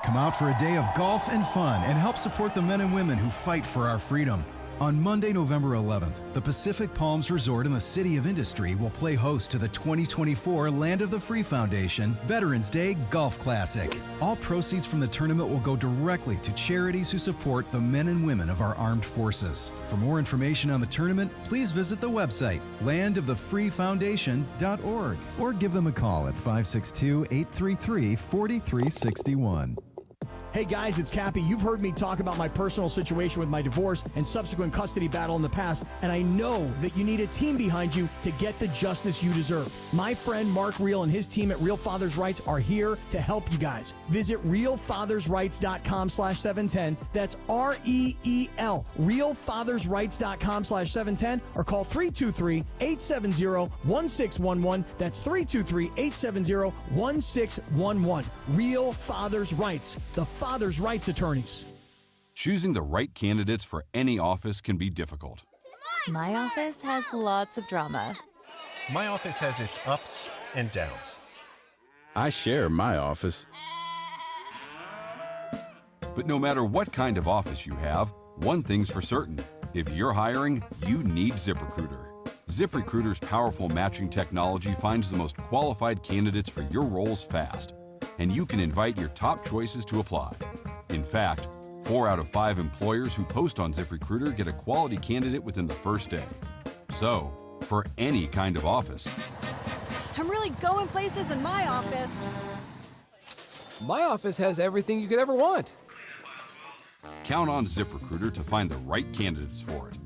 Come out for a day of golf and fun and help support the men and women who fight for our freedom. On Monday, November 11th, the Pacific Palms Resort in the City of Industry will play host to the 2024 Land of the Free Foundation Veterans Day Golf Classic. All proceeds from the tournament will go directly to charities who support the men and women of our armed forces. For more information on the tournament, please visit the website landofthe.freefoundation.org or give them a call at 562-833-4361. Hey guys, it's Cappy. You've heard me talk about my personal situation with my divorce and subsequent custody battle in the past, and I know that you need a team behind you to get the justice you deserve. My friend Mark Reel and his team at Real Fathers Rights are here to help you guys. Visit realfathersrights.com/710. That's REEL. realfathersrights.com/710 or call 323-870-1611. That's 323-870-1611. Real Fathers Rights. The Father's Rights Attorneys. Choosing the right candidates for any office can be difficult. My office has lots of drama. My office has its ups and downs. I share my office. But no matter what kind of office you have, one thing's for certain. If you're hiring, you need ZipRecruiter. ZipRecruiter's powerful matching technology finds the most qualified candidates for your roles fast, and you can invite your top choices to apply. In fact, 4 out of 5 employers who post on ZipRecruiter get a quality candidate within the first day. So, for any kind of office. I'm really going places in my office. My office has everything you could ever want. Count on ZipRecruiter to find the right candidates for it.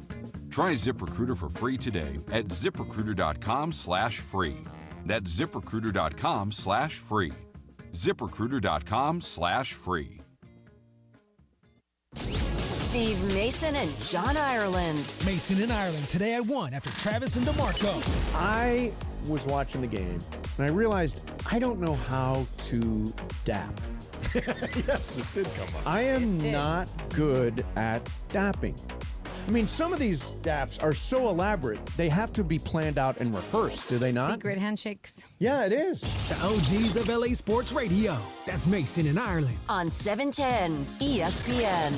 Try ZipRecruiter for free today at ZipRecruiter.com/free. That's ZipRecruiter.com/free. ZipRecruiter.com/free. Steve Mason and John Ireland. Mason and Ireland today at 1 after Travis and DeMarco. I was watching the game and I realized I don't know how to dap. Yes, this did come up. I am not good at dapping. I mean, some of these daps are so elaborate, they have to be planned out and rehearsed, do they not? Secret handshakes. Yeah, it is. The OGs of LA Sports Radio. That's Mason and Ireland. On 710 ESPN.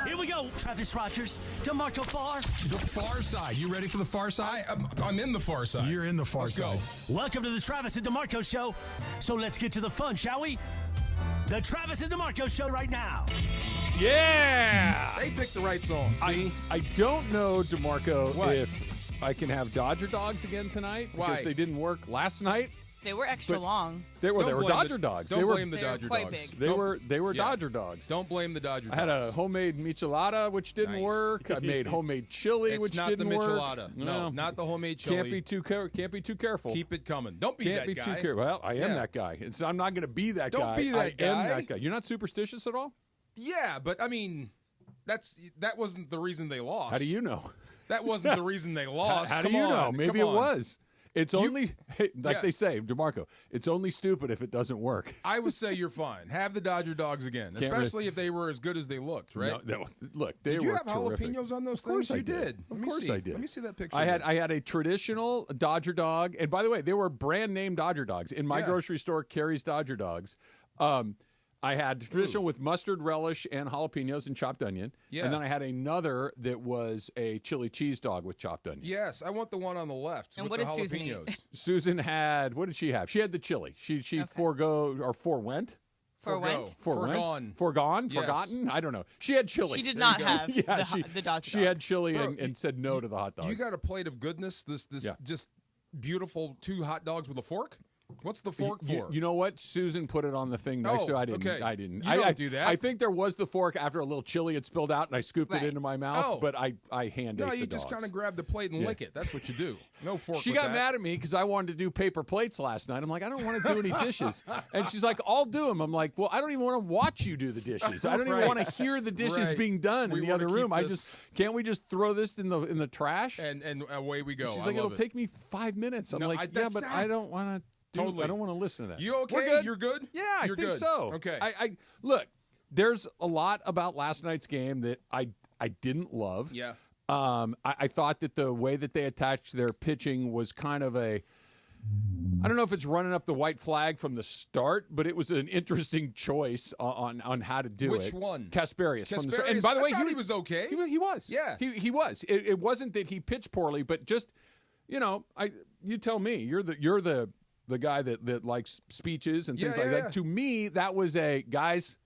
Here we go, Travis Rogers, DeMarco Farr. The far side. You ready for the far side? I'm in the far side. You're in the far side. Go. Welcome to the Travis and DeMarco Show. So let's get to the fun, shall we? The Travis and DeMarco Show right now. Yeah! They picked the right song. I don't know, DeMarco, if I can have Dodger dogs again tonight. Why? Because they didn't work last night. They were extra long. They were Dodger dogs. Don't blame the Dodger quite dogs. Big. They were Dodger dogs. Don't blame the Dodger dogs. I had a homemade Michelada, which didn't work. I made homemade chili, which didn't work. It's not the Michelada. No, not the homemade chili. Can't be too careful. Keep it coming. Don't be Can't that be guy. too careful. Well, I am that guy. I'm not going to be that guy. Don't be that guy. I am that guy. You're not superstitious at all? Yeah, but I mean, that wasn't the reason they lost. How do you know? That wasn't the reason they lost. How do you know? Maybe it was. It's only, they say, DeMarco, it's only stupid if it doesn't work. I would say you're fine. Have the Dodger dogs again, especially if they were as good as they looked, right? No, look, they did were you have terrific. jalapenos on those of course things? You did. Let Of me course see. I did. Let me see that picture. I had a traditional Dodger dog, and by the way, they were brand name Dodger dogs. In my grocery store carries Dodger dogs. I had traditional with mustard relish and jalapenos and chopped onion. Yeah. And then I had another that was a chili cheese dog with chopped onion. Yes, I want the one on the left and with what the did Susan jalapenos. eat? Susan had, what did she have? She had the chili. She forewent. Forewent? Forgone? Yes. Forgotten? I don't know. She had chili. She did not have the Dodger dog. She had chili and said no to the hot dog. You got a plate of goodness, this just beautiful 2 hot dogs with a fork? What's the fork for? You know what? Susan put it on the thing next to it. I didn't. Okay. I didn't. You don't do that. I think there was the fork after a little chili had spilled out, and I scooped it into my mouth. But I hand ate the No, you dogs. just kind of grab the plate and lick it. That's what you do. No fork. She with got that. mad at me because I wanted to do paper plates last night. I'm like, I don't want to do any dishes. And she's like, I'll do them. I'm like, well, I don't even want to watch you do the dishes. I don't even want to hear the dishes being done in the other room. Can't we just throw this in the trash? And away we go. She's like, it'll take me 5 minutes. I'm like, yeah, but I don't want to. Totally. I don't want to listen to that. You okay? We're good? You're good? Yeah, I You're think good. so. Okay. I look, there's a lot about last night's game that I didn't love. Yeah. I thought that the way that they attached their pitching was kind of I don't know if it's running up the white flag from the start, but it was an interesting choice on how to do it. Which one? Kasparius. From the, and by the way, he was okay. He was. Yeah. He was. It wasn't that he pitched poorly, but just, you tell me. You're the guy that likes speeches and things like that. To me, that was guys,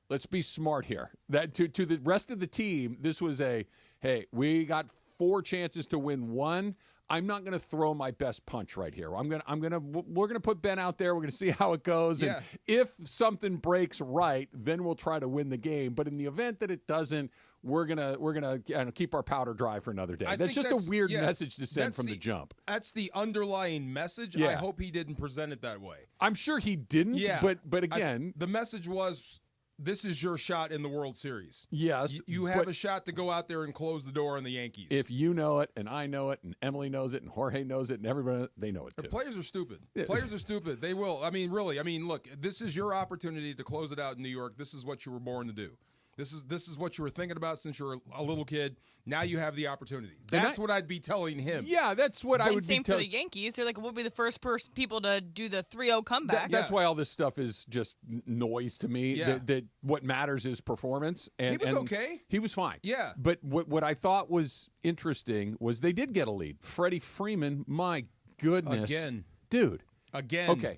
let's be smart here. That to the rest of the team, this was hey, we got 4 chances to win 1. I'm not going to throw my best punch right here. We're going to put Ben out there. We're going to see how it goes. And if something breaks right, then we'll try to win the game. But in the event that it doesn't, we're gonna keep our powder dry for another day. That's just a weird message to send from the jump. That's the underlying message. Yeah. I hope he didn't present it that way. I'm sure he didn't. Yeah. But again, the message was, this is your shot in the World Series. Yes. You have a shot to go out there and close the door on the Yankees. If you know it, and I know it, and Emily knows it, and Jorge knows it, and everybody, they know it too. Players are stupid. Players are stupid. They will. I mean, really. I mean, look, this is your opportunity to close it out in New York. This is what you were born to do. This is what you were thinking about since you were a little kid. Now you have the opportunity. That's what I'd be telling him. Yeah, that's what I would be Same for the Yankees. They're like, we'll be the first people to do the 3-0 comeback. That's why all this stuff is just noise to me. Yeah. That what matters is performance. And, he was okay. He was fine. Yeah. But what I thought was interesting was they did get a lead. Freddie Freeman, my goodness. Again. Dude. Again. Okay.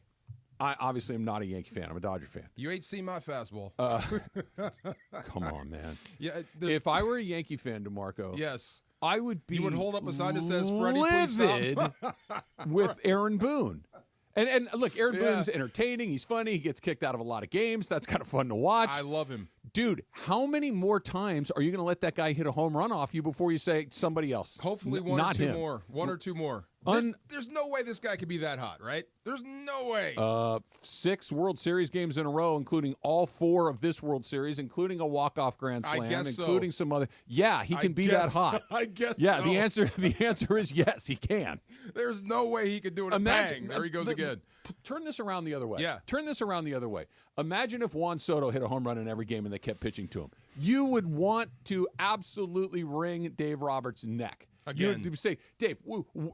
I obviously am not a Yankee fan. I'm a Dodger fan. You ain't seen my fastball. Come on, man. Yeah. If I were a Yankee fan, DeMarco, yes, I would be. You would hold up a sign that says "Freddie, please stop." with Aaron Boone. And look, Aaron Boone's entertaining. He's funny. He gets kicked out of a lot of games. That's kind of fun to watch. I love him. Dude, how many more times are you going to let that guy hit a home run off you before you say somebody else? Hopefully one or two more. One or two more. There's no way this guy could be that hot, right? There's no way. 6 World Series games in a row, including all 4 of this World Series, including a walk-off grand slam, including some other. Yeah, he can be that hot. I guess. Yeah, so. the answer is yes, he can. There's no way he could do it. Imagine. There he goes again. Turn this around the other way. Yeah. Turn this around the other way. Imagine if Juan Soto hit a home run in every game and they kept pitching to him. You would want to absolutely wring Dave Roberts' neck. Again. You would say, Dave,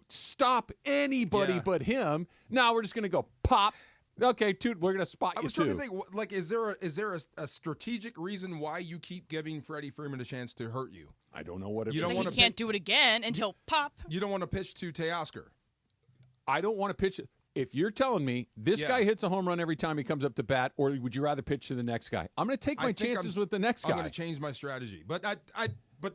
stop anybody but him. Now we're just going to go pop. Okay, we're going to spot you I was trying to think, like, is there a strategic reason why you keep giving Freddie Freeman a chance to hurt you? I don't know what it is. You don't he can't do it again until pop. You don't want to pitch to Teoscar. I don't want to pitch. If you're telling me this guy hits a home run every time he comes up to bat, or would you rather pitch to the next guy? I'm going to take my chances with the next guy. I'm going to change my strategy. But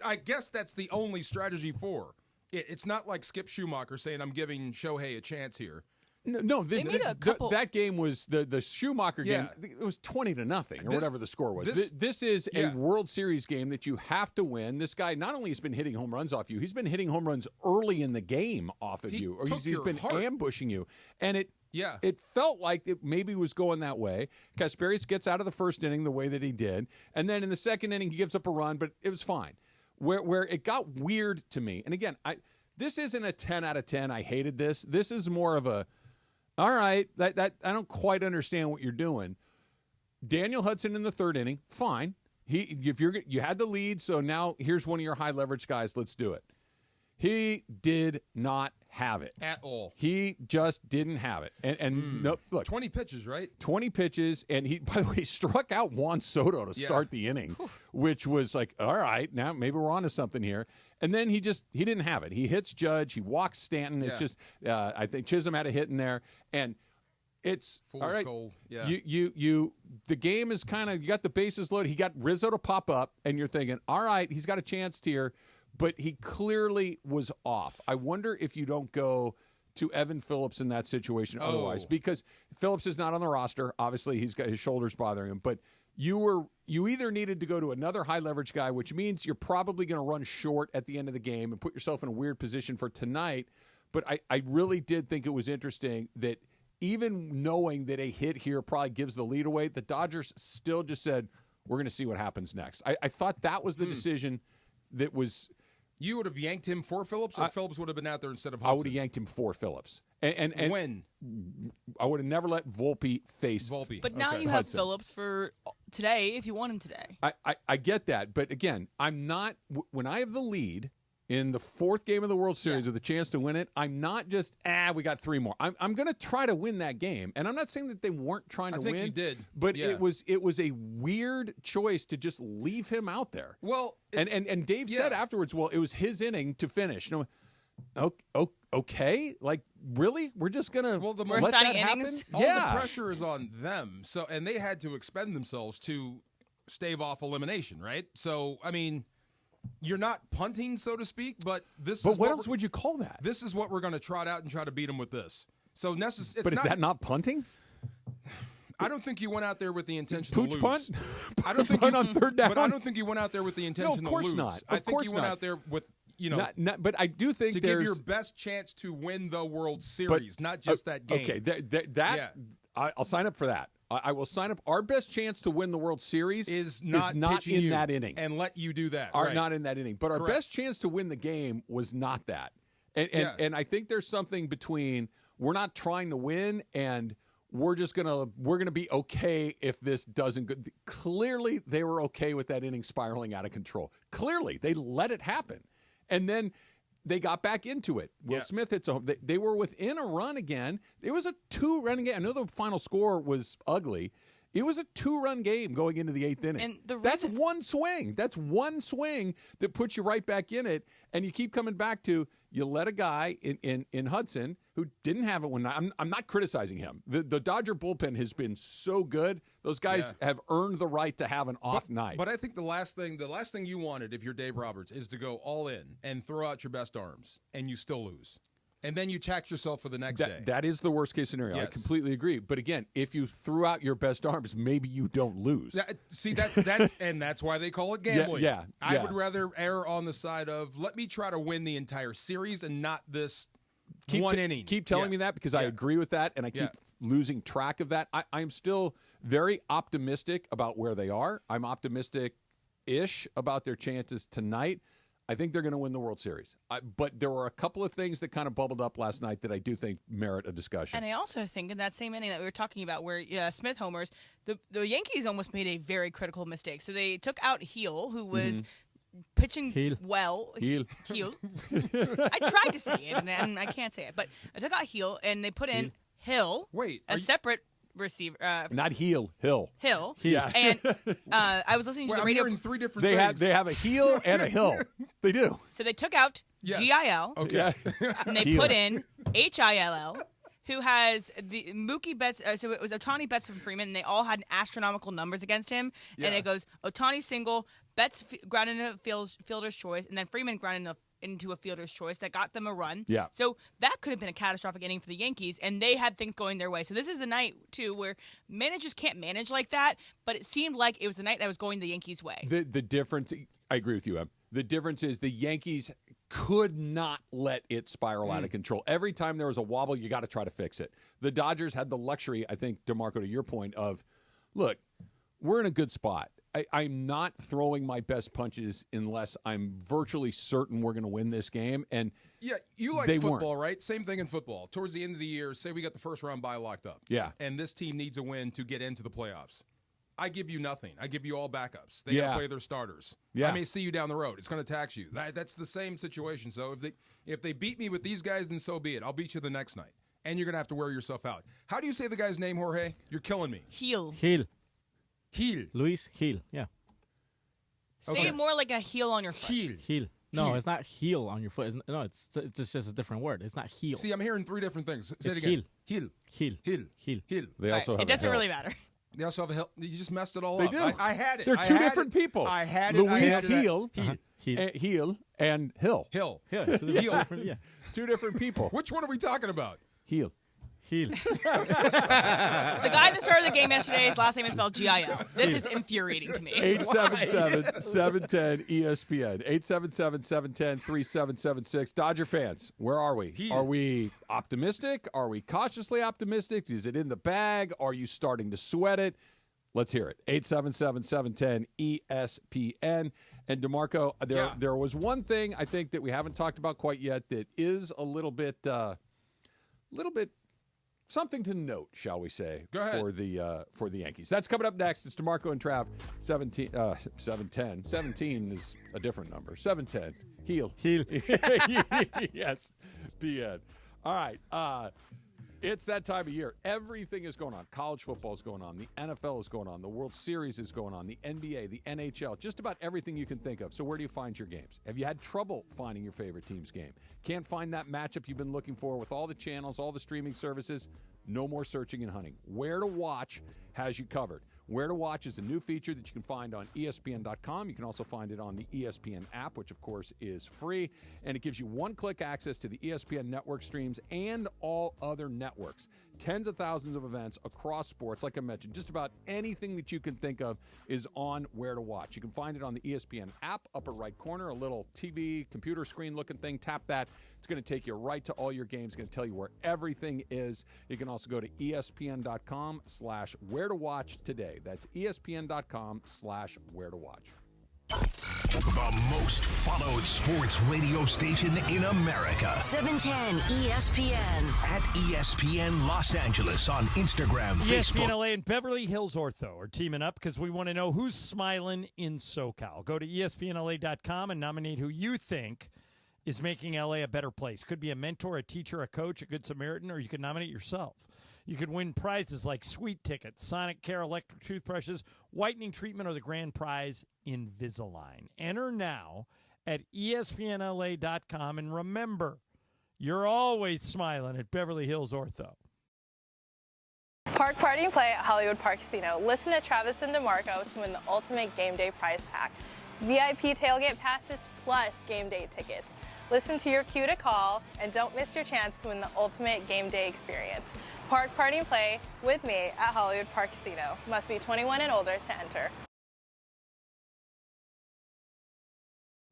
I guess that's the only strategy for. It's not like Skip Schumacher saying I'm giving Shohei a chance here. No, that game was the Schumacher game. It was 20-0 or whatever the score was. This is a World Series game that you have to win. This guy not only has been hitting home runs off you, he's been hitting home runs early in the game off of you, or he's been ambushing you, and it felt like it maybe was going that way. Kasparius gets out of the first inning the way that he did, and then in the second inning he gives up a run, but it was fine. Where it got weird to me, and again, this isn't a 10 out of 10. I hated this. This is more of a all right, that I don't quite understand what you're doing. Daniel Hudson in the third inning, fine. You had the lead, so now here's one of your high leverage guys. Let's do it. He did not have it at all. He just didn't have it. And no, look, 20 pitches, right? 20 pitches, and he, by the way, struck out Juan Soto to start the inning, which was like, all right, now maybe we're on to something here. And then he didn't have it. He hits Judge, he walks Stanton. It's just I think Chisholm had a hit in there, and it's Fool's all right. Gold. Yeah. You the game is kind of, you got the bases loaded. He got Rizzo to pop up, and you're thinking, all right, he's got a chance here. But he clearly was off. I wonder if you don't go to Evan Phillips in that situation otherwise, because Phillips is not on the roster. Obviously, he's got his shoulders bothering him. But you either needed to go to another high leverage guy, which means you're probably going to run short at the end of the game and put yourself in a weird position for tonight. But I really did think it was interesting that even knowing that a hit here probably gives the lead away, the Dodgers still just said, we're going to see what happens next. I thought that was the decision that was... You would have yanked him for Phillips, or Phillips would have been out there instead of Hudson? I would have yanked him for Phillips. And when? I would have never let Volpe face Volpe. But now you have Phillips for today if you want him today. I get that. But again, I'm not – when I have the lead in the 4th game of the World Series with a chance to win it, I'm not just, we got 3 more. I'm going to try to win that game. And I'm not saying that they weren't trying to win. I think you did. But it was a weird choice to just leave him out there. Well, and Dave said afterwards, well, it was his inning to finish. Okay? Like, really? We're just going to let that happen? All the pressure is on them. So, and they had to expend themselves to stave off elimination, right? So, I mean, you're not punting, so to speak, but this is what else would you call that? This is what we're going to trot out and try to beat them with this. So is that not punting? I don't think you went out there with the intention Pooch to lose. Punt? I don't think punt on 3rd down? But I don't think you went out there with the intention to lose. Not. I think you went out there with, but I do think to give your best chance to win the World Series, not just that game. Okay, I'll sign up for that. I will sign up. Our best chance to win the World Series is not in that inning. And let you do that. Not in that inning. But our best chance to win the game was not that. And I think there's something between we're not trying to win and we're gonna be okay if this doesn't go. Clearly, they were okay with that inning spiraling out of control. Clearly, they let it happen. And then they got back into it. Will Smith hits a home. They were within a run again. It was a 2-run game. I know the final score was ugly. It was a 2-run game going into the 8th inning. And that's one swing. That's one swing that puts you right back in it. And you keep coming back to you let a guy in Hudson who didn't have it one night. I'm not criticizing him. The Dodger bullpen has been so good. Those guys have earned the right to have an off night. But I think the last thing you wanted if you're Dave Roberts is to go all in and throw out your best arms and you still lose. And then you tax yourself for the next day. That is the worst case scenario. Yes. I completely agree. But again, if you threw out your best arms, maybe you don't lose. That's why they call it gambling. I would rather err on the side of let me try to win the entire series and not this one inning. Keep telling me that because I agree with that, and I keep losing track of that. I'm still very optimistic about where they are. I'm optimistic-ish about their chances tonight. I think they're going to win the World Series. But there were a couple of things that kind of bubbled up last night that I do think merit a discussion. And I also think in that same inning that we were talking about where Smith homers, the Yankees almost made a very critical mistake. So they took out Heel, who was pitching well. Heel. I tried to say it, and I can't say it. But I took out Heel, and they put in Hill, separate receiver. Not Hill. Yeah. And I was listening to the radio. I'm hearing 3 different things. They have a heel and a hill. They do. So they took out GIL. Okay. And they put in HILL, who has the Mookie Betts. So it was Ohtani, Betts, and Freeman, and they all had astronomical numbers against him. Yeah. And it goes Ohtani single, Betts grounded into fielder's choice, and then Freeman grounded into a fielder's choice that got them a run. Yeah. So that could have been a catastrophic inning for the Yankees, and they had things going their way. So this is a night, too, where managers can't manage like that, but it seemed like it was the night that was going the Yankees' way. The difference, I agree with you, Em. The difference is the Yankees could not let it spiral out of control. Every time there was a wobble, you got to try to fix it. The Dodgers had the luxury, I think, DeMarco, to your point, of, look, we're in a good spot. I'm not throwing my best punches unless I'm virtually certain we're going to win this game. And you like football, right? Same thing in football. Towards the end of the year, say we got the first round bye locked up. Yeah. And this team needs a win to get into the playoffs. I give you nothing. I give you all backups. They got to play their starters. Yeah. I may see you down the road. It's going to tax you. That's the same situation. So if they beat me with these guys, then so be it. I'll beat you the next night. And you're going to have to wear yourself out. How do you say the guy's name, Jorge? You're killing me. Heel. Luis Heel. Yeah. Say it more like a heel on your foot. Heel. No, it's not heel on your foot. It's just a different word. It's not heel. See, I'm hearing 3 different things. Say it It's again. Heel. They also have it doesn't really matter. They also have a hill. You just messed it all they up. Do. I had it. They're 2 different people. I had it. Luis Heel. Heel and Hill. Hill. Yeah. Heel. 2 different people. Which one are we talking about? Heel. The guy that started the game yesterday, his last name is spelled G-I-L. This is infuriating to me. 877-710 ESPN. 877-710-3776. Dodger fans, where are we? Are we optimistic? Are we cautiously optimistic? Is it in the bag? Are you starting to sweat it? Let's hear it. 877-710 ESPN. And DeMarco, there was one thing I think that we haven't talked about quite yet that is a little bit something to note, shall we say, Go ahead. For the Yankees. That's coming up next. It's DeMarco and Trav. 710. 17 is a different number. 710. Heel. Yes. PN. All right. It's that time of year. Everything is going on. College football is going on. The NFL is going on. The World Series is going on. The NBA, the NHL, just about everything you can think of. So where do you find your games? Have you had trouble finding your favorite team's game? Can't find that matchup you've been looking for with all the channels, all the streaming services? No more searching and hunting. Where to Watch has you covered. Where to Watch is a new feature that you can find on ESPN.com. You can also find it on the ESPN app, which, of course, is free. And it gives you one-click access to the ESPN network streams and all other networks. Tens of thousands of events across sports. Like I mentioned, just about anything that you can think of is on Where to Watch. You can find it on the ESPN app, upper right corner, a little TV, computer screen-looking thing. Tap that. It's going to take you right to all your games. It's going to tell you where everything is. You can also go to ESPN.com/Where to Watch today. That's ESPN.com/Where to Watch. The most followed sports radio station in America. 710 ESPN. At ESPN Los Angeles on Instagram, ESPN Facebook. LA and Beverly Hills Ortho are teaming up because we want to know who's smiling in SoCal. Go to ESPNLA.com and nominate who you think is making LA a better place. Could be a mentor, a teacher, a coach, a good Samaritan, or you could nominate yourself. You could win prizes like sweet tickets, Sonic Care electric toothbrushes, whitening treatment, or the grand prize, Invisalign. Enter now at ESPNLA.com, and remember, you're always smiling at Beverly Hills Ortho. Park Party and Play at Hollywood Park Casino. Listen to Travis and DeMarco to win the ultimate game day prize pack. VIP tailgate passes plus game day tickets. Listen to your cue to call and don't miss your chance to win the ultimate game day experience. Park Party and Play with me at Hollywood Park Casino. Must be 21 and older to enter.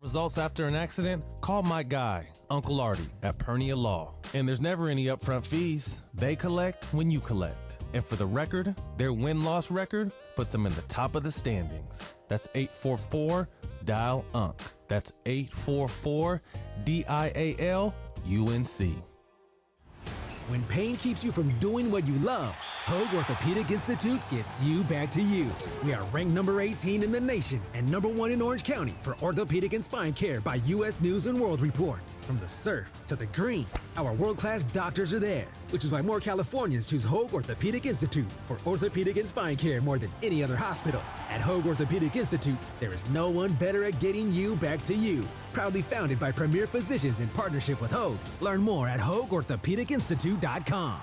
Results after an accident? Call my guy, Uncle Artie, at Pernia Law. And there's never any upfront fees. They collect when you collect. And for the record, their win-loss record puts them in the top of the standings. That's 844-DIAL-UNC. That's 844-DIAL-UNC. When pain keeps you from doing what you love, Hoag Orthopedic Institute gets you back to you. We are ranked number 18 in the nation and number 1 in Orange County for orthopedic and spine care by U.S. News & World Report. From the surf to the green, our world-class doctors are there, which is why more Californians choose Hoag Orthopedic Institute for orthopedic and spine care more than any other hospital. At Hoag Orthopedic Institute, there is no one better at getting you back to you. Proudly founded by premier physicians in partnership with Hoag. Learn more at HoagOrthopedicInstitute.com.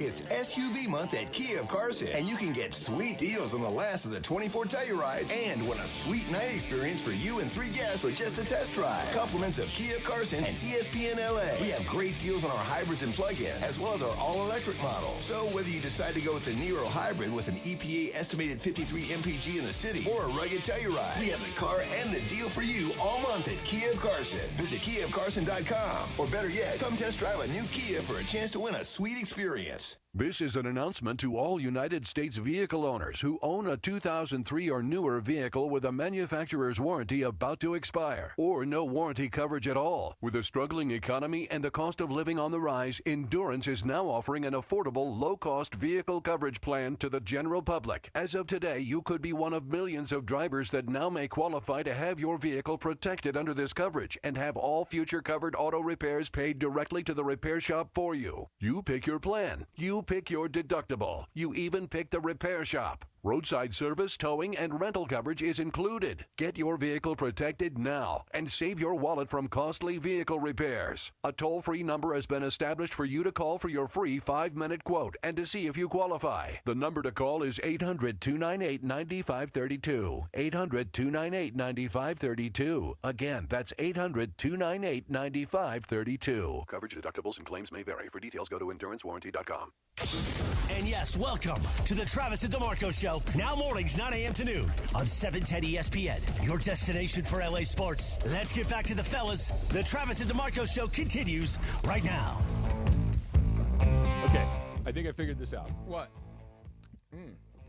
It's SUV month at Kia of Carson, and you can get sweet deals on the last of the 24 Tellurides and win a sweet night experience for you and 3 guests for just a test drive. Compliments of Kia of Carson and ESPN LA. We have great deals on our hybrids and plug-ins, as well as our all-electric models. So whether you decide to go with the Nero hybrid with an EPA estimated 53 mpg in the city or a rugged Telluride, we have the car and the deal for you all month at Kia of Carson. Visit KiaofCarson.com, or better yet, come test drive a new Kia for a chance to win a sweet experience. This is an announcement to all United States vehicle owners who own a 2003 or newer vehicle with a manufacturer's warranty about to expire, or no warranty coverage at all. With a struggling economy and the cost of living on the rise, Endurance is now offering an affordable, low-cost vehicle coverage plan to the general public. As of today, you could be one of millions of drivers that now may qualify to have your vehicle protected under this coverage and have all future covered auto repairs paid directly to the repair shop for you. You pick your plan. You pick your deductible. You even pick the repair shop. Roadside service, towing, and rental coverage is included. Get your vehicle protected now and save your wallet from costly vehicle repairs. A toll-free number has been established for you to call for your free 5-minute quote and to see if you qualify. The number to call is 800-298-9532. 800-298-9532. Again, that's 800-298-9532. Coverage, deductibles, and claims may vary. For details, go to endurancewarranty.com. And yes, welcome to the Travis and DeMarco Show, now mornings 9 a.m. to noon on 710 ESPN, your destination for LA sports. Let's get back to the fellas. The Travis and DeMarco Show continues right now. Okay, I think I figured this out. What?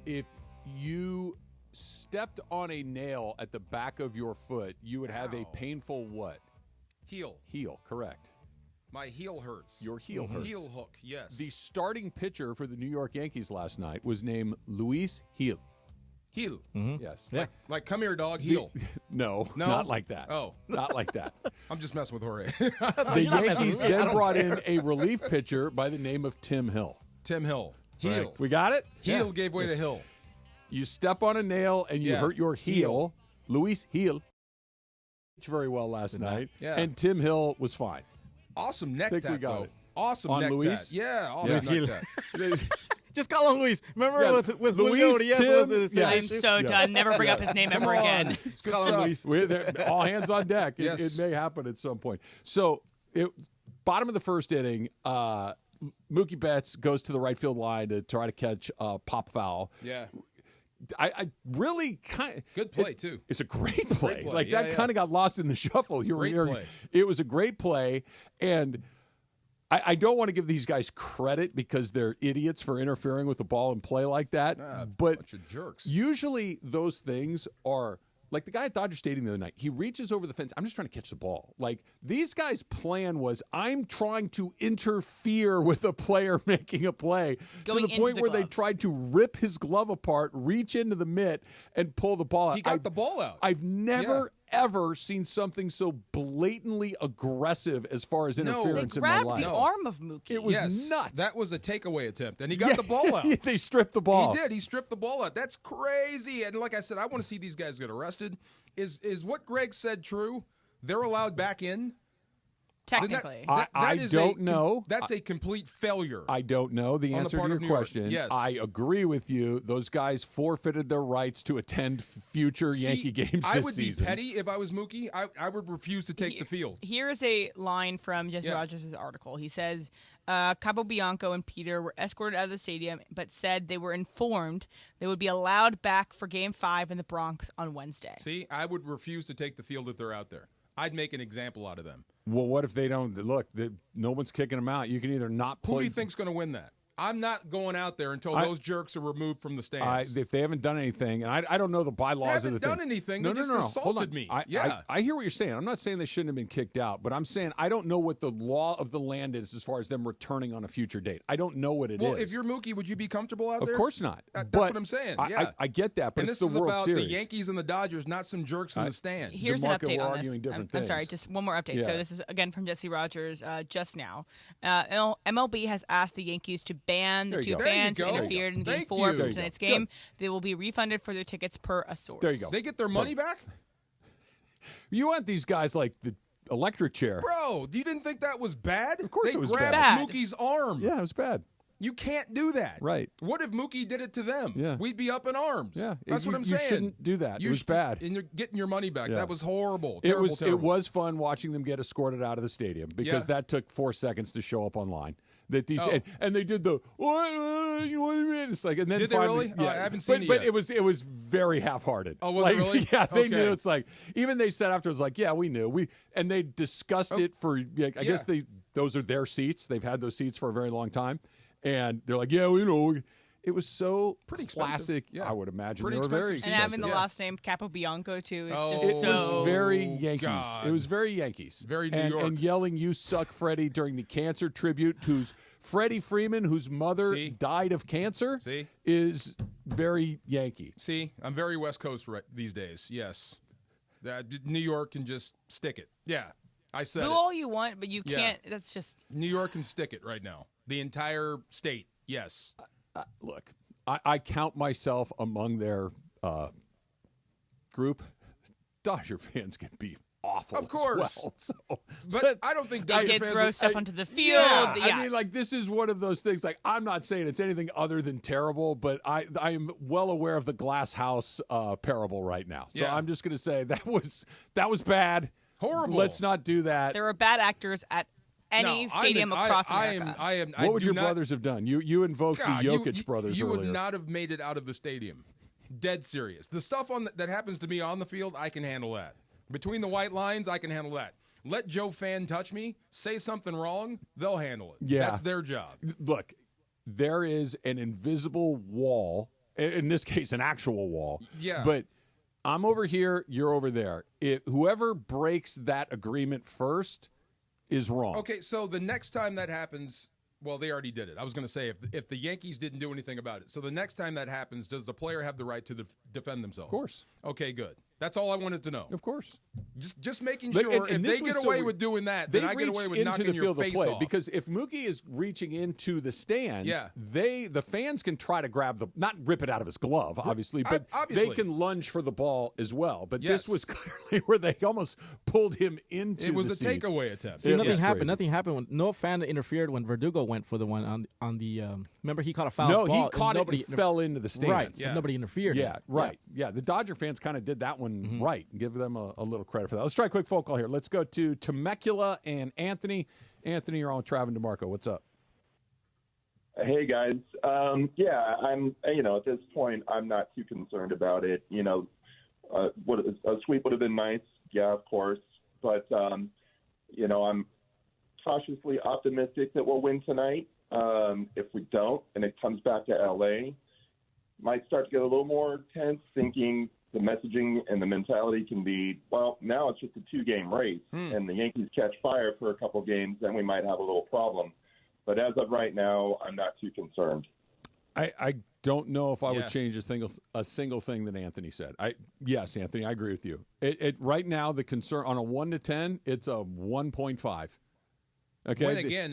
If you stepped on a nail at the back of your foot, you would have a painful what? Heel. Heel, correct. My heel hurts. Your heel hurts. Heel hook, yes. The starting pitcher for the New York Yankees last night was named Luis Gil. Heel. Yes. Like, come here, dog, heel. No, not like that. Oh. Not like that. I'm just messing with Jorge. The Yankees then brought in a relief pitcher by the name of Tim Hill. Tim Hill. Heel. Right. We got it? Heel gave way to Hill. You step on a nail and you hurt your heel. Luis Gil very well last night. Yeah. And Tim Hill was fine. Awesome neck Think we tap, got though. it. Awesome On neck Luis? tap. Yeah, awesome neck tap. Just call him Luis. Remember with Luis, Julio, yes, Tim, was the same I'm issue? so done. Never bring up his name ever again. It's good stuff. All hands on deck. Yes. It may happen at some point. So, bottom of the first inning, Mookie Betts goes to the right field line to try to catch a pop foul. Yeah. I really kind of good play too. It's a great play. Play. Like Yeah, that kind of got lost in the shuffle. Great play. It was a great play, and I don't want to give these guys credit because they're idiots for interfering with the ball and play like that. But bunch of jerks. Usually those things are like the guy at Dodger Stadium the other night. He reaches over the fence. I'm just trying to catch the ball. Like these guys' plan was, I'm trying to interfere with a player making a play Going to the into point the where they glove. tried to rip his glove apart, reach into the mitt, and pull the ball out. He got the ball out. I've never ever seen something so blatantly aggressive as far as interference in my grabbed life. the arm of Mookie. It was Yes, nuts. That was a takeaway attempt, and he got the ball out. They stripped the ball. He did. He stripped the ball out. That's crazy. And like I said, I want to see these guys get arrested. Is what Greg said true? They're allowed back in? Technically. I don't know. That's a complete failure. I don't know the On the answer part to of your New York. question. Yes. I agree with you. Those guys forfeited their rights to attend future Yankee games this season. I would be petty if I was Mookie. I would refuse to take the field. Here's a line from Jesse Rogers' article. He says, Capobianco and Peter were escorted out of the stadium, but said they were informed they would be allowed back for Game 5 in the Bronx on Wednesday. See, I would refuse to take the field if they're out there. I'd make an example out of them. Well, what if they don't? Look, no one's kicking them out. You can either not play. Who do you think's going to win that? I'm not going out there until those jerks are removed from the stands. If they haven't done anything, and I don't know the bylaws of the thing. They haven't done anything. No, They just Hold assaulted on. me. I hear what you're saying. I'm not saying they shouldn't have been kicked out, but I'm saying I don't know what the law of the land is as far as them returning on a future date. I don't know what it is. Well, if you're Mookie, would you be comfortable out there? Of course not. That's But what I'm saying. Yeah. I get that, but and it's this the is World about Series. the Yankees and the Dodgers, not some jerks in the stands. Here's an DeMarco, update we're on arguing this. different I'm sorry, things. just one more update. Yeah. So this is, again, from Jesse Rogers just now. MLB has asked the Yankees to ban the two fans who interfered in Game 4 of tonight's game. They will be refunded for their tickets per a source. There you go. They get their money back? You want these guys like the electric chair. Bro, you didn't think that was bad? Of course they it was grabbed bad. Mookie's arm. Yeah, it was bad. You can't do that. Right. What if Mookie did it to them? Yeah. We'd be up in arms. Yeah. That's what I'm You saying. shouldn't do that. It was bad. And you're getting your money back. Yeah. That was horrible. It Terrible, was terrible. It was fun watching them get escorted out of the stadium because that took 4 seconds to show up online. That these and they did the what do you mean? It's like and then Did they finally, really? I haven't seen it but yet. it was very half-hearted. Oh, was like, it really? Yeah, they Okay. knew. It's like even they said afterwards, like, yeah, we knew. And they discussed it for. I guess those are their seats. They've had those seats for a very long time, and they're like, yeah, we know. It was so pretty classic. Yeah. I would imagine Pretty they were very expensive And expensive. having the last name Capobianco, too, is Oh, just It so... was very Yankees. God. It was very Yankees. Very New and, York. And yelling, "You suck, Freddie," during the cancer tribute, whose Freddie Freeman, whose mother died of cancer, is very Yankee. See, I'm very West Coast these days. Yes. New York can just stick it. Yeah. I said Do it. all you want, but you Yeah. can't... That's just... New York can stick it right now. The entire state. Yes. Look, I count myself among their group. Dodger fans can be awful. Of course. As well, so. But I don't think They Dodger did fans throw would- stuff onto the field. Yeah, Yeah. I mean, like this is one of those things. Like I'm not saying it's anything other than terrible, but I am well aware of the glass house parable right now. So Yeah. I'm just going to say that was bad. Horrible. Let's not do that. There were bad actors at any stadium across America. What would your brothers have done? You invoked God, the Jokic brothers you earlier. would not have made it out of the stadium. Dead serious. The stuff that happens to me on the field, I can handle that. Between the white lines, I can handle that. Let Joe Fan touch me, say something wrong, they'll handle it. Yeah. That's their job. Look, there is an invisible wall. In this case, an actual wall. Yeah. But I'm over here, you're over there. Whoever breaks that agreement first is wrong. Okay, so the next time that happens, well, they already did it. I was going to say if the Yankees didn't do anything about it. So the next time that happens, does the player have the right to defend themselves? Of course. Okay, good. That's all I wanted to know. Of course. Just making sure if they get away with doing that, then I get away with knocking your face off. Because if Mookie is reaching into the stands, the fans can try to grab not rip it out of his glove, obviously, but they can lunge for the ball as well. But this was clearly where they almost pulled him into it was the a seats. takeaway attempt. See, nothing happened. Nothing happened when no fan interfered when Verdugo went for the one on the. Remember, he caught a foul ball. No, he caught it and fell into the stands. Right, so nobody interfered. Yeah, right. Yeah, the Dodger fans kind of did that one right. Give them a little credit for that. Let's try a quick phone call here. Let's go to Temecula and Anthony. Anthony, you're on with Travis DeMarco. What's up? Hey, guys. I'm, at this point, I'm not too concerned about it. A sweep would have been nice. Yeah, of course. But, I'm cautiously optimistic that we'll win tonight. If we don't, and it comes back to L.A., might start to get a little more tense, thinking the messaging and the mentality can be, well, now it's just a 2-game race, and the Yankees catch fire for a couple games, then we might have a little problem. But as of right now, I'm not too concerned. I don't know if I would change a single thing that Anthony said. Yes, Anthony, I agree with you. Right now, the concern on a 1 to 10, it's a 1.5. Okay. Win again,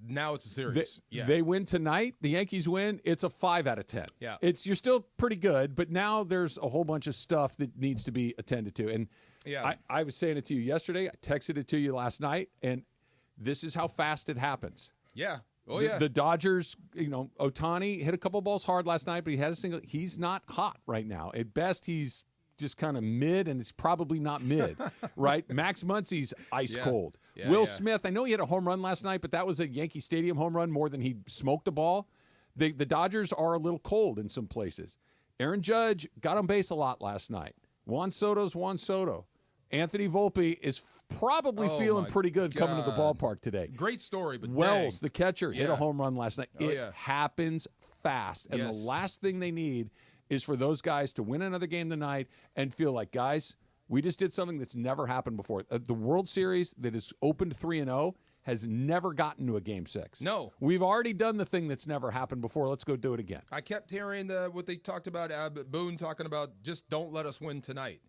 now it's a series. They win tonight. The Yankees win. It's a 5 out of 10. Yeah. You're still pretty good, but now there's a whole bunch of stuff that needs to be attended to. And I was saying it to you yesterday. I texted it to you last night, and this is how fast it happens. Yeah. The Dodgers, Ohtani hit a couple balls hard last night, but he had a single. He's not hot right now. At best, he's just kind of mid, and it's probably not mid, right? Max Muncy's ice cold. Yeah, Will Smith, I know he had a home run last night, but that was a Yankee Stadium home run more than he smoked a ball. The Dodgers are a little cold in some places. Aaron Judge got on base a lot last night. Juan Soto's Juan Soto. Anthony Volpe is probably feeling pretty good coming to the ballpark today. Great story, but Wells, the catcher, hit a home run last night. It happens fast, and the last thing they need is for those guys to win another game tonight and feel like, guys, we just did something that's never happened before. The World Series that is opened 3-0 has never gotten to a Game 6. No. We've already done the thing that's never happened before. Let's go do it again. I kept hearing what they talked about, Boone talking about, just don't let us win tonight.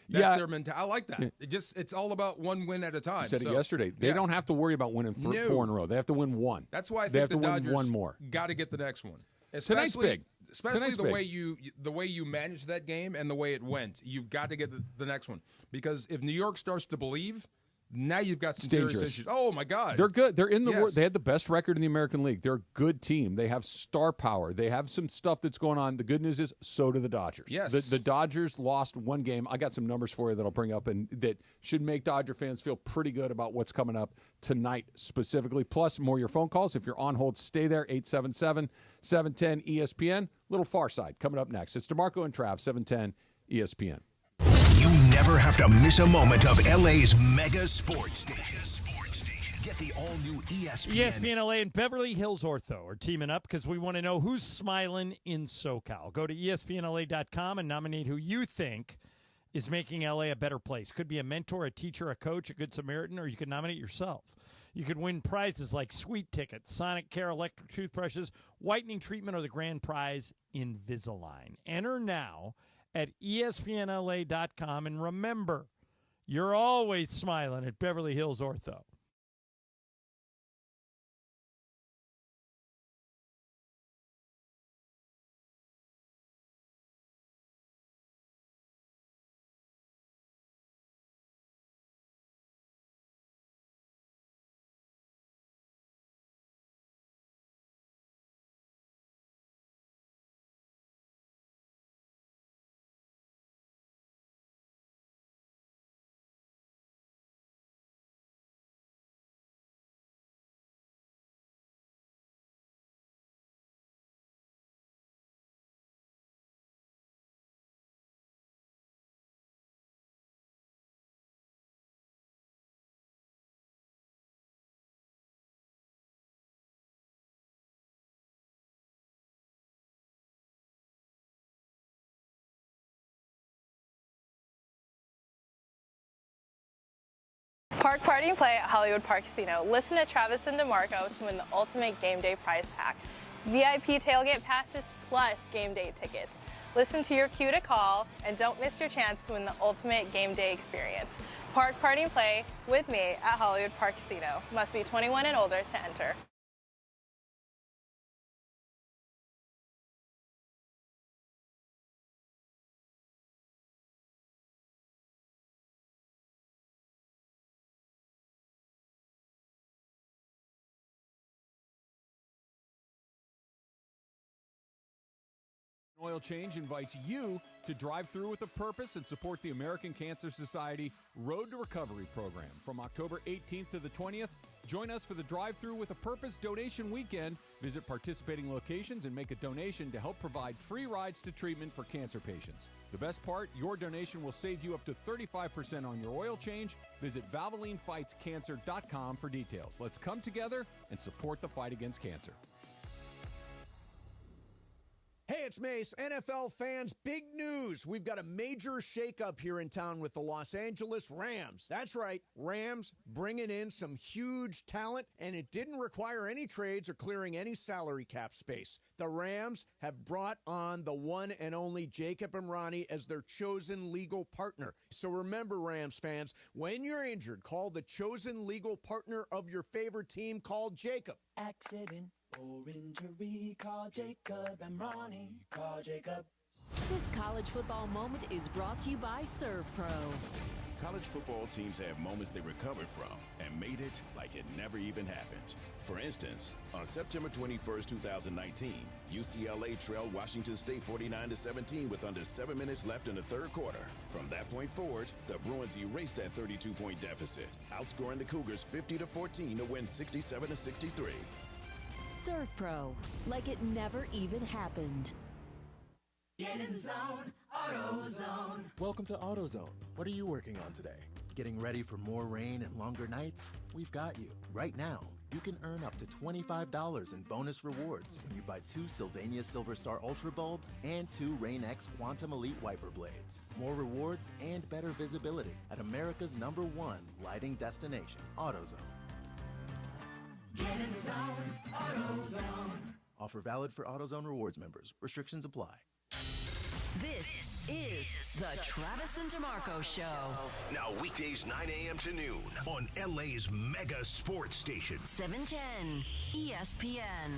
That's their mentality. I like that. It's all about one win at a time. I said it yesterday. They don't have to worry about winning 4 in a row. They have to win 1. That's why I they think have the to Dodgers win 1 more. Got to get the next one. Tonight's big. Especially the way you managed that game and the way it went. You've got to get the next one, because if New York starts to believe, now you've got some serious issues. Oh my God, they're good. They're in the world. They had the best record in the American League. They're a good team. They have star power. They have some stuff that's going on. The good news is, so do the Dodgers. Yes, the Dodgers lost 1 game. I got some numbers for you that I'll bring up, and that should make Dodger fans feel pretty good about what's coming up tonight specifically. Plus, more your phone calls. If you're on hold, stay there. 877-710 ESPN. Little Far Side coming up next. It's DeMarco and Trav, 710 ESPN. You never have to miss a moment of LA's mega sports station. Get the all-new ESPN. ESPN LA and Beverly Hills Ortho are teaming up because we want to know who's smiling in SoCal. Go to ESPNLA.com and nominate who you think is making LA a better place. Could be a mentor, a teacher, a coach, a good Samaritan, or you could nominate yourself. You could win prizes like sweet tickets, Sonic Care electric toothbrushes, whitening treatment, or the grand prize, Invisalign. Enter now at ESPNLA.com, and remember, you're always smiling at Beverly Hills Ortho. Park, party, and play at Hollywood Park Casino. Listen to Travis and DeMarco to win the ultimate game day prize pack. VIP tailgate passes plus game day tickets. Listen to your cue to call and don't miss your chance to win the ultimate game day experience. Park, party, and play with me at Hollywood Park Casino. Must be 21 and older to enter. Oil Change invites you to drive through with a purpose and support the American Cancer Society Road to Recovery program. From October 18th to the 20th, join us for the Drive Through with a Purpose donation weekend. Visit participating locations and make a donation to help provide free rides to treatment for cancer patients. The best part, your donation will save you up to 35% on your oil change. Visit ValvolineFightsCancer.com for details. Let's come together and support the fight against cancer. Hey, it's Mace. NFL fans, big news. We've got a major shakeup here in town with the Los Angeles Rams. That's right, Rams bringing in some huge talent, and it didn't require any trades or clearing any salary cap space. The Rams have brought on the one and only Jacob and Bronny as their chosen legal partner. So remember, Rams fans, when you're injured, call the chosen legal partner of your favorite team called Jacob. Accident or injury, call Jacob and Bronny. Call Jacob. This college football moment is brought to you by ServPro. College football teams have moments they recovered from and made it like it never even happened. For instance, on September 21st, 2019, UCLA trailed Washington State 49-17 with under 7 minutes left in the third quarter. From that point forward, the Bruins erased that 32-point deficit, outscoring the Cougars 50-14 to win 67-63. ServPro, like it never even happened. Get in the zone, AutoZone. Welcome to AutoZone. What are you working on today? Getting ready for more rain and longer nights? We've got you. Right now, you can earn up to $25 in bonus rewards when you buy 2 Sylvania Silver Star Ultra bulbs and 2 Rain-X Quantum Elite wiper blades. More rewards and better visibility at America's #1 lighting destination, AutoZone. Get in the zone, AutoZone. Offer valid for AutoZone Rewards members. Restrictions apply. This is the Travis and DeMarco Show. Now weekdays 9 a.m. to noon on LA's mega sports station. 710 ESPN.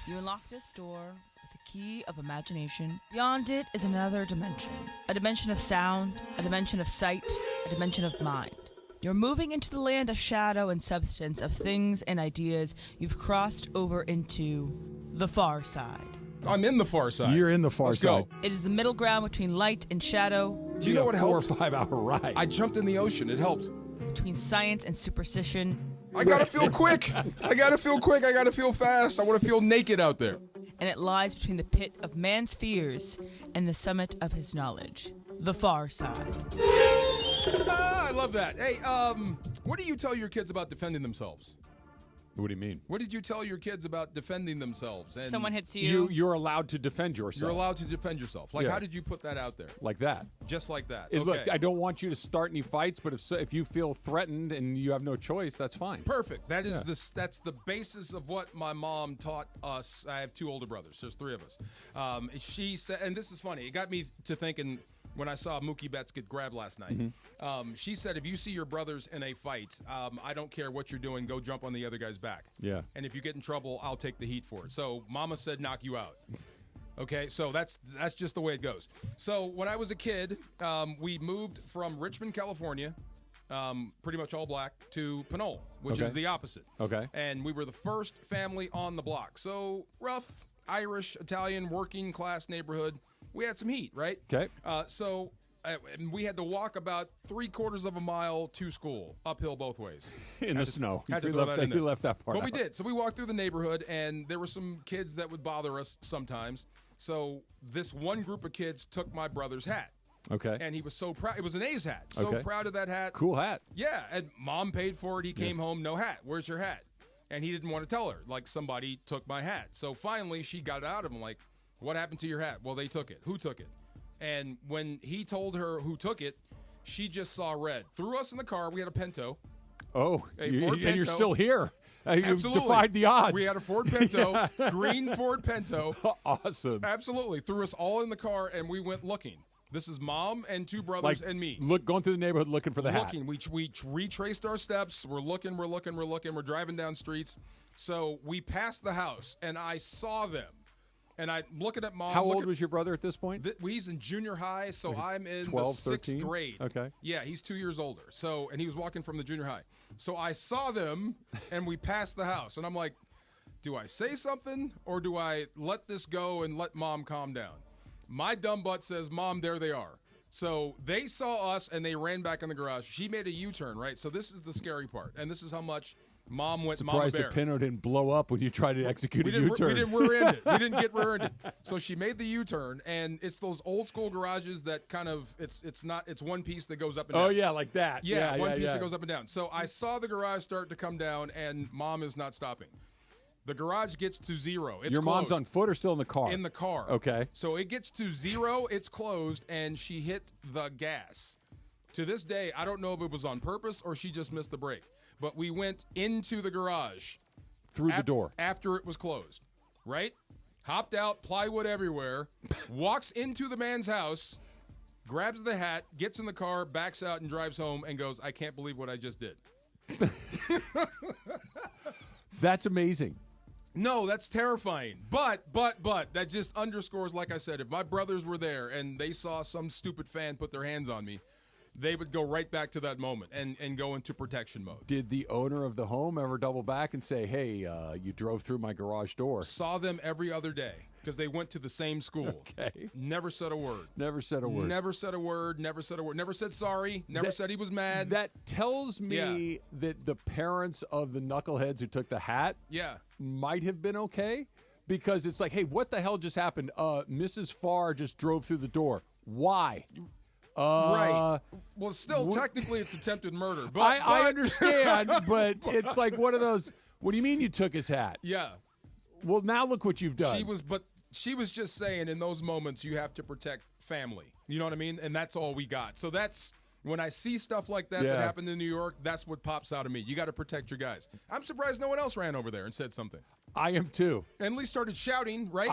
You unlock this door with a key of imagination. Beyond it is another dimension. A dimension of sound, a dimension of sight, a dimension of mind. You're moving into the land of shadow and substance, of things and ideas you've crossed over into the far side. I'm in the far side. You're in the far Let's side. Go. It is the middle ground between light and shadow. Do you know what helped? 4 or 5 hour ride. I jumped in the ocean. It helped. Between science and superstition. I gotta feel quick. I gotta feel quick. I gotta feel fast. I want to feel naked out there. And it lies between the pit of man's fears and the summit of his knowledge. The far side. I love that. Hey, what do you tell your kids about defending themselves? What do you mean? What did you tell your kids about defending themselves? And someone hits you. You're allowed to defend yourself. You're allowed to defend yourself. Like, how did you put that out there? Like that. Just like that. Hey, okay. Look, I don't want you to start any fights, but if you feel threatened and you have no choice, that's fine. Perfect. That is that's the basis of what my mom taught us. I have 2 older brothers. There's 3 of us. She said, and this is funny. It got me to thinking. When I saw Mookie Betts get grabbed last night, she said, if you see your brothers in a fight, I don't care what you're doing, go jump on the other guy's back. Yeah. And if you get in trouble, I'll take the heat for it. So Mama said knock you out. Okay, so that's just the way it goes. So when I was a kid, we moved from Richmond, California, pretty much all black, to Pinole, which is the opposite. Okay. And we were the first family on the block. So rough, Irish, Italian, working class neighborhood. We had some heat, right? Okay. So we had to walk about 3/4 of a mile to school, uphill both ways. In the snow. Had to We throw that in there. left that part But we out. did. So we walked through the neighborhood, and there were some kids that would bother us sometimes. So this one group of kids took my brother's hat. Okay. And he was so proud. It was an A's hat. So Okay. proud of that hat. Cool hat. Yeah. And Mom paid for it. He came home, no hat. Where's your hat? And he didn't want to tell her. Like, somebody took my hat. So finally, she got it out of him. Like, what happened to your hat? Well, they took it. Who took it? And when he told her who took it, she just saw red. Threw us in the car. We had a Pinto. Oh, Ford Pinto. And you're still here. You Absolutely. defied the odds. We had a Ford Pinto, green Ford Pinto. Awesome. Absolutely. Threw us all in the car, and we went looking. This is Mom and two brothers and me. Going through the neighborhood looking for the hat. We retraced our steps. We're looking. We're driving down streets. So we passed the house, and I saw them. And I'm looking at Mom. How old was your brother at this point? He's in junior high, so I'm in 12, the 6th grade. Okay. Yeah, he's 2 years older. So, and he was walking from the junior high. So I saw them, and we passed the house. And I'm like, do I say something, or do I let this go and let Mom calm down? My dumb butt says, Mom, there they are. So they saw us, and they ran back in the garage. She made a U-turn, right? So this is the scary part, and this is how much Mom went Mama Bear. Surprised the Pinto didn't blow up when you tried to execute a U-turn. We didn't rear-end it. We didn't get rear-ended. So she made the U-turn, and it's those old-school garages that kind of it's one piece that goes up and down. Oh, yeah, like that. Yeah, one piece that goes up and down. So I saw the garage start to come down, and Mom is not stopping. The garage gets to 0. It's Your closed. mom's on foot or still in the car? In the car. Okay. So it gets to 0, it's closed, and she hit the gas. To this day, I don't know if it was on purpose or she just missed the brake. But we went into the garage. Through the door. After it was closed, right? Hopped out, plywood everywhere, walks into the man's house, grabs the hat, gets in the car, backs out, and drives home and goes, I can't believe what I just did. That's amazing. No, that's terrifying. But that just underscores, like I said, if my brothers were there and they saw some stupid fan put their hands on me, they would go right back to that moment and go into protection mode. Did the owner of the home ever double back and say, hey, you drove through my garage door? Saw them every other day because they went to the same school. Okay. Never said a word. Never said a word. Never said a word. Never said a word. Never said sorry. Never said he was mad. That tells me that the parents of the knuckleheads who took the hat might have been okay, because it's like, hey, what the hell just happened? Mrs. Farr just drove through the door. Why? Right. Well, still, technically, it's attempted murder. But I understand, but it's like one of those, what do you mean you took his hat? Yeah. Well, now look what you've done. She was just saying in those moments you have to protect family. You know what I mean? And that's all we got. So that's, when I see stuff like that that happened in New York, that's what pops out of me. You got to protect your guys. I'm surprised no one else ran over there and said something. I am too. And at least started shouting, right?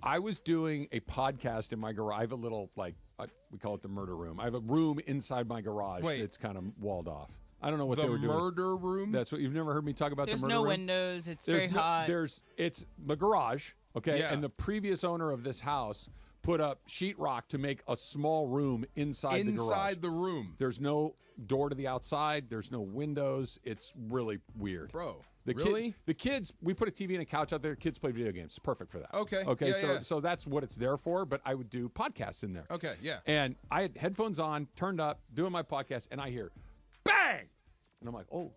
I was doing a podcast in my garage. I have a little, we call it the murder room. I have a room inside my garage that's kind of walled off. I don't know what they were doing. The murder room? That's what you've never heard me talk about. There's the murder room? There's no windows. It's very hot. It's the garage, okay? Yeah. And the previous owner of this house put up sheetrock to make a small room inside the garage. Inside the room. There's no door to the outside. There's no windows. It's really weird. Bro. The kids, we put a TV and a couch out there. Kids play video games. It's perfect for that. Okay. So that's what it's there for, but I would do podcasts in there. Okay, yeah. And I had headphones on, turned up, doing my podcast, and I hear bang! And I'm like, oh,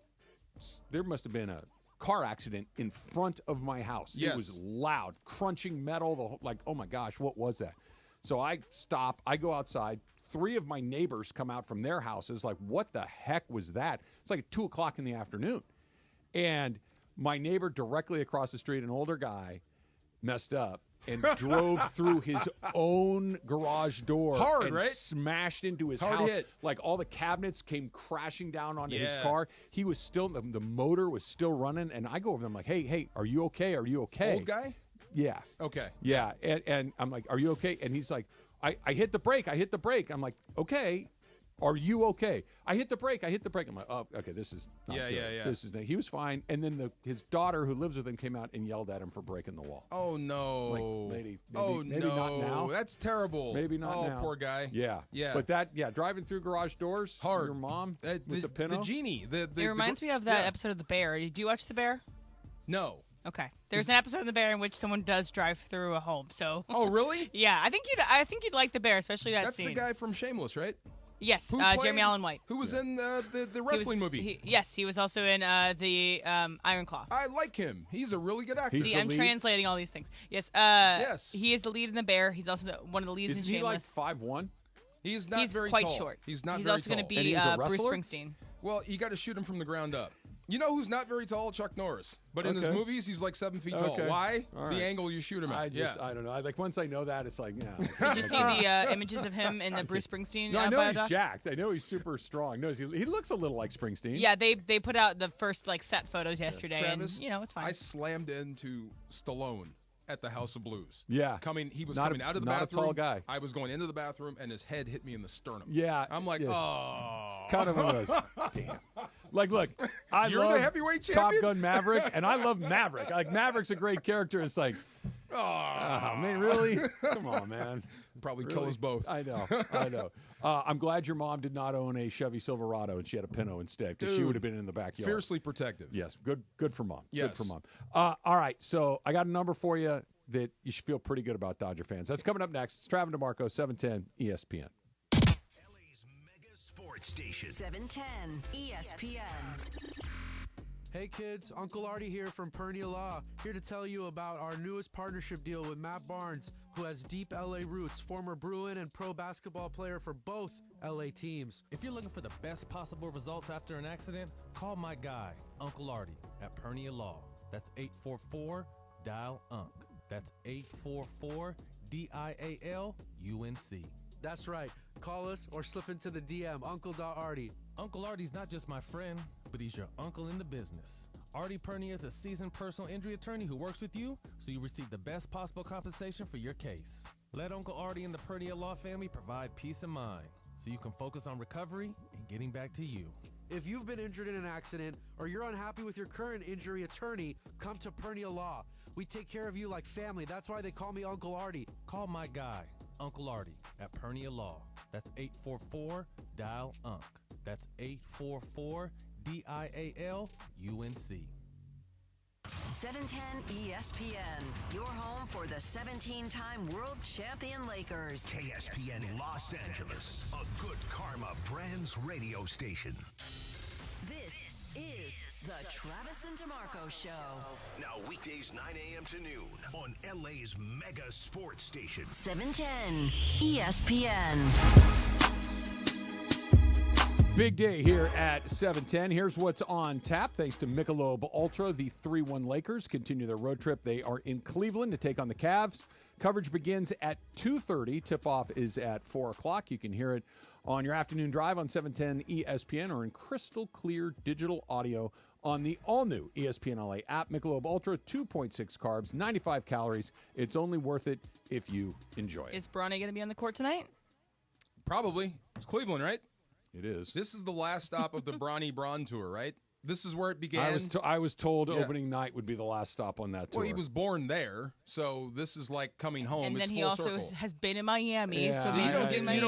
there must have been a car accident in front of my house. Yes. It was loud, crunching metal, oh my gosh, what was that? So I stop, I go outside. 3 of my neighbors come out from their houses like, what the heck was that? It's like 2 o'clock in the afternoon. And my neighbor directly across the street, an older guy, messed up and drove through his own garage door and smashed into his house. Hit. Like all the cabinets came crashing down onto his car. He was still, the motor was still running. And I go over there, I'm like, hey, are you okay? Are you okay? Old guy? Yes. Okay. Yeah. And I'm like, are you okay? And he's like, I hit the brake. I'm like, okay. Are you okay? I hit the brake. I'm like, oh, okay, this is not good. Yeah. This is he was fine. And then his daughter who lives with him came out and yelled at him for breaking the wall. Oh, no. Like, maybe not now. That's terrible. Maybe not now. Oh, poor guy. Yeah. But driving through garage doors, hard. Your mom with the Pinto. The genie. It reminds me of that episode of The Bear. Did you watch The Bear? No. Okay. There's an episode of The Bear in which someone does drive through a home. So. Oh, really? Yeah. I think you'd like The Bear, especially that scene. That's the guy from Shameless, right? Yes, Jeremy Allen White. Who was in the wrestling movie. He was also in the Iron Claw. I like him. He's a really good actor. See, I'm translating all these things. Yes. Yes. He is the lead in The Bear. He's also one of the leads in Shameless. Isn't he like 5'1"? He's not very quite tall. short. He's not He's very also tall. going to be Bruce Springsteen. Well, you got to shoot him from the ground up. You know who's not very tall? Chuck Norris. But in his movies, he's like 7 feet tall. Why? Right. The angle you shoot him at. I don't know. Once I know that, it's like, yeah. Did you see the images of him in the Bruce Springsteen? No, I know he's jacked. I know he's super strong. No, he looks a little like Springsteen. Yeah, they put out the first set photos yesterday, Travis, and it's fine. I slammed into Stallone at the House of Blues. Yeah. He was coming out of the bathroom. Not a tall guy. I was going into the bathroom, and his head hit me in the sternum. Yeah. I'm like, oh. Kind of one of those. Damn. Like, look, You're love the heavyweight Top champion? Gun Maverick, and I love Maverick. Like, Maverick's a great character. It's like, oh man, really? Come on, man. Probably kill us both. I know. I'm glad your mom did not own a Chevy Silverado and she had a Pinto instead, because she would have been in the backyard. Fiercely protective. Yes, good for mom. Yes. Good for mom. All right, so I got a number for you that you should feel pretty good about, Dodger fans. That's coming up next. It's Travis DeMarco, 710 ESPN. Station 710 ESPN. Hey kids, Uncle Artie here from Pernia Law, here to tell you about our newest partnership deal with Matt Barnes, who has deep LA roots, former Bruin and pro basketball player for both LA teams. If you're looking for the best possible results after an accident, call my guy, Uncle Artie, at Pernia Law. That's 844-DIAL-UNC. That's 844-DIAL-UNC. That's right. Call us or slip into the DM, Uncle.Artie. Uncle Artie's not just my friend, but he's your uncle in the business. Artie Pernia is a seasoned personal injury attorney who works with you, so you receive the best possible compensation for your case. Let Uncle Artie and the Pernia Law family provide peace of mind, so you can focus on recovery and getting back to you. If you've been injured in an accident or you're unhappy with your current injury attorney, come to Pernia Law. We take care of you like family. That's why they call me Uncle Artie. Call my guy, Uncle Artie, at Pernia Law. That's 844-DIAL-UNC. That's 844-DIAL-UNC. 710 ESPN, your home for the 17-time world champion Lakers. KSPN Los Angeles, a Good Karma Brands radio station. This is the Travis and DeMarco Show. Now weekdays 9 a.m. to noon on LA's mega sports station. 710 ESPN. Big day here at 710. Here's what's on tap. Thanks to Michelob Ultra, the 3-1 Lakers continue their road trip. They are in Cleveland to take on the Cavs. Coverage begins at 2:30. Tip-off is at 4 o'clock. You can hear it on your afternoon drive on 710 ESPN or in crystal clear digital audio on the all-new ESPN LA app. Michelob Ultra, 2.6 carbs, 95 calories. It's only worth it if you enjoy it. Is Bronny going to be on the court tonight? Probably. It's Cleveland, right? It is. This is the last stop of the Bronny Braun tour, right? This is where it began. I was told opening night would be the last stop on that tour. Well, he was born there, so this is like coming home. And it's then he full also circle. has been in Miami. Yeah, so you don't get Miami.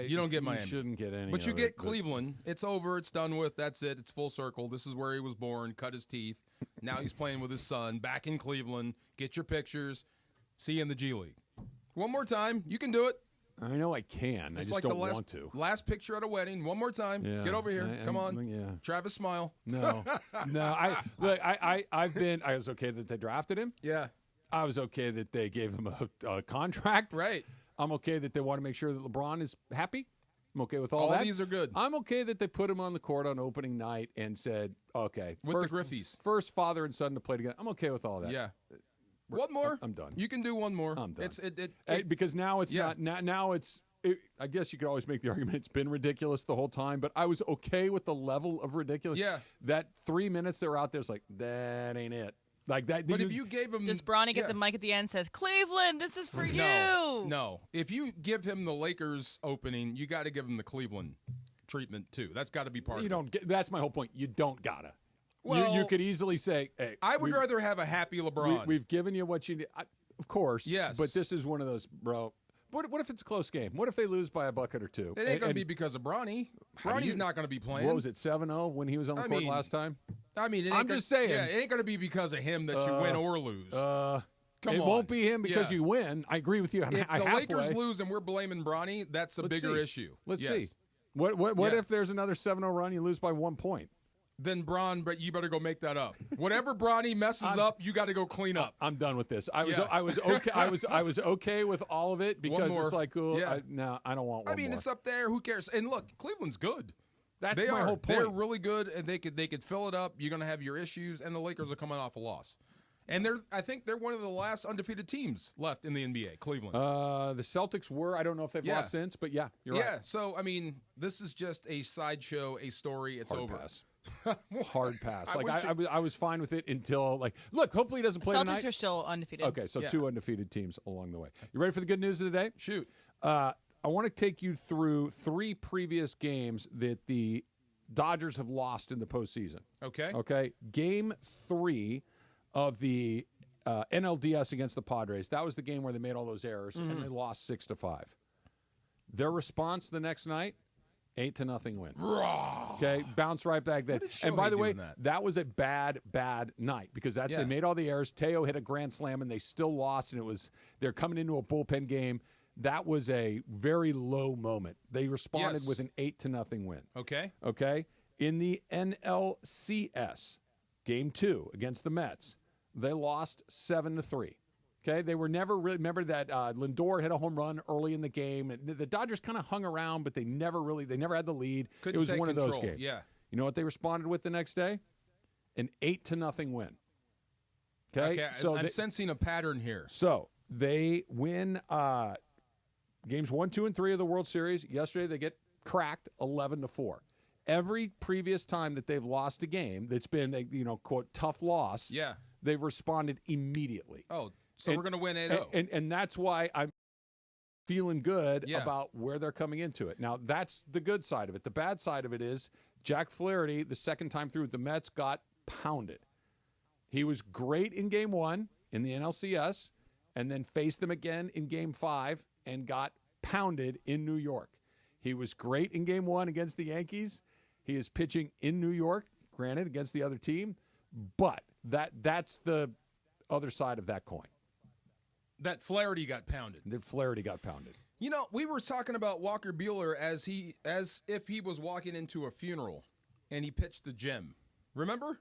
You don't get You Miami. shouldn't get any. But you of get it, Cleveland. It's over. It's done with. That's it. It's full circle. This is where he was born. Cut his teeth. Now he's playing with his son back in Cleveland. Get your pictures. See you in the G League. One more time. You can do it. I know I can. I just don't want to. Last picture at a wedding. One more time. Yeah. Get over here. Come on. Yeah. Travis, smile. No. I was okay that they drafted him. Yeah. I was okay that they gave him a contract. Right. I'm okay that they want to make sure that LeBron is happy. I'm okay with all that. All these are good. I'm okay that they put him on the court on opening night and said, okay. With the Griffies. First father and son to play together. I'm okay with all that. Yeah. One more. I'm done. You can do one more. I'm done. Because now it's not. Now it's. I guess you could always make the argument it's been ridiculous the whole time, but I was okay with the level of ridiculous. Yeah. That 3 minutes they were out there, it's like, that ain't it. Like that. But if you gave him, does Bronny get the mic at the end? Says Cleveland, this is for you. No. If you give him the Lakers opening, you got to give him the Cleveland treatment too. That's got to be part. You of don't. it. That's my whole point. You don't gotta. Well, you could easily say, hey, I would rather have a happy LeBron. We've given you what you need. Of course. Yes. But this is one of those, bro. What if it's a close game? What if they lose by a bucket or two? It ain't going to be because of Bronny. Bronny's not going to be playing. What was it, 7-0 when he was on the court last time? I mean, I'm just saying. Yeah, it ain't going to be because of him that you win or lose. It won't be him because you win. I agree with you. If the Lakers lose and we're blaming Bronny, that's a bigger issue. Let's see. What if there's another 7-0 run, you lose by 1 point? Then but you better go make that up. Whatever Bronny messes up, you got to go clean up. I'm done with this. I was okay. I was okay with all of it because it's like, I don't want one I mean, more. it's up there. Who cares? And look, Cleveland's good. That's they my are. whole point. They're really good, and they could fill it up. You're going to have your issues, and the Lakers are coming off a loss. And I think they're one of the last undefeated teams left in the NBA, Cleveland. The Celtics were. I don't know if they've lost since, but yeah, you're right. Yeah, so, I mean, this is just a sideshow, a story. It's Hard over. Pass. Hard pass. I I was fine with it until, look, hopefully he doesn't play Celtics tonight. are still undefeated. Okay, so 2 undefeated teams along the way. You ready for the good news of the day? Shoot. I want to take you through 3 previous games that the Dodgers have lost in the postseason. Okay. Okay. Game 3 of the NLDS against the Padres. That was the game where they made all those errors and they lost 6-5. Their response the next night, 8-0 win. Okay, bounce right back then. And by the way, that was a bad night because they made all the errors. Teo hit a grand slam and they still lost, and they're coming into a bullpen game. That was a very low moment. They responded with an 8-0 win. Okay. Okay. In the NLCS, game 2 against the Mets, they lost 7-3. Okay, they were never really. Remember that Lindor hit a home run early in the game, and the Dodgers kind of hung around, but they never had the lead. Couldn't it was take one control. of those games. Yeah. You know what they responded with the next day? An 8-0 win. Okay, so I'm sensing a pattern here. So they win games 1, 2, and 3 of the World Series. Yesterday they get cracked 11-4. Every previous time that they've lost a game that's been a quote tough loss, they've responded immediately. Oh. So we're going to win 8-0. And that's why I'm feeling good about where they're coming into it. Now, that's the good side of it. The bad side of it is Jack Flaherty, the second time through with the Mets, got pounded. He was great in Game 1 in the NLCS and then faced them again in Game 5 and got pounded in New York. He was great in Game 1 against the Yankees. He is pitching in New York, granted, against the other team. But that's the other side of that coin. That Flaherty got pounded. You know, we were talking about Walker Buehler as if he was walking into a funeral and he pitched a gem. Remember?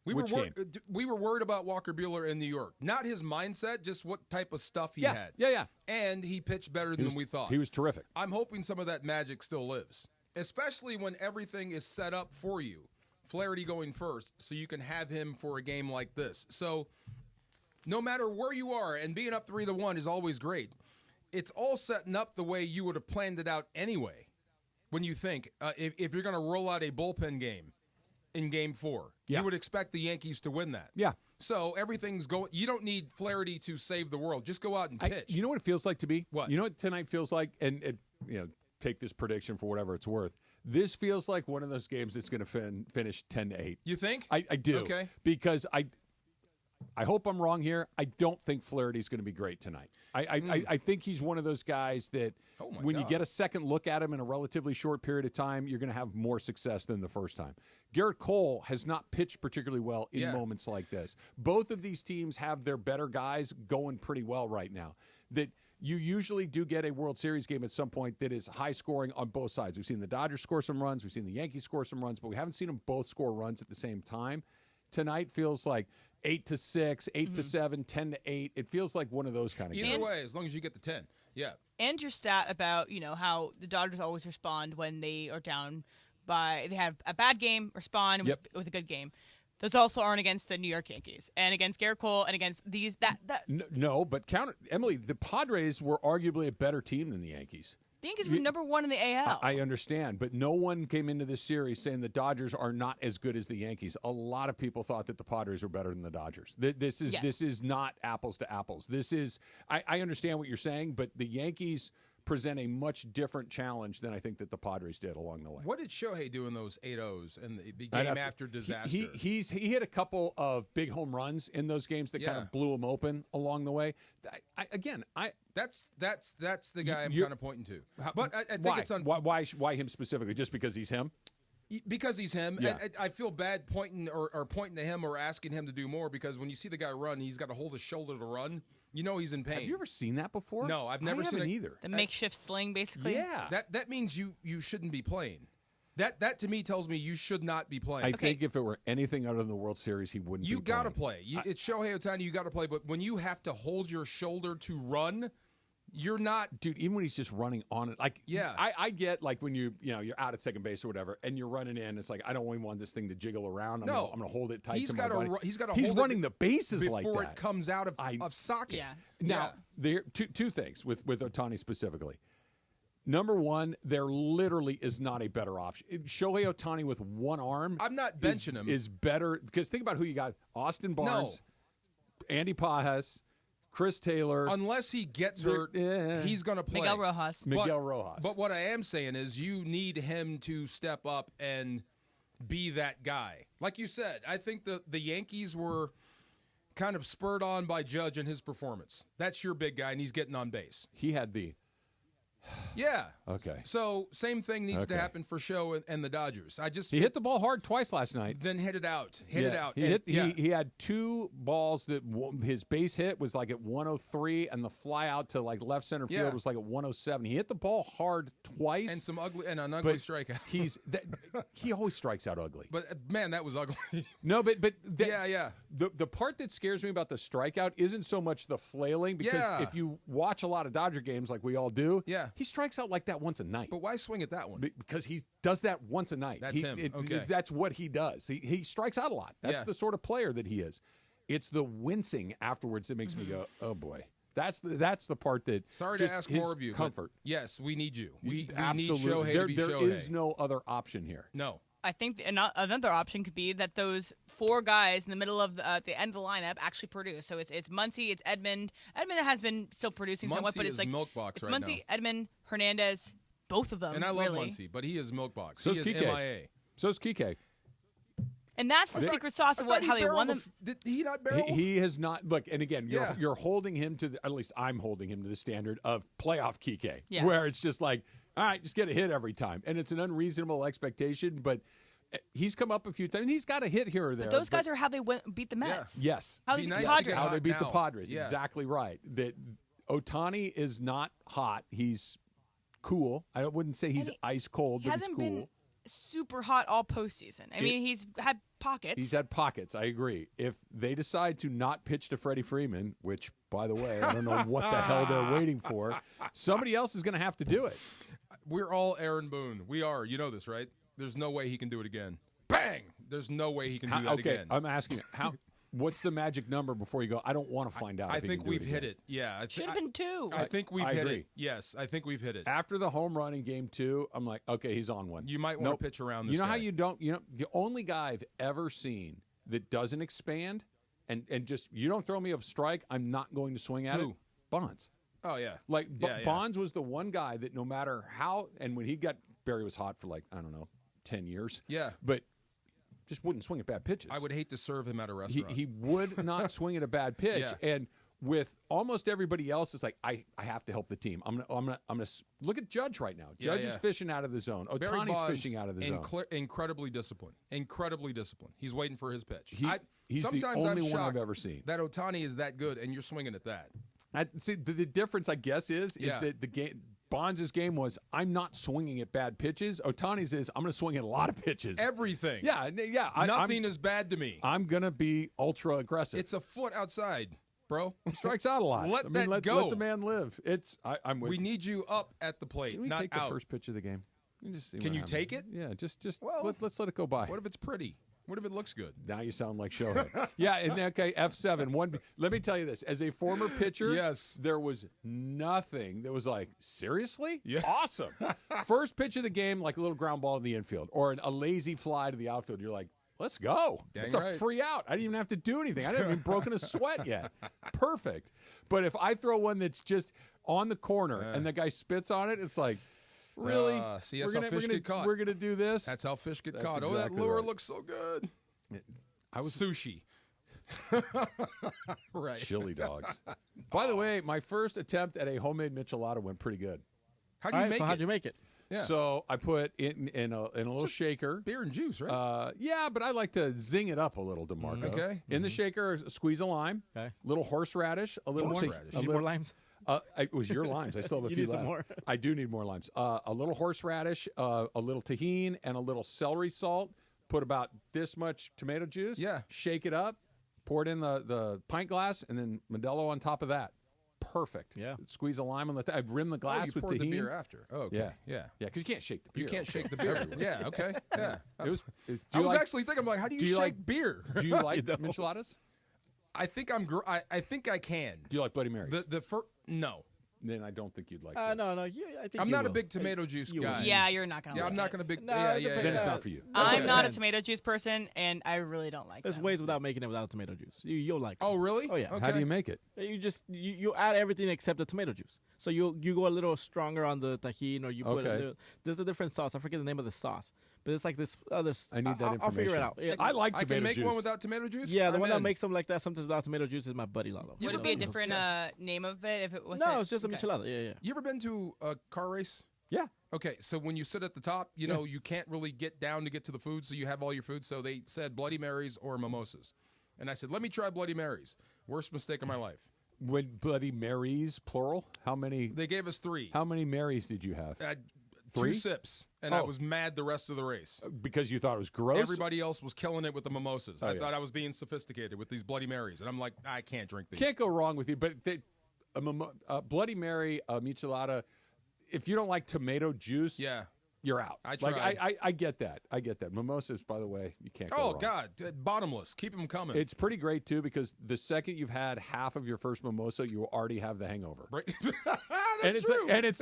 We were worried about Walker Buehler in New York. Not his mindset, just what type of stuff he had. Yeah. And he pitched better than we thought. He was terrific. I'm hoping some of that magic still lives, especially when everything is set up for you. Flaherty going first, so you can have him for a game like this. So no matter where you are, and being up 3-1 is always great, it's all setting up the way you would have planned it out anyway. When you think, if you're going to roll out a bullpen game in Game 4, you would expect the Yankees to win that. Yeah. So everything's going. You don't need Flaherty to save the world. Just go out and pitch. You know what it feels like to be? What? You know what tonight feels like? And take this prediction for whatever it's worth. This feels like one of those games that's going to finish 10-8. You think? I do. Okay. Because I hope I'm wrong here. I don't think Flaherty's going to be great tonight. I think he's one of those guys that when you get a second look at him in a relatively short period of time, you're going to have more success than the first time. Garrett Cole has not pitched particularly well in moments like this. Both of these teams have their better guys going pretty well right now. That you usually do get a World Series game at some point that is high scoring on both sides. We've seen the Dodgers score some runs. We've seen the Yankees score some runs, but we haven't seen them both score runs at the same time. Tonight feels like 8-6, 8-7, 10-8. It feels like one of those kind of games. Either way, as long as you get the 10. Yeah. And your stat about, how the Dodgers always respond when they are down by, they have a bad game, respond with a good game. Those also aren't against the New York Yankees and against Garrett Cole and against these. No, but Emily, the Padres were arguably a better team than the Yankees. The Yankees were number 1 in the AL. I understand, but no one came into this series saying the Dodgers are not as good as the Yankees. A lot of people thought that the Padres were better than the Dodgers. This is not apples to apples. This is I understand what you're saying, but the Yankees present a much different challenge than I think that the Padres did along the way. What did Shohei do in those 8-0s and the game after disaster? He hit a couple of big home runs in those games that kind of blew him open along the way. That's the guy I'm kind of pointing to. But I think it's why him specifically? Just because he's him? Because he's him. Yeah. I feel bad pointing or pointing to him or asking him to do more because when you see the guy run, he's got to hold his shoulder to run. You know he's in pain. Have you ever seen that before? No, I've never seen it either. The makeshift sling, basically. Yeah. That means you shouldn't be playing. That to me tells me you should not be playing. I think if it were anything other than the World Series, he wouldn't. You got to play. It's Shohei Ohtani. You got to play. But when you have to hold your shoulder to run, you're not, dude. Even when he's just running on it, like I get like when you're out at second base or whatever, and you're running in. It's like I don't even want this thing to jiggle around. I'm going to hold it tight. He's got to. He's got to. He's running the bases like that before it comes out of socket. Yeah. Now there two things with Ohtani specifically. Number one, there literally is not a better option. Shohei Ohtani with one arm. I'm not benching him. Is better because think about who you got: Austin Barnes, Andy Pajas, Chris Taylor. Unless he gets hurt, he's going to play. Miguel Rojas. But what I am saying is you need him to step up and be that guy. Like you said, I think the Yankees were kind of spurred on by Judge and his performance. That's your big guy, and he's getting on base. He had the... Yeah. Okay. So same thing needs to happen for Show and the Dodgers. He hit the ball hard twice last night. Then hit it out. He had two balls that his base hit was like at 103, and the fly out to like left center field was like at 107. He hit the ball hard twice, and an ugly strikeout. He always strikes out ugly. But man, that was ugly. No, but yeah. The part that scares me about the strikeout isn't so much the flailing, because if you watch a lot of Dodger games like we all do, he strikes out like that once a night. But why swing at that one? Because he does that once a night. That's him. That's what he does. He strikes out a lot. That's the sort of player that he is. It's the wincing afterwards that makes me go, oh boy. That's the part that. Sorry to ask more of you. Comfort. Yes, we need you. We need absolutely. Shohei to be Shohei. There is no other option here. No. I think another option could be that those four guys in the middle of the end of the lineup actually produce. So it's Muncy, it's Edmund. Edmund has been still producing somewhat, but it's like milk box it's right Muncy, now. Edmund, Hernandez, both of them. And I love really. Muncy, but he is milk box. So's he is Kike. MIA. So's Kike. And that's the secret sauce of how they won them. Did he not barrel? He has not. Look, and again, you're holding him to at least I'm holding him to the standard of playoff Kike, where it's just like, all right, just get a hit every time, and it's an unreasonable expectation, but. He's come up a few times, and he's got a hit here or there. But those guys are how they beat the Mets. Yes. How they beat the Padres. How they beat the Padres. Exactly right. That Ohtani is not hot. He's cool. I wouldn't say he's ice cold, but he's cool. He hasn't been super hot all postseason. I mean, he's had pockets. He's had pockets. I agree. If they decide to not pitch to Freddie Freeman, which, by the way, I don't know what the hell they're waiting for, somebody else is going to have to do it. We're all Aaron Boone. We are. You know this, right? There's no way he can do it again. Bang! There's no way he can do that again. I'm asking how. What's the magic number before you go? I don't want to find out. I think we've hit it. Yeah, should have been two. I think we've hit it. Yes, I think we've hit it. After the home run in Game 2, I'm like, okay, he's on one. You might want to pitch around this. You know guy. how you don't. You know, the only guy I've ever seen that doesn't expand and just you don't throw me a strike, I'm not going to swing at it. Bonds. Oh yeah, like Bonds was the one guy that no matter how, and when he got Barry was hot for like I don't know. 10 years. Yeah. But just wouldn't swing at bad pitches. I would hate to serve him at a restaurant. He would not swing at a bad pitch. Yeah. And with almost everybody else, it's like, I have to help the team. I'm gonna look at Judge right now. Judge is fishing out of the zone. Ohtani's fishing out of the zone. Incredibly disciplined. Incredibly disciplined. He's waiting for his pitch. He's sometimes the only I'm one I've shocked ever seen. That Ohtani is that good, and you're swinging at that. See, the difference, I guess, is that the game. Bonds' game was, I'm not swinging at bad pitches. Ohtani's is, I'm going to swing at a lot of pitches. Everything. Yeah. Nothing is bad to me. I'm going to be ultra aggressive. It's a foot outside, bro. Strikes out a lot. Let go. Let the man live. I'm with We need you up at the plate, Can we not take out. the first pitch of the game? Can you take it? Yeah, just let's let it go by. What if it's pretty? What if it looks good? Now you sound like Shohei. Yeah, and okay, F7. Let me tell you this. As a former pitcher, there was nothing that was like, seriously? Yeah. Awesome. First pitch of the game, like a little ground ball in the infield or a lazy fly to the outfield. You're like, let's go. It's a free out. I didn't even have to do anything. I didn't even broken a sweat yet. Perfect. But if I throw one that's just on the corner and the guy spits on it, it's like, really? See, that's how fish get caught. We're going to do this? That's how fish get caught. Exactly that lure right. looks so good. I was sushi. Right. Chili dogs. By the way, my first attempt at a homemade Michelada went pretty good. How do you make it? How'd you make it? Yeah. So I put it in a little shaker. Beer and juice, right? Yeah, but I like to zing it up a little, DeMarco. Okay. In the shaker, squeeze a lime, little horseradish, a little Horseradish. You need more limes? It was your limes. I still have a You few need some left. more? I do need more limes. A little horseradish, a little tahini, and a little celery salt. Put about this much tomato juice. Yeah. Shake it up. Pour it in the pint glass, and then Modelo on top of that. perfect. Yeah. Squeeze a lime on the I rim the glass you with poured the tahini. beer after. Oh, okay. Yeah, because you can't shake the beer. You can't shake the beer. Yeah, okay. Yeah. I was actually thinking, I'm like, how do you shake beer? Do you like micheladas? I think I think I can. Do you like Bloody Marys? No. Then I don't think you'd like No. I think I'm you not a will. big tomato juice guy. Yeah, you're not gonna. Yeah, like I'm not it. gonna big. No, yeah. Then it's not for you. I'm not a tomato juice person, and I really don't like. There's them. ways without making it without tomato juice. You'll like it. Oh, really? Oh, yeah. Okay. How do you make it? You add everything except the tomato juice. So you go a little stronger on the tahini, or you put there's a different sauce. I forget the name of the sauce, but it's like this other. I need that information. I'll figure it out. Yeah. I like I tomato can make juice. one without tomato juice. Yeah, the I'm one in. that makes them like that sometimes without tomato juice is my buddy Lalo. Would it be a different name of it if it was? No, it's just a michelada. Yeah. You ever been to a car race? Yeah. Okay, so when you sit at the top, you know, you can't really get down to get to the food, so you have all your food. So they said Bloody Marys or mimosas. And I said, let me try Bloody Marys. Worst mistake of my life. When Bloody Marys, plural? How many? They gave us 3. How many Marys did you have? 2 sips, and I was mad the rest of the race. Because you thought it was gross? Everybody else was killing it with the mimosas. Oh, I thought I was being sophisticated with these Bloody Marys, and I'm like, I can't drink these. Can't go wrong with you, but a Bloody Mary, a michelada, if you don't like tomato juice, you're out. I tried. Like, I get that. I get that. Mimosas, by the way, you can't go wrong. Oh, God. Bottomless. Keep them coming. It's pretty great, too, because the second you've had half of your first mimosa, you already have the hangover. That's true. It's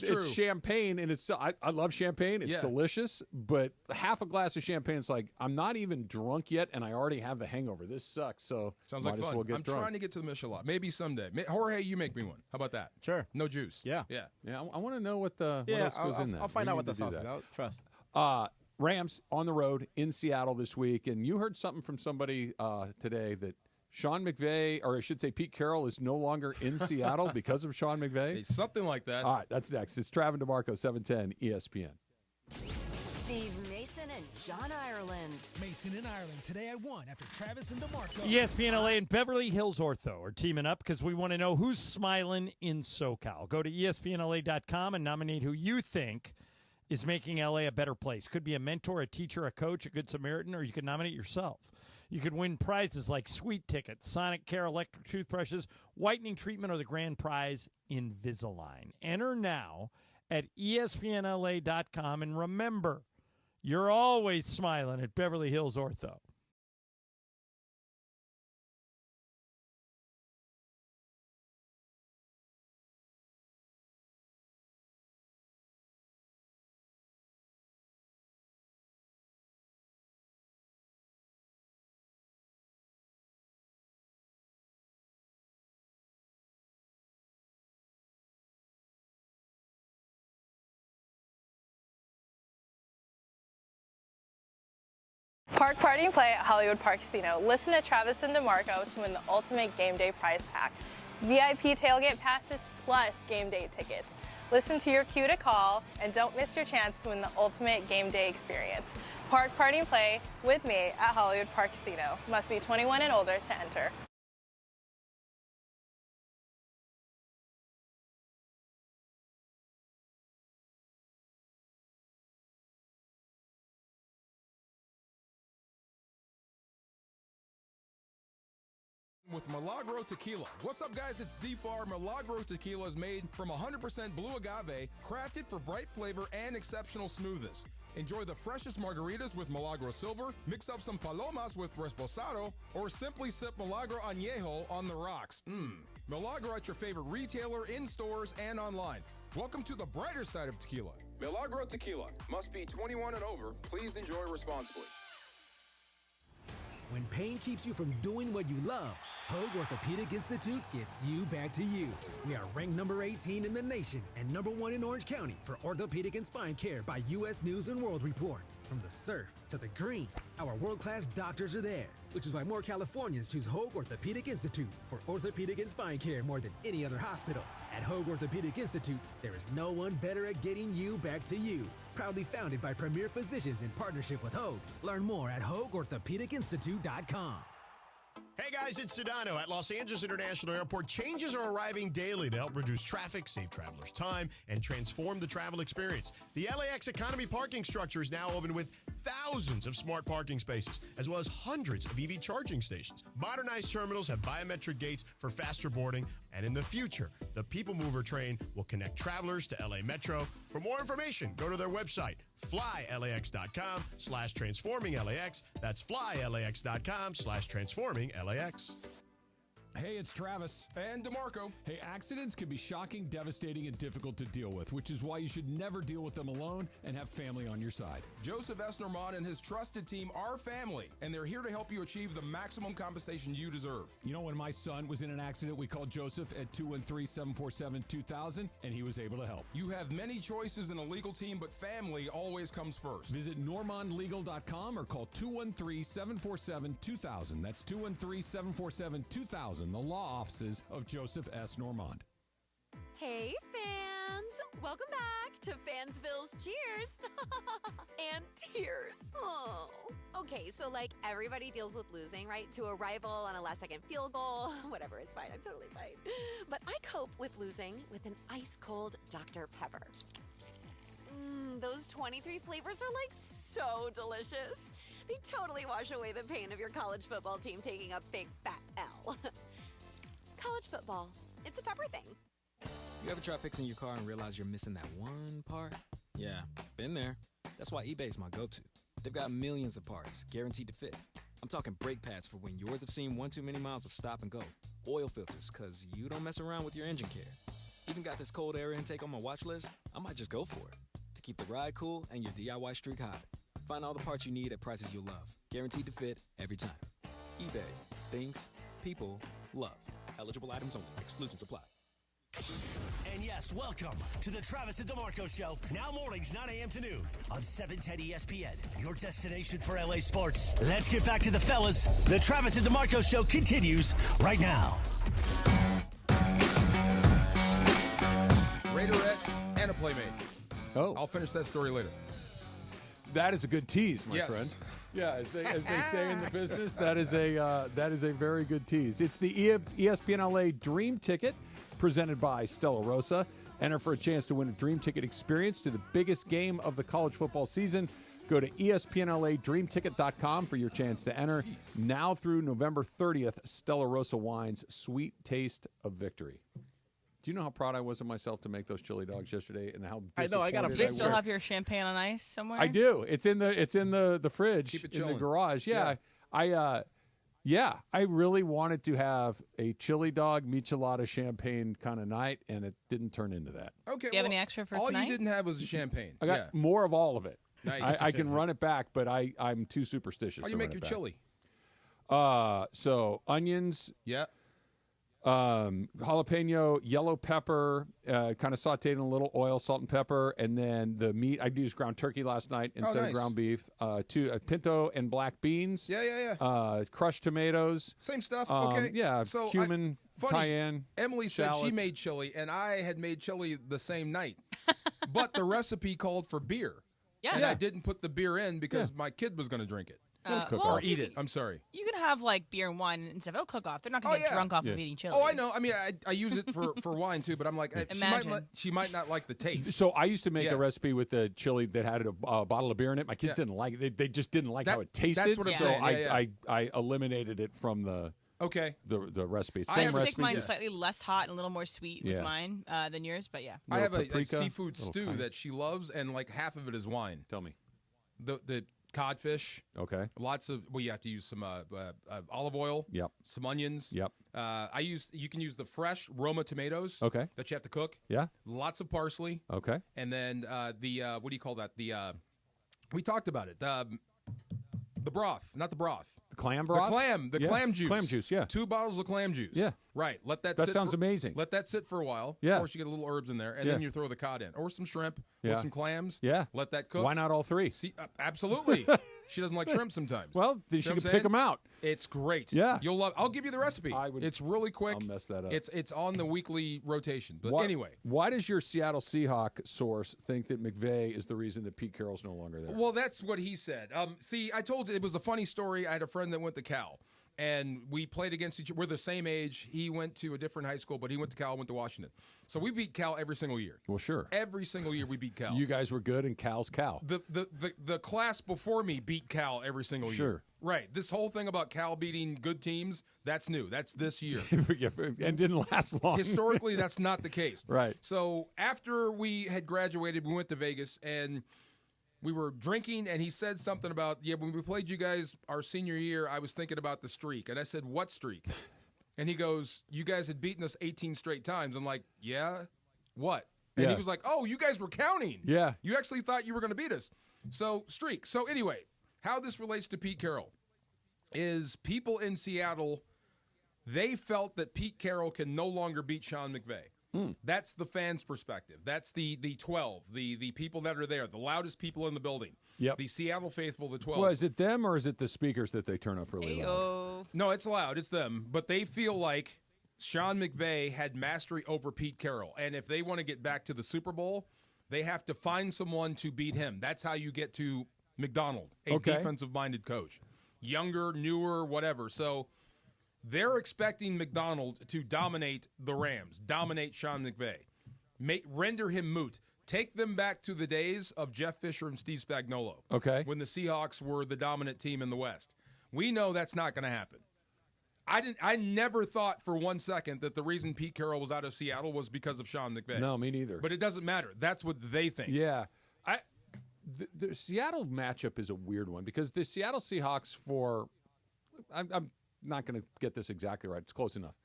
true. It's champagne, and I love champagne. It's delicious, but half a glass of champagne, it's like, I'm not even drunk yet, and I already have the hangover. This sucks, so Sounds might like as fun. well get I'm drunk. trying to get to the Michelada. Maybe someday. Jorge, you make me one. How about that? Sure. No juice. Yeah. Yeah. Yeah, I want to know what else goes in that. I'll find We out need what the to do sauce is. that. I'll trust. Rams on the road in Seattle this week, and you heard something from somebody today that Sean McVay, or I should say Pete Carroll, is no longer in Seattle because of Sean McVay. Something like that. All right, that's next. It's Travis DeMarco, 710 ESPN. Steve Mason and John Ireland. Mason and Ireland today at 1 after Travis and DeMarco. ESPN LA and Beverly Hills Ortho are teaming up because we want to know who's smiling in SoCal. Go to ESPNLA.com and nominate who you think is making LA a better place. Could be a mentor, a teacher, a coach, a good Samaritan, or you could nominate yourself. You could win prizes like sweet tickets, Sonic Care electric toothbrushes, whitening treatment, or the grand prize, Invisalign. Enter now at ESPNLA.com, and remember, you're always smiling at Beverly Hills Ortho. Park, party, and play at Hollywood Park Casino. Listen to Travis and DeMarco to win the ultimate game day prize pack. VIP tailgate passes plus game day tickets. Listen to your cue to call and don't miss your chance to win the ultimate game day experience. Park, party, and play with me at Hollywood Park Casino. Must be 21 and older to enter. With Milagro Tequila. What's up, guys? It's D-Far. Milagro Tequila is made from 100% blue agave, crafted for bright flavor and exceptional smoothness. Enjoy the freshest margaritas with Milagro Silver, mix up some palomas with Reposado, or simply sip Milagro Añejo on the rocks. Milagro at your favorite retailer, in stores, and online. Welcome to the brighter side of tequila. Milagro Tequila. Must be 21 and over. Please enjoy responsibly. When pain keeps you from doing what you love, Hoag Orthopedic Institute gets you back to you. We are ranked number 18 in the nation and number 1 in Orange County for orthopedic and spine care by U.S. News and World Report. From the surf to the green, our world-class doctors are there, which is why more Californians choose Hoag Orthopedic Institute for orthopedic and spine care more than any other hospital. At Hoag Orthopedic Institute, there is no one better at getting you back to you. Proudly founded by premier physicians in partnership with Hoag. Learn more at HoagOrthopedicInstitute.com. Hey guys, it's Sedano. At Los Angeles International Airport, changes are arriving daily to help reduce traffic, save travelers time, and transform the travel experience. The LAX Economy parking structure is now open with thousands of smart parking spaces, as well as hundreds of EV charging stations. Modernized terminals have biometric gates for faster boarding, and in the future, the People Mover train will connect travelers to LA Metro. For more information, go to their website, flylax.com/transforminglax. That's flylax.com/transforminglax. Hey, it's Travis. And DeMarco. Hey, accidents can be shocking, devastating, and difficult to deal with, which is why you should never deal with them alone and have family on your side. Joseph S. Normand and his trusted team are family, and they're here to help you achieve the maximum compensation you deserve. You know, when my son was in an accident, we called Joseph at 213-747-2000, and he was able to help. You have many choices in a legal team, but family always comes first. Visit normandlegal.com or call 213-747-2000. That's 213-747-2000. The law offices of Joseph S. Normand. Hey, fans! Welcome back to Fansville's Cheers and Tears. Oh. Okay, so like everybody deals with losing, right? To a rival on a last-second field goal. Whatever, it's fine. I'm totally fine. But I cope with losing with an ice-cold Dr. Pepper. Those 23 flavors are like so delicious. They totally wash away the pain of your college football team taking a big fat L. College football, it's a pepper thing. You ever try fixing your car and realize you're missing that one part? Yeah, been there. That's why eBay's my go-to. They've got millions of parts, guaranteed to fit. I'm talking brake pads for when yours have seen one too many miles of stop and go. Oil filters, because you don't mess around with your engine care. Even got this cold air intake on my watch list. I might just go for it. To keep the ride cool and your DIY streak hot. Find all the parts you need at prices you'll love. Guaranteed to fit every time. eBay. Things people love. Eligible items only. Exclusions apply. And yes, welcome to the Travis and DeMarco Show. Now mornings, 9 a.m. to noon on 710 ESPN. Your destination for LA sports. Let's get back to the fellas. The Travis and DeMarco Show continues right now. Raiderette and a playmate. Oh. I'll finish that story later. That is a good tease, my Yes. friend. Yeah, as they say in the business, that is a very good tease. It's the ESPN LA Dream Ticket, presented by Stella Rosa. Enter for a chance to win a Dream Ticket experience to the biggest game of the college football season. Go to ESPNLADreamTicket.com for your chance to enter. Now through November 30th, Stella Rosa Wine's Sweet Taste of Victory. Do you know how proud I was of myself to make those chili dogs yesterday, and how disappointed I know. I got. Do you still have your champagne on ice somewhere? I do. It's in the fridge Keep it in the chilling. garage. Yeah. I really wanted to have a chili dog Michelada champagne kind of night, and it didn't turn into that. Okay. Do you have any extra for all tonight? you didn't have was a champagne. I got more of all of it. Nice. I can run it back, but I'm too superstitious. How do to you run make it your back. chili? So onions. Yeah. Jalapeno, yellow pepper, kind of sauteed in a little oil, salt and pepper, and then the meat. I used ground turkey last night instead nice. of ground beef. Pinto and black beans. Yeah. Crushed tomatoes. Same stuff. Okay. Yeah. So cumin, cayenne. Emily said she shallots. made chili, and I had made chili the same night, but the recipe called for beer. Yeah. And I didn't put the beer in because my kid was going to drink it. Or eat it. I'm sorry. You can have like beer and wine and stuff. It'll cook off. They're not going to get drunk off of eating chili. Oh, I know. I mean, I use it for wine too, but I'm like, she might not like the taste. So I used to make a recipe with the chili that had a bottle of beer in it. My kids didn't like it. They just didn't like how it tasted. That's what I'm saying. I eliminated it from the recipe. I Same make mine recipe. slightly less hot and a little more sweet with mine than yours, but yeah. I have a paprika, seafood little stew thyme. that she loves, and like half of it is wine. Tell me. The codfish. Okay. Lots of. Well, you have to use some olive oil. Yep. Some onions. Yep. You can use the fresh Roma tomatoes. Okay. That you have to cook. Yeah. Lots of parsley. Okay. And then what do you call that? We talked about it. The broth, not the broth. The clam broth? The clam juice. Clam juice, yeah. 2 bottles of clam juice. Yeah. Right. Let that That sit sounds amazing. Let that sit for a while. Yeah. Of course, you get a little herbs in there, and then you throw the cod in, or some shrimp, or some clams. Yeah. Let that cook. Why not all three? Absolutely. She doesn't like shrimp sometimes. Well, then she You know can what I'm pick them saying? out. It's great. Yeah. You'll love. I'll give you the recipe. It's really quick. I'll mess that up. It's on the weekly rotation. But Why- anyway. Why does your Seattle Seahawk source think that McVay is the reason that Pete Carroll's no longer there? Well, that's what he said. See, I told you it was a funny story. I had a friend that went to Cal, and we played against each other. We're the same age. He went to a different high school, but he went to Cal, went to Washington. So we beat Cal every single year. Well, sure. Every single year we beat Cal. You guys were good, and Cal's Cal. The class before me beat Cal every single year. Sure. Right. This whole thing about Cal beating good teams, that's new. That's this year. And didn't last long. Historically, that's not the case. Right. So after we had graduated, we went to Vegas, and we were drinking, and he said something about, when we played you guys our senior year, I was thinking about the streak. And I said, what streak? And he goes, you guys had beaten us 18 straight times. I'm like, yeah, what? And he was like, oh, you guys were counting. Yeah. You actually thought you were going to beat us. So, streak. So, anyway, how this relates to Pete Carroll is people in Seattle, they felt that Pete Carroll can no longer beat Sean McVay. That's the fans' perspective. That's the 12, the people that are there, the loudest people in the building. Yep. The Seattle faithful, the 12. Well, is it them or is it the speakers that they turn up really loud? No, it's loud. It's them. But they feel like Sean McVay had mastery over Pete Carroll. And if they want to get back to the Super Bowl, they have to find someone to beat him. That's how you get to McDonald, a defensive-minded coach. Younger, newer, whatever. So they're expecting McDonald to dominate the Rams, dominate Sean McVay, render him moot. Take them back to the days of Jeff Fisher and Steve Spagnuolo. Okay. When the Seahawks were the dominant team in the West. We know that's not going to happen. I never thought for 1 second that the reason Pete Carroll was out of Seattle was because of Sean McVay. No, me neither. But it doesn't matter. That's what they think. Yeah. The Seattle matchup is a weird one because the Seattle Seahawks I'm not going to get this exactly right. It's close enough.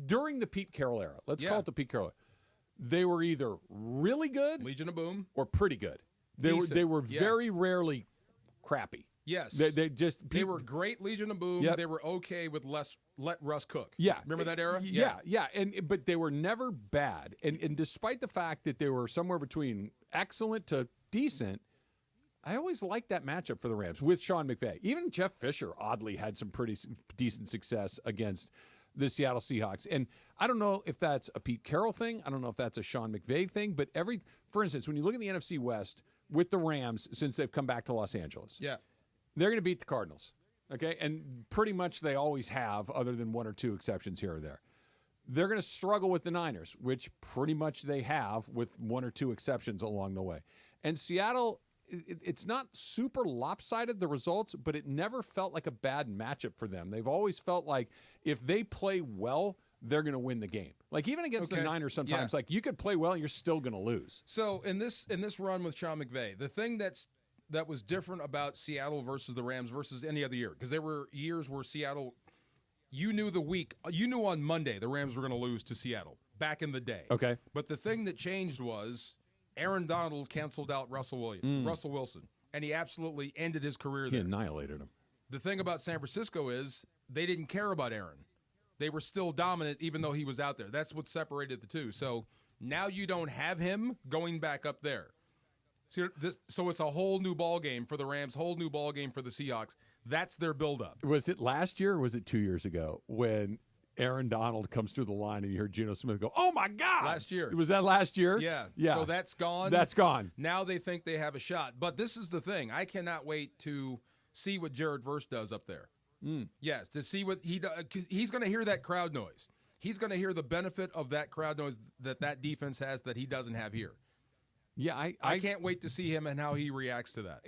During the Pete Carroll era, let's call it the Pete Carroll era, they were either really good, Legion of Boom, or pretty good. They were very rarely crappy. Yes. They were great Legion of Boom. Yep. They were okay with let Russ cook. Yeah. Remember that era? Yeah. But they were never bad. And despite the fact that they were somewhere between excellent to decent, I always liked that matchup for the Rams with Sean McVay. Even Jeff Fisher, oddly, had some pretty decent success against the Seattle Seahawks. And I don't know if that's a Pete Carroll thing. I don't know if that's a Sean McVay thing. But for instance, when you look at the NFC West with the Rams since they've come back to Los Angeles, they're going to beat the Cardinals. Okay? And pretty much they always have, other than one or two exceptions here or there. They're going to struggle with the Niners, which pretty much they have with one or two exceptions along the way. And Seattle, it's not super lopsided, the results, but it never felt like a bad matchup for them. They've always felt like if they play well, they're going to win the game. Like even against the Niners sometimes, like you could play well and you're still going to lose. So in this run with Sean McVay, the thing that was different about Seattle versus the Rams versus any other year, because there were years where Seattle, you knew on Monday the Rams were going to lose to Seattle back in the day. Okay. But the thing that changed was Aaron Donald canceled out Russell Wilson, and he absolutely ended his career there. He annihilated him. The thing about San Francisco is they didn't care about Aaron. They were still dominant even though he was out there. That's what separated the two. So now you don't have him going back up there. So it's a whole new ball game for the Rams, whole new ball game for the Seahawks. That's their buildup. Was it last year or was it 2 years ago when Aaron Donald comes through the line and you heard Geno Smith go, oh, my God. Last year. Was that last year? Yeah. So that's gone. That's gone. Now they think they have a shot. But this is the thing. I cannot wait to see what Jared Verse does up there. Yes, to see what he does. He's going to hear that crowd noise. He's going to hear the benefit of that crowd noise that defense has that he doesn't have here. Yeah, I can't wait to see him and how he reacts to that.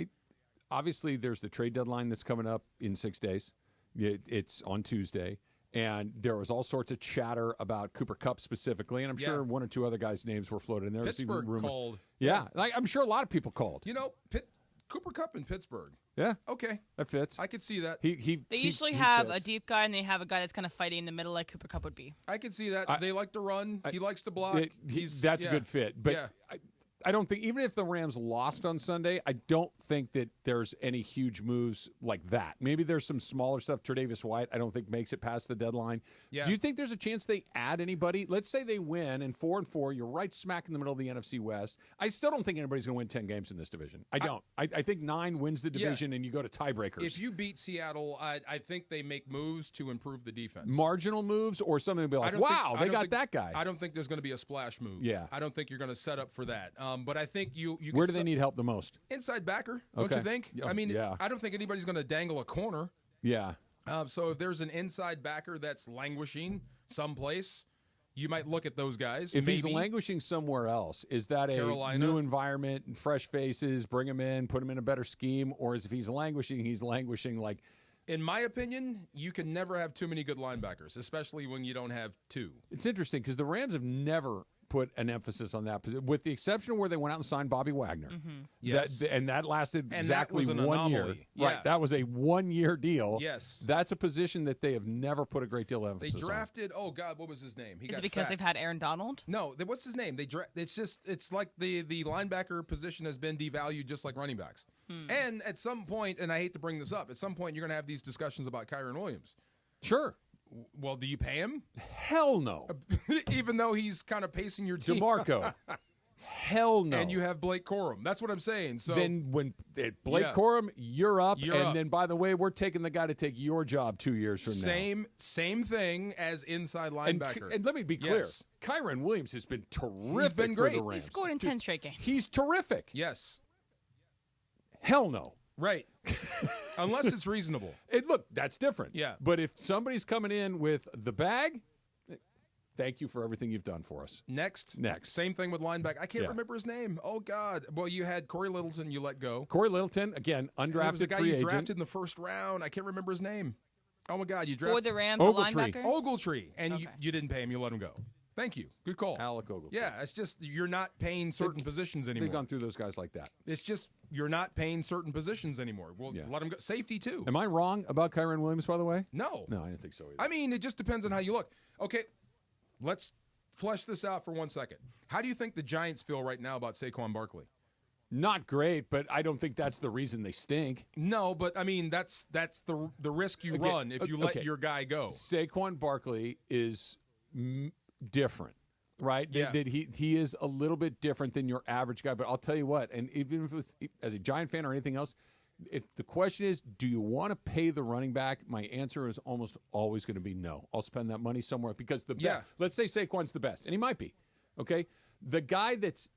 Obviously, there's the trade deadline that's coming up in 6 days. It's on Tuesday. And there was all sorts of chatter about Cooper Kupp specifically, and I'm sure one or two other guys' names were floated in there. Pittsburgh called. Yeah, I'm sure a lot of people called. You know, Cooper Kupp in Pittsburgh. Yeah. Okay. That fits. I could see that. They usually have a deep guy, and they have a guy that's kind of fighting in the middle like Cooper Kupp would be. I can see that. They like to run. He likes to block. That's a good fit. But I don't think, even if the Rams lost on Sunday, I don't think that there's any huge moves like that. Maybe there's some smaller stuff. Tre'Davious White, I don't think makes it past the deadline. Yeah. Do you think there's a chance they add anybody? Let's say they win and 4-4. You're right smack in the middle of the NFC West. I still don't think anybody's going to win 10 games in this division. I don't. I think 9 wins the division and you go to tiebreakers. If you beat Seattle, I think they make moves to improve the defense. Marginal moves or something to be like, wow, they got that guy. I don't think there's going to be a splash move. Yeah. I don't think you're going to set up for that. But I think you Where do they need help the most? Inside backer, don't you think? I mean, I don't think anybody's going to dangle a corner. Yeah. So if there's an inside backer that's languishing someplace, you might look at those guys. If maybe. he's languishing somewhere else, is that Carolina. a new environment and fresh faces, bring him in, put him in a better scheme? Or is if he's languishing like... In my opinion, you can never have too many good linebackers, especially when you don't have two. It's interesting because the Rams have never put an emphasis on that position, with the exception of where they went out and signed Bobby Wagner. Yes. That lasted And exactly that was an 1 year. anomaly. Yeah. Right, that was a 1 year deal. Yes. That's a position that they have never put a great deal of They emphasis drafted, oh God, what was his name? He Is got it because fat. they've had Aaron Donald? No, what's his name? It's like the linebacker position has been devalued just like running backs. And at some point, and I hate to bring this up, at some point you're going to have these discussions about Kyron Williams. Sure. Well, do you pay him? Hell no. Even though he's kind of pacing your team. DeMarco. Hell no. And you have Blake Corum. That's what I'm saying. So then when Blake Corum, you're up. You're and up. then, by the way, we're taking the guy to take your job 2 years from now. Same thing as inside linebacker. And let me be clear. Yes. Kyron Williams has been terrific He's been great. for the Rams. He scored in 10 straight games. He's terrific. Yes. Hell no. Right. Unless it's reasonable. Look, that's different. Yeah. But if somebody's coming in with the bag, thank you for everything you've done for us. Next. Same thing with linebacker. I can't remember his name. Oh, God. Well, you had Corey Littleton you let go. Corey Littleton, again, undrafted He was a guy free you agent. drafted in the first round. I can't remember his name. Oh, my God. You drafted. For the Rams, a linebacker? Ogletree. And you didn't pay him. You let him go. Thank you. Good call. Alec Ogletree. Yeah, it's just you're not paying certain positions anymore. They've gone through those guys like that. It's just you're not paying certain positions anymore. Well, let him go. Safety, too. Am I wrong about Kyron Williams, by the way? No. No, I didn't think so either. I mean, it just depends on how you look. Okay, let's flesh this out for 1 second. How do you think the Giants feel right now about Saquon Barkley? Not great, but I don't think that's the reason they stink. No, but I mean that's the risk you run if you let your guy go. Saquon Barkley is different, right? Yeah. That he is a little bit different than your average guy. But I'll tell you what, and even if as a Giant fan or anything else, if the question is, do you want to pay the running back? My answer is almost always going to be no. I'll spend that money somewhere because let's say Saquon's the best, and he might be. Okay, the guy that's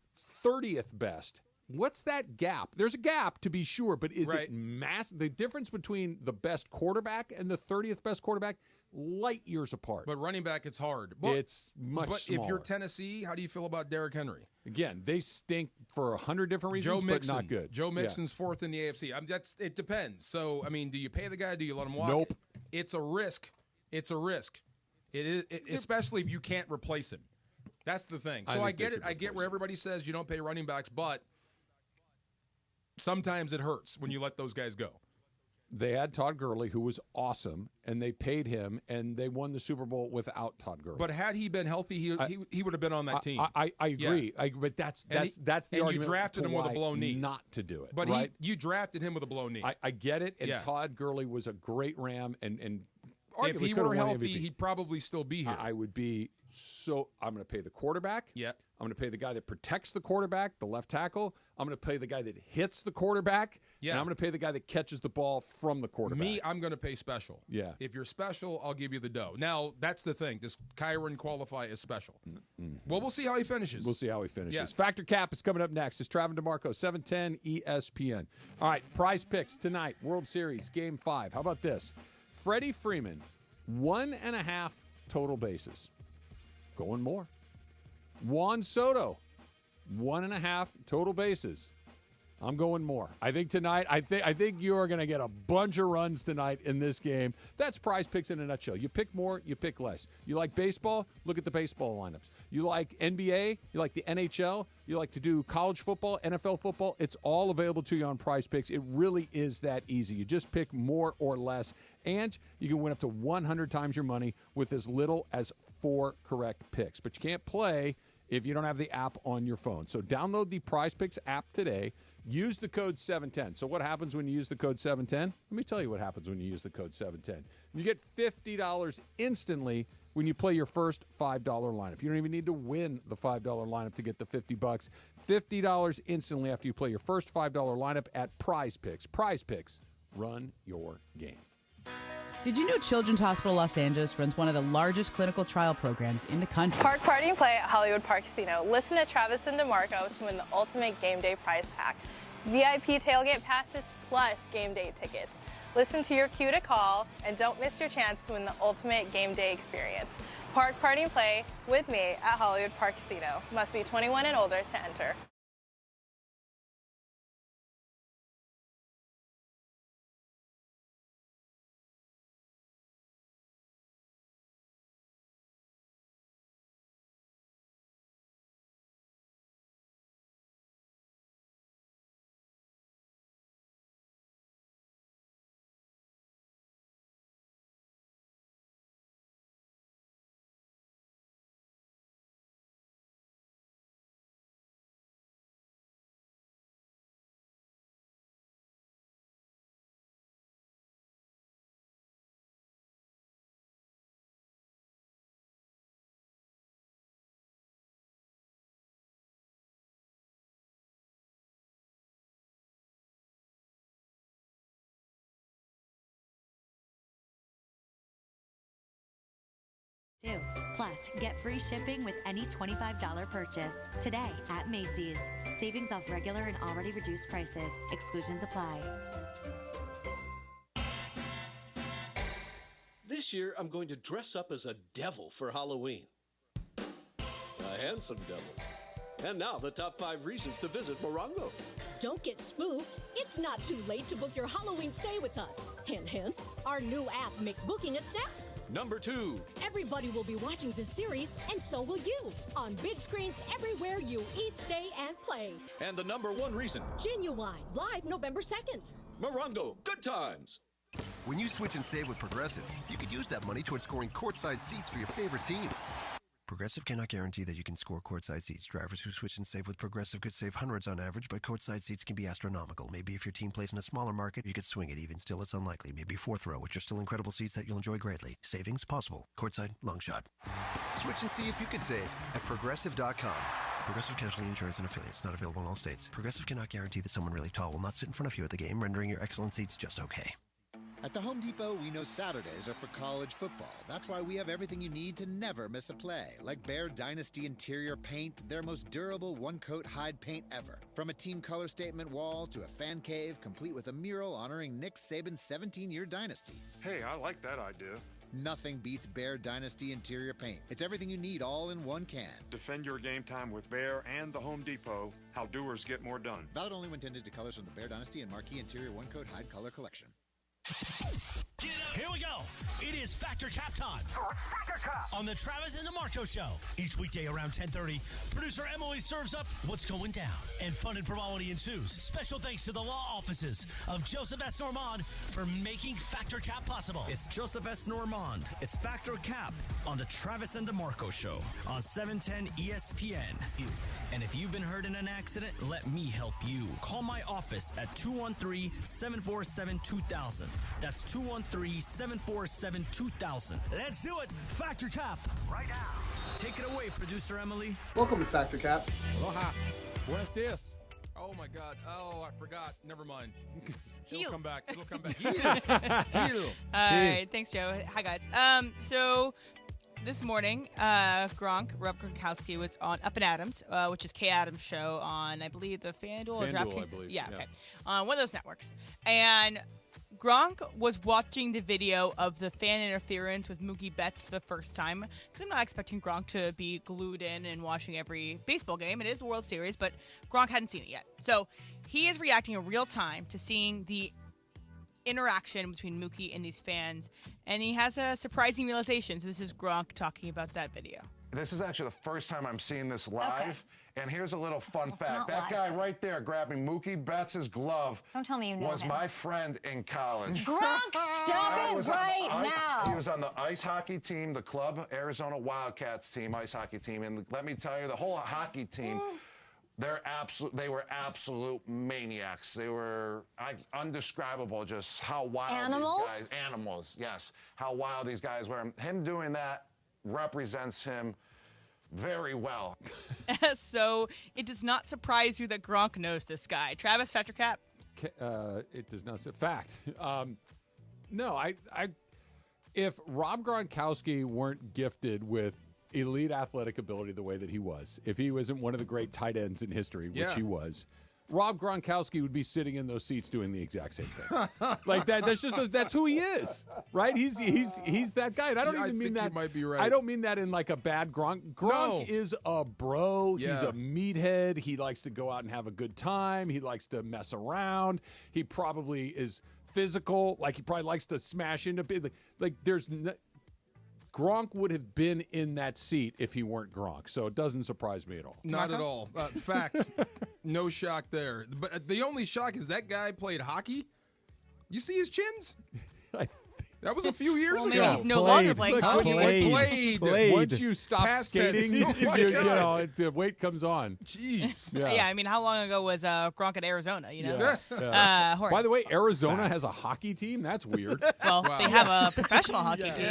30th best. What's that gap? There's a gap to be sure, but is it massive? The difference between the best quarterback and the 30th best quarterback, light years apart. But running back, it's hard. It's much But smaller. if you're Tennessee, how do you feel about Derrick Henry? Again, they stink for 100 different reasons, Joe Mixon, but not good. Joe Mixon's fourth in the AFC. It depends. So, I mean, do you pay the guy? Do you let him walk? Nope. It's a risk. It's a risk. It is, especially if you can't replace him. That's the thing. So I get it. I get where everybody says you don't pay running backs, but sometimes it hurts when you let those guys go. They had Todd Gurley, who was awesome, and they paid him, and they won the Super Bowl without Todd Gurley. But had he been healthy, he would have been on that team. I agree. Yeah. But that's the and argument. you drafted him with a blown knee. Not to do it. But right? you drafted him with a blown knee. I get it, and Yeah. Todd Gurley was a great Ram, and if he were healthy, he'd probably still be here. I would be so. I'm going to pay the quarterback. Yeah. I'm going to pay the guy that protects the quarterback, the left tackle. I'm going to pay the guy that hits the quarterback. Yeah. And I'm going to pay the guy that catches the ball from the quarterback. Me, I'm going to pay special. Yeah. If you're special, I'll give you the dough. Now, that's the thing. Does Kyron qualify as special? Well, we'll see how he finishes. We'll see how he finishes. Yeah. Factor Cap is coming up next. It's Travis DeMarco, 710 ESPN. All right, prize picks tonight. World Series, Game 5. How about this? Freddie Freeman, 1.5 total bases. Going more. Juan Soto, 1.5 total bases. I'm going more. I think tonight, I think you are going to get a bunch of runs tonight in this game. That's prize picks in a nutshell. You pick more, you pick less. You like baseball? Look at the baseball lineups. You like NBA? You like the NHL? You like to do college football, NFL football? It's all available to you on prize picks. It really is that easy. You just pick more or less, and you can win up to 100 times your money with as little as 4 correct picks. But you can't play if you don't have the app on your phone. So download the Prize Picks app today. Use the code 710. So what happens when you use the code 710? Let me tell you what happens when you use the code 710. You get $50 instantly when you play your first $5 lineup. You don't even need to win the $5 lineup to get the $50. $50 instantly after you play your first $5 lineup at Prize Picks. Prize Picks, run your game. Did you know Children's Hospital Los Angeles runs one of the largest clinical trial programs in the country? Park Party and Play at Hollywood Park Casino. Listen to Travis and DeMarco to win the ultimate game day prize pack. VIP tailgate passes plus game day tickets. Listen to your cue to call, and don't miss your chance to win the ultimate game day experience. Park, party, and play with me at Hollywood Park Casino. Must be 21 and older to enter. Plus, get free shipping with any $25 purchase today at Macy's. Savings off regular and already reduced prices. Exclusions apply. This year, I'm going to dress up as a devil for Halloween. A handsome devil. And now, the top 5 reasons to visit Morongo. Don't get spooked. It's not too late to book your Halloween stay with us. Hint, hint, our new app makes booking a snap. Number 2. Everybody will be watching this series, and so will you. On big screens everywhere you eat, stay, and play. And the number 1 reason. Genuine, live November 2nd. Morongo, good times. When you switch and save with Progressive, you could use that money towards scoring courtside seats for your favorite team. Progressive cannot guarantee that you can score courtside seats. Drivers who switch and save with Progressive could save hundreds on average, but courtside seats can be astronomical. Maybe if your team plays in a smaller market, you could swing it. Even still, it's unlikely. Maybe 4th row, which are still incredible seats that you'll enjoy greatly. Savings possible. Courtside, long shot. Switch and see if you can save at Progressive.com. Progressive Casualty Insurance and Affiliates. Not available in all states. Progressive cannot guarantee that someone really tall will not sit in front of you at the game, rendering your excellent seats just okay. At the Home Depot, we know Saturdays are for college football. That's why we have everything you need to never miss a play. Like Bear Dynasty interior paint, their most durable one-coat hide paint ever. From a team color statement wall to a fan cave, complete with a mural honoring Nick Saban's 17-year dynasty. Hey, I like that idea. Nothing beats Bear Dynasty interior paint. It's everything you need all in one can. Defend your game time with Bear and the Home Depot. How doers get more done. Valid only when tinted to colors from the Bear Dynasty and Marquee Interior One-Coat Hide Color Collection. Here we go. It is Factor Cap time. Factor Cap on the Travis and DeMarco Show. Each weekday around 10:30, producer Emily serves up what's going down, and fun and frivolity ensues. Special thanks to the law offices of Joseph S. Normand for making Factor Cap possible. It's Joseph S. Normand. It's Factor Cap on the Travis and DeMarco Show on 710 ESPN. And if you've been hurt in an accident, let me help you. Call my office at 213-747-2000. That's 213-747-2000. Let's do it. Factor Cap. Right now. Take it away, producer Emily. Welcome to Factor Cap. Aloha. Buenos dias. Oh, my God. Oh, I forgot. Never mind. It'll come back. It'll come back. All right. Thanks, Joe. Hi, guys. So this morning, Rob Gronkowski was on Up and Adams, which is Kay Adams' show on, I believe, the FanDuel or DraftKings. I believe. Yeah, okay. On one of those networks. And Gronk was watching the video of the fan interference with Mookie Betts for the first time, because I'm not expecting Gronk to be glued in and watching every baseball game. It is the World Series, but Gronk hadn't seen it yet. So he is reacting in real time to seeing the interaction between Mookie and these fans, and he has a surprising realization. So this is Gronk talking about that video. This is actually the first time I'm seeing this live. Okay. And here's a little fun fact. not That live. guy right there grabbing Mookie Betts' glove Don't tell me you know was him. my friend in college. Gronk, stop I it was on the right ice- now. He was on the ice hockey team, the club Arizona Wildcats team, ice hockey team. And let me tell you, the whole hockey team, they were absolute maniacs. They were undescribable, just how wild Animals? these guys, animals, yes, how wild these guys were. Him doing that represents him very well. So it does not surprise you that Gronk knows this guy. Travis, Factor Cap? It does not. Fact. No, if Rob Gronkowski weren't gifted with elite athletic ability the way that he was, if he wasn't one of the great tight ends in history, which he was, Rob Gronkowski would be sitting in those seats doing the exact same thing. Like that. That's who he is, right? He's that guy. And I don't even mean that. You might be right. I don't mean that in like a bad Gronk. Gronk is a bro. Yeah. He's a meathead. He likes to go out and have a good time. He likes to mess around. He probably is physical. Like he probably likes to smash into people. Like there's. Gronk would have been in that seat if he weren't Gronk, so it doesn't surprise me at all. Not at all. Fact, no shock there. But the only shock is that guy played hockey. You see his chins? That was a few years well, ago. Maybe he's no longer playing hockey. Played. Once you stop Past skating, tense. Oh the weight comes on. Jeez. Yeah, I mean, how long ago was Gronk at Arizona? You know. Yeah. By the way, Arizona has a hockey team. That's weird. Well, they have a professional hockey team.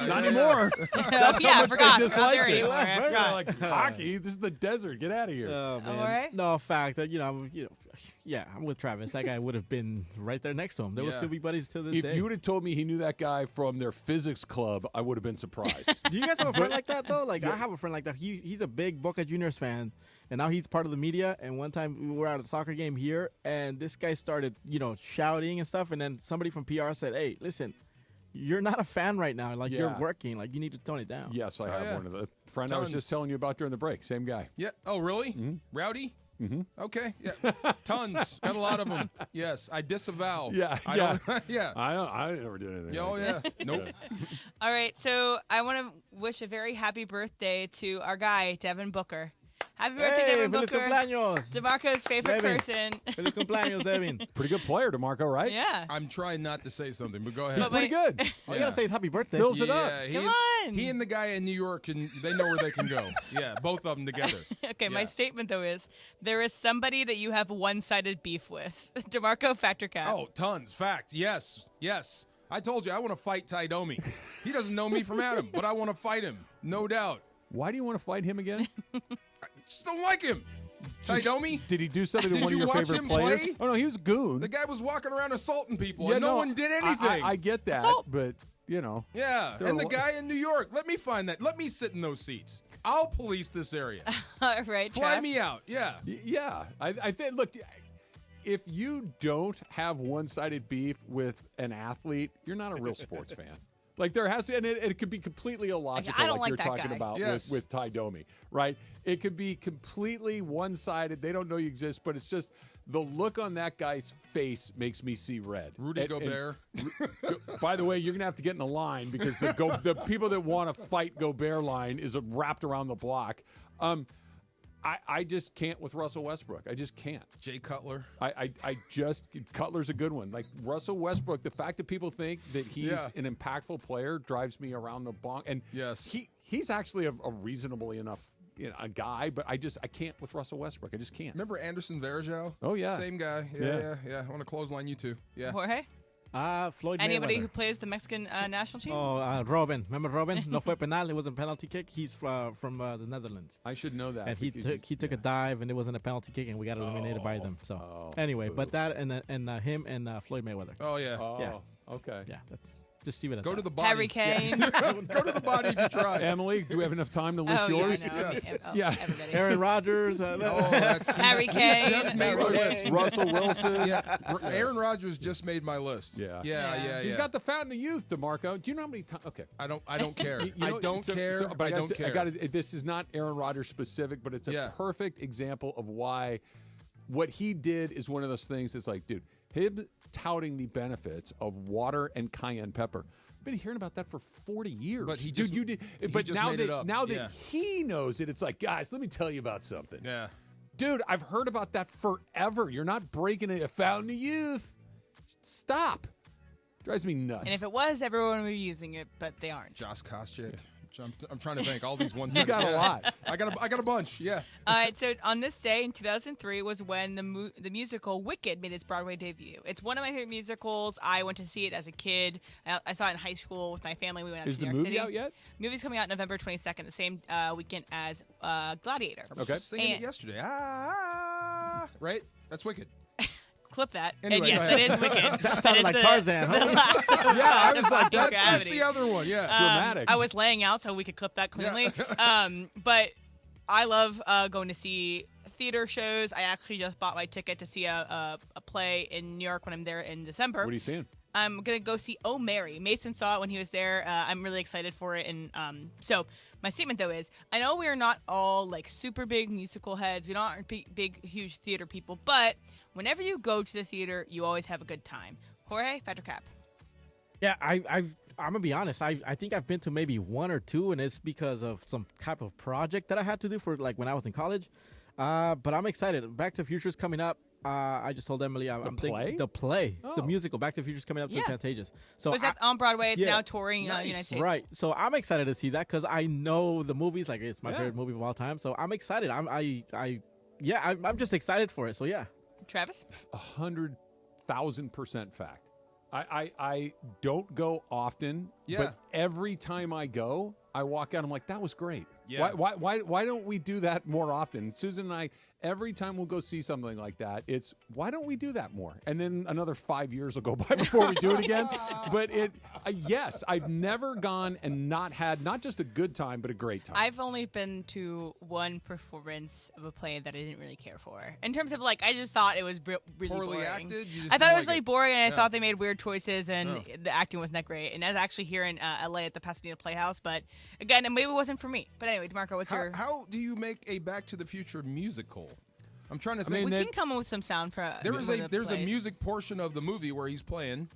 Not anymore. I forgot. We're not there anymore. I forgot. Like hockey. This is the desert. Get out of here. Oh, man. All right. No, fact that I'm with Travis. That guy would have been right there next to him. They would still be buddies to this day. If you would have told me he knew that guy from their physics club, I would have been surprised. Do you guys have a friend like that though? Like I have a friend like that. He's a big Boca Juniors fan, and now he's part of the media. And one time we were at a soccer game here, and this guy started, shouting and stuff. And then somebody from PR said, "Hey, listen, you're not a fan right now. Like you're working. Like you need to tone it down." Yes, I have one of the friend I was just telling you about during the break. Same guy. Yeah. Oh, really? Mm-hmm. Rowdy? Mm-hmm. Okay. Yeah. Tons. Got a lot of them. Yes. I disavow. Yeah. I never did anything. Oh, yeah. Nope. All right. So I want to wish a very happy birthday to our guy, Devin Booker. Happy birthday, Devin feliz Booker. Cumpleaños. DeMarco's favorite Devin. person. Feliz cumpleaños, Devin. Pretty good player, DeMarco, right? Yeah. I'm trying not to say something, but go ahead. He's pretty good. All you gotta say is happy birthday. Fills it up. Come on. He and the guy in New York, they know where they can go. Yeah, both of them together. Okay, my statement, though, is there is somebody that you have one-sided beef with. DeMarco, fact or cap? Oh, tons. Fact. Yes. I told you, I want to fight Ty Domi. He doesn't know me from Adam, but I want to fight him. No doubt. Why do you want to fight him again? Just don't like him. Ty Domi? Did he do something to Did one of you your watch favorite him players? play? Oh, no, he was a goon. The guy was walking around assaulting people, Yeah, and no one did anything. I get that, but, Yeah, there and are the guy in New York. Let me find that. Let me sit in those seats. I'll police this area. All right, Fly Trav. me out. Yeah. Yeah. I think, look, if you don't have one-sided beef with an athlete, you're not a real sports fan. Like there has to, and it could be completely illogical, I don't like you're that talking guy. about Yes. with Ty Domi, right? It could be completely one-sided. They don't know you exist, but it's just the look on that guy's face makes me see red. Rudy Gobert. By the way, you're gonna have to get in a line because the people that want to fight Gobert line is wrapped around the block. I just can't with Russell Westbrook. I just can't. Jay Cutler. I just Cutler's a good one. Like Russell Westbrook, the fact that people think that he's an impactful player drives me around the bonk. And he's actually a reasonably enough a guy, but I can't with Russell Westbrook. I just can't. Remember Anderson Varejao? Oh yeah, same guy. Yeah. I want to clothesline you too. Yeah. Jorge? Floyd Anybody Mayweather. who plays the Mexican national team? Oh, Robin. Remember Robin? No fue penal. It wasn't a penalty kick. He's from the Netherlands. I should know that. And he took a dive, and it wasn't a penalty kick, and we got eliminated by them. So anyway, but that and him and Floyd Mayweather. Oh yeah. Okay. Yeah. Just leave it at Go that. to the body. Harry Kane. Go to the body if you try. Emily, do we have enough time to list yours? Yeah. Everybody. Aaron Rodgers. That's Harry Kane. Just made my list. Russell Wilson. Yeah. Aaron Rodgers just made my list. Yeah. He's got the fountain of youth, DeMarco. Do you know how many times? Okay. I don't care. I don't care. I got it. This is not Aaron Rodgers specific, but it's a perfect example of why what he did is one of those things that's like, dude, him touting the benefits of water and cayenne pepper. I've been hearing about that for 40 years. But he dude, just, you did. he But just now made that it up. now that he knows it, it's like, guys, let me tell you about something. Yeah. Dude, I've heard about that forever. You're not breaking a fountain of youth. Stop. Drives me nuts. And if it was, everyone would be using it, but they aren't. Josh Koscheck. I'm trying to think. All these ones. You got a lot. I got a bunch. Yeah. All right. So on this day in 2003 was when the musical Wicked made its Broadway debut. It's one of my favorite musicals. I went to see it as a kid. I saw it in high school with my family. We went out Is to New the York movie City. out yet? Movie's coming out November 22nd, the same weekend as Gladiator. I was just singing it yesterday. Right? That's Wicked. Clip that. Anyway, and yes, that is Wicked. That sounded like Tarzan. The last Yeah, I was like, that's gravity. the other one. Yeah. Dramatic. I was laying out so we could clip that cleanly. But I love going to see theater shows. I actually just bought my ticket to see a play in New York when I'm there in December. What are you seeing? I'm going to go see Oh, Mary. Mason saw it when he was there. I'm really excited for it. And so my statement, though, is I know we are not all like super big musical heads. We aren't big, huge theater people. But whenever you go to the theater, you always have a good time. Jorge, Factor Cap. Yeah, I'm going to be honest. I think I've been to maybe one or two, and it's because of some type of project that I had to do for like when I was in college. But I'm excited. Back to the Future is coming up. I just told Emily I'm thinking the play, the musical Back to the Future is coming up to Pantages. So was that on Broadway? It's now touring United States. Right. So I'm excited to see that because I know the movies. Like it's my favorite movie of all time. So I'm excited. I'm just excited for it. So yeah. Travis? 100,000% fact. I don't go often, but every time I go, I walk out. I'm like, that was great. Yeah. Why don't we do that more often? Susan and I, every time we'll go see something like that, it's why don't we do that more? And then another 5 years will go by before we do it again. But yes, I've never gone and not had not just a good time, but a great time. I've only been to one performance of a play that I didn't really care for. In terms of like, I just thought it was really poorly boring. acted. I thought it was really boring, and I thought they made weird choices, and the acting wasn't that great. And that's actually here in LA at the Pasadena Playhouse. But again, maybe it wasn't for me. But anyway, DeMarco, what's your? How do you make a Back to the Future musical? I'm trying to think. We can come up with some sound for. There's a music portion of the movie where he's playing.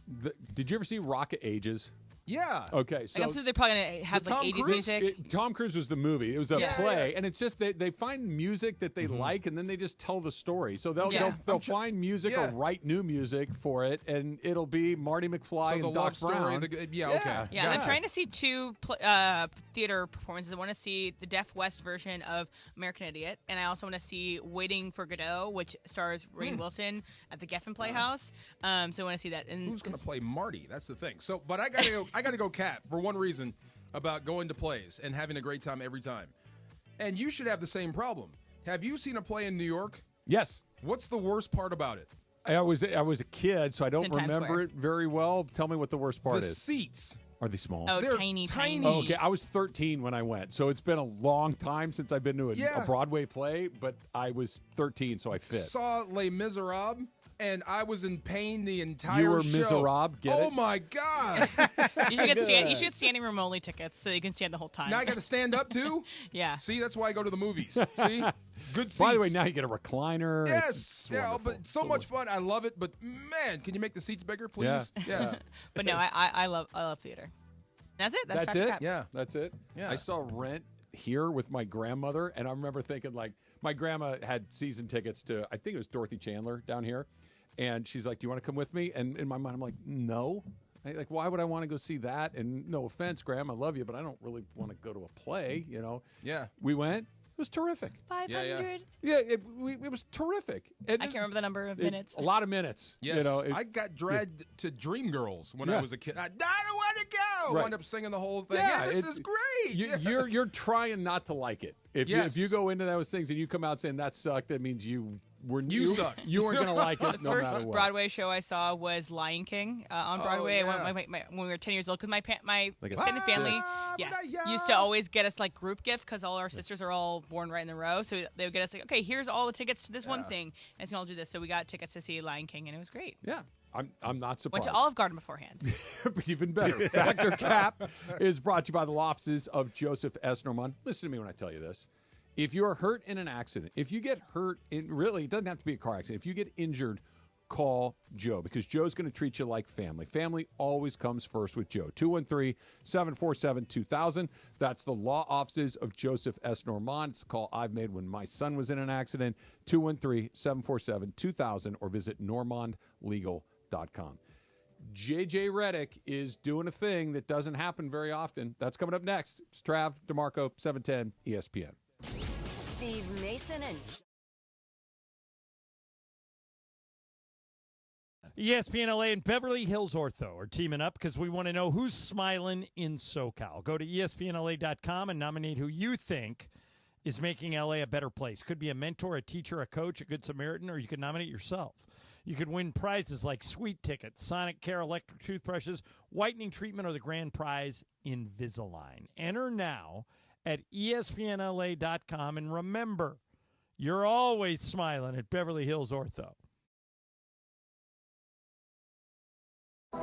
Did you ever see Rocket Ages? Yeah. Okay. So I'm sure they're probably gonna have like 80s music. Tom Cruise was the movie. It was a play, and it's just they find music that they like, and then they just tell the story. So they'll find music or write new music for it, and it'll be Marty McFly and Doc Brown. Okay. Yeah, I'm trying to see two theater performances. I want to see the Deaf West version of American Idiot, and I also want to see Waiting for Godot, which stars Rainn Wilson at the Geffen Playhouse. So I want to see that. And who's going to play Marty? That's the thing. So, but I got to go Cat for one reason about going to plays and having a great time every time. And you should have the same problem. Have you seen a play in New York? Yes. What's the worst part about it? I was a kid, so I don't remember it very well. Tell me what the worst part is. The seats. Are they small? Oh, they're tiny. Oh, okay, I was 13 when I went, so it's been a long time since I've been to a Broadway play, but I was 13, so I fit. Saw Les Miserables, and I was in pain the entire show. You were miserable. Oh my God! You should get standing room only tickets so you can stand the whole time. Now I got to stand up too. Yeah. See, that's why I go to the movies. See, good seats. By the way, now you get a recliner. Yes, but it's so much fun. I love it. But man, can you make the seats bigger, please? Yeah. Yes. But no, I love theater. That's it. That's it. Cap. Yeah, that's it. Yeah. I saw Rent here with my grandmother, and I remember thinking like my grandma had season tickets to I think it was Dorothy Chandler down here. And she's like, do you want to come with me? And in my mind, I'm like, no. Like, why would I want to go see that? And no offense, Graham, I love you, but I don't really want to go to a play, you know? Yeah. We went. It was terrific. 500? Yeah, it was terrific. And I can't remember the number of minutes. A lot of minutes. Yes. You know, I got dragged to Dreamgirls when I was a kid. I don't want to go. Right. Wound up singing the whole thing. Yeah, this is great. You're trying not to like it. If you go into those things and you come out saying that sucked, that means you suck. You weren't going to like it. The first Broadway show I saw was Lion King on Broadway. I went when we were 10 years old because my extended family used to always get us like group gift because all our sisters are all born right in the row. So they would get us like, okay, here's all the tickets to this one thing, and so I'll do this. So we got tickets to see Lion King, and it was great. Yeah. I'm not surprised. Went to Olive Garden beforehand. Even better. Factor Cap is brought to you by the law offices of Joseph S. Normand. Listen to me when I tell you this. If you're hurt in an accident, if you get hurt really, it doesn't have to be a car accident. If you get injured, call Joe because Joe's going to treat you like family. Family always comes first with Joe. 213-747-2000. That's the law offices of Joseph S. Normand. It's a call I've made when my son was in an accident. 213-747-2000 or visit normandlegal.com. JJ Redick is doing a thing that doesn't happen very often. That's coming up next. It's Trav DeMarco, 710 ESPN. Steve Mason and ESPN LA and Beverly Hills Ortho are teaming up because we want to know who's smiling in SoCal. Go to ESPNLA.com and nominate who you think is making LA a better place. Could be a mentor, a teacher, a coach, a good Samaritan, or you could nominate yourself. You could win prizes like sweet tickets, Sonic Care electric toothbrushes, whitening treatment, or the grand prize, Invisalign. Enter now at ESPNLA.com. And remember, You're always smiling at Beverly Hills Ortho.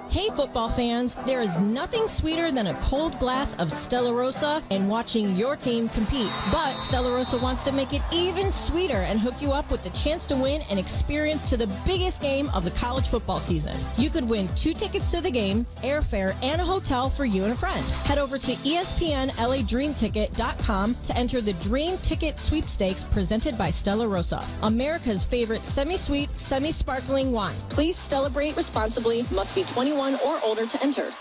Hey football fans, there is nothing sweeter than a cold glass of Stella Rosa and watching your team compete. But Stella Rosa wants to make it even sweeter and hook you up with the chance to win an experience to the biggest game of the college football season. You could win 2 tickets to the game, airfare, and a hotel for you and a friend. Head over to ESPNLADreamTicket.com to enter the Dream Ticket Sweepstakes presented by Stella Rosa, America's favorite semi-sweet, semi-sparkling wine. Please celebrate responsibly. Must be 21 or older to enter.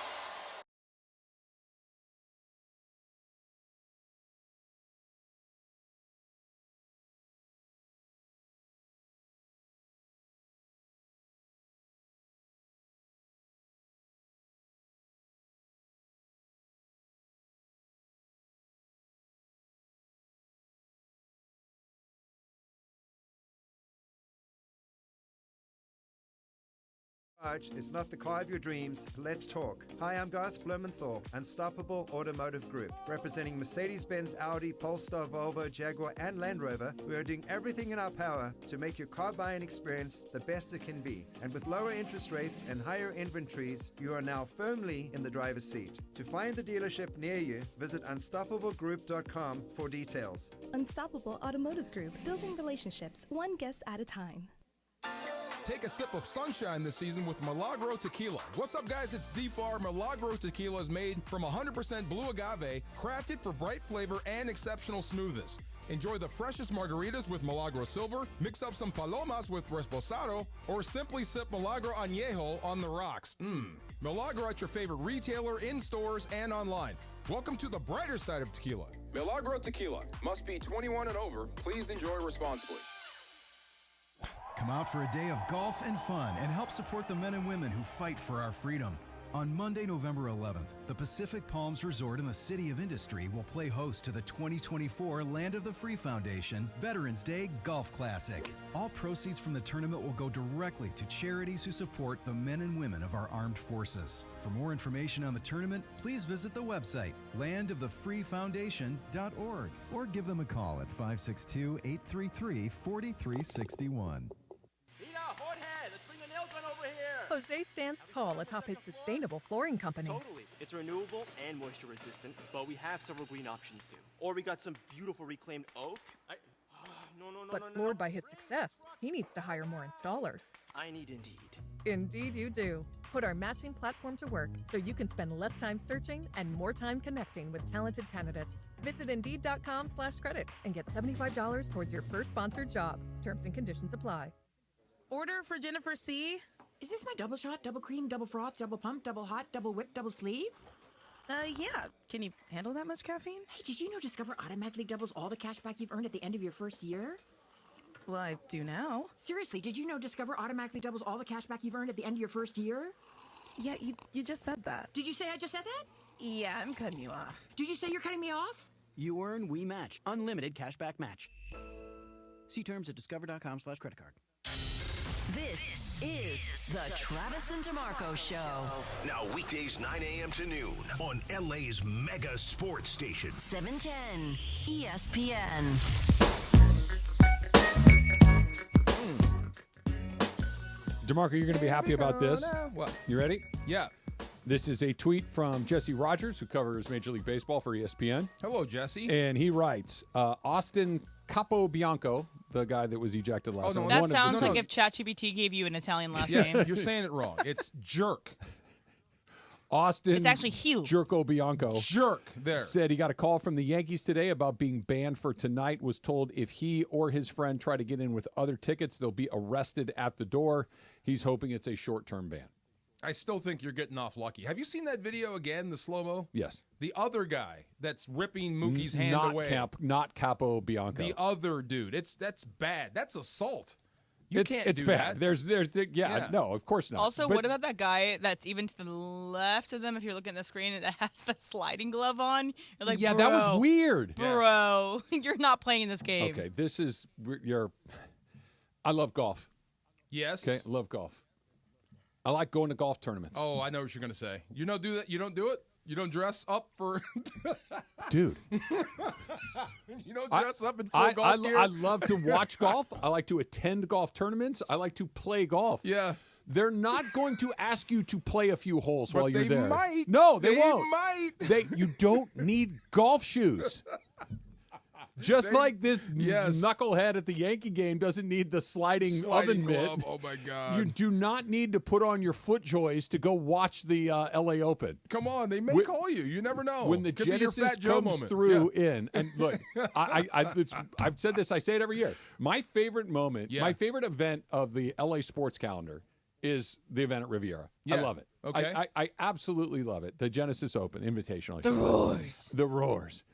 It's not the car of your dreams. Let's talk. Hi, I'm Garth Blumenthal, Unstoppable Automotive Group, representing Mercedes-Benz, Audi, Polestar, Volvo, Jaguar, and Land Rover. We are doing everything in our power to make your car buying experience the best it can be. And with lower interest rates and higher inventories, you are now firmly in the driver's seat. To find the dealership near you, visit unstoppablegroup.com for details. Unstoppable Automotive Group, building relationships one guest at a time. Take a sip of sunshine this season with Milagro Tequila. What's up, guys? It's D-Far. Milagro Tequila is made from 100% blue agave, crafted for bright flavor and exceptional smoothness. Enjoy the freshest margaritas with Milagro Silver, mix up some palomas with Reposado, or simply sip Milagro Añejo on the rocks. Milagro at your favorite retailer, in stores, and online. Welcome to the brighter side of tequila. Milagro Tequila. Must be 21 and over. Please enjoy responsibly. Come out for a day of golf and fun and help support the men and women who fight for our freedom. On Monday, November 11th, the Pacific Palms Resort in the City of Industry will play host to the 2024 Land of the Free Foundation Veterans Day Golf Classic. All proceeds from the tournament will go directly to charities who support the men and women of our armed forces. For more information on the tournament, please visit the website landofthefreefoundation.org or give them a call at 562-833-4361. Jose stands tall atop his sustainable flooring company. Totally. It's renewable and moisture resistant, but we have several green options too. Or we got some beautiful reclaimed oak. But floored by his success, he needs to hire more installers. I need Indeed. Indeed you do. Put our matching platform to work so you can spend less time searching and more time connecting with talented candidates. Visit Indeed.com/credit and get $75 towards your first sponsored job. Terms and conditions apply. Order for Jennifer C. Is this my double shot, double cream, double froth, double pump, double hot, double whip, double sleeve? Yeah. Can you handle that much caffeine? Hey, did you know Discover automatically doubles all the cash back you've earned at the end of your first year? Well, I do now. Seriously, did you know Discover automatically doubles all the cash back you've earned at the end of your first year? Yeah, you just said that. Did you say I just said that? Yeah, I'm cutting you off. Did you say you're cutting me off? You earn, we match. Unlimited cashback match. See terms at discover.com/creditcard. This is the Travis and DeMarco Show. Now weekdays 9 a.m. to noon on LA's mega sports station. 710 ESPN. DeMarco, you're going to be happy about this. What? You ready? Yeah. This is a tweet from Jesse Rogers, who covers Major League Baseball for ESPN. Hello, Jesse. And he writes, Austin Capobianco, the guy that was ejected last night. That sounds like if ChatGPT gave you an Italian last name. You're saying it wrong. It's Jerk. Austin It's actually Hugh. Jerko Bianco. Jerk there. Said he got a call from the Yankees today about being banned for tonight. Was told if he or his friend try to get in with other tickets, they'll be arrested at the door. He's hoping it's a short-term ban. I still think you're getting off lucky. Have you seen that video again, the slow-mo? Yes. The other guy that's ripping Mookie's hand away. Not Capo Bianco. The other dude. That's bad. That's assault. You can't it's do bad. that. Yeah, no, of course not. Also, But what about that guy that's even to the left of them, if you're looking at the screen, that has the sliding glove on? You're like, yeah, that was weird. Bro, you're not playing this game. Okay, this is I love golf. Yes. Okay, I love golf. I like going to golf tournaments. Oh, I know what you're going to say. You don't do that? You don't do it? You don't dress up for... Dude. You don't dress up in full golf gear? I love to watch golf. I like to attend golf tournaments. I like to play golf. Yeah. They're not going to ask you to play a few holes while you're there. They might. No, they won't. They might. You don't need golf shoes. Just like this knucklehead at the Yankee game doesn't need the sliding oven glove. mitt. Oh, my God. You do not need to put on your foot joys to go watch the L.A. Open. Come on. They may call you. You never know. When the Could be your Genesis Fat Joe comes moment. through in, and look, I've said this, I say it every year. My favorite moment, my favorite event of the L.A. sports calendar is the event at Riviera. I love it. Okay. I absolutely love it. The Genesis Open Invitational. The roars. The roars.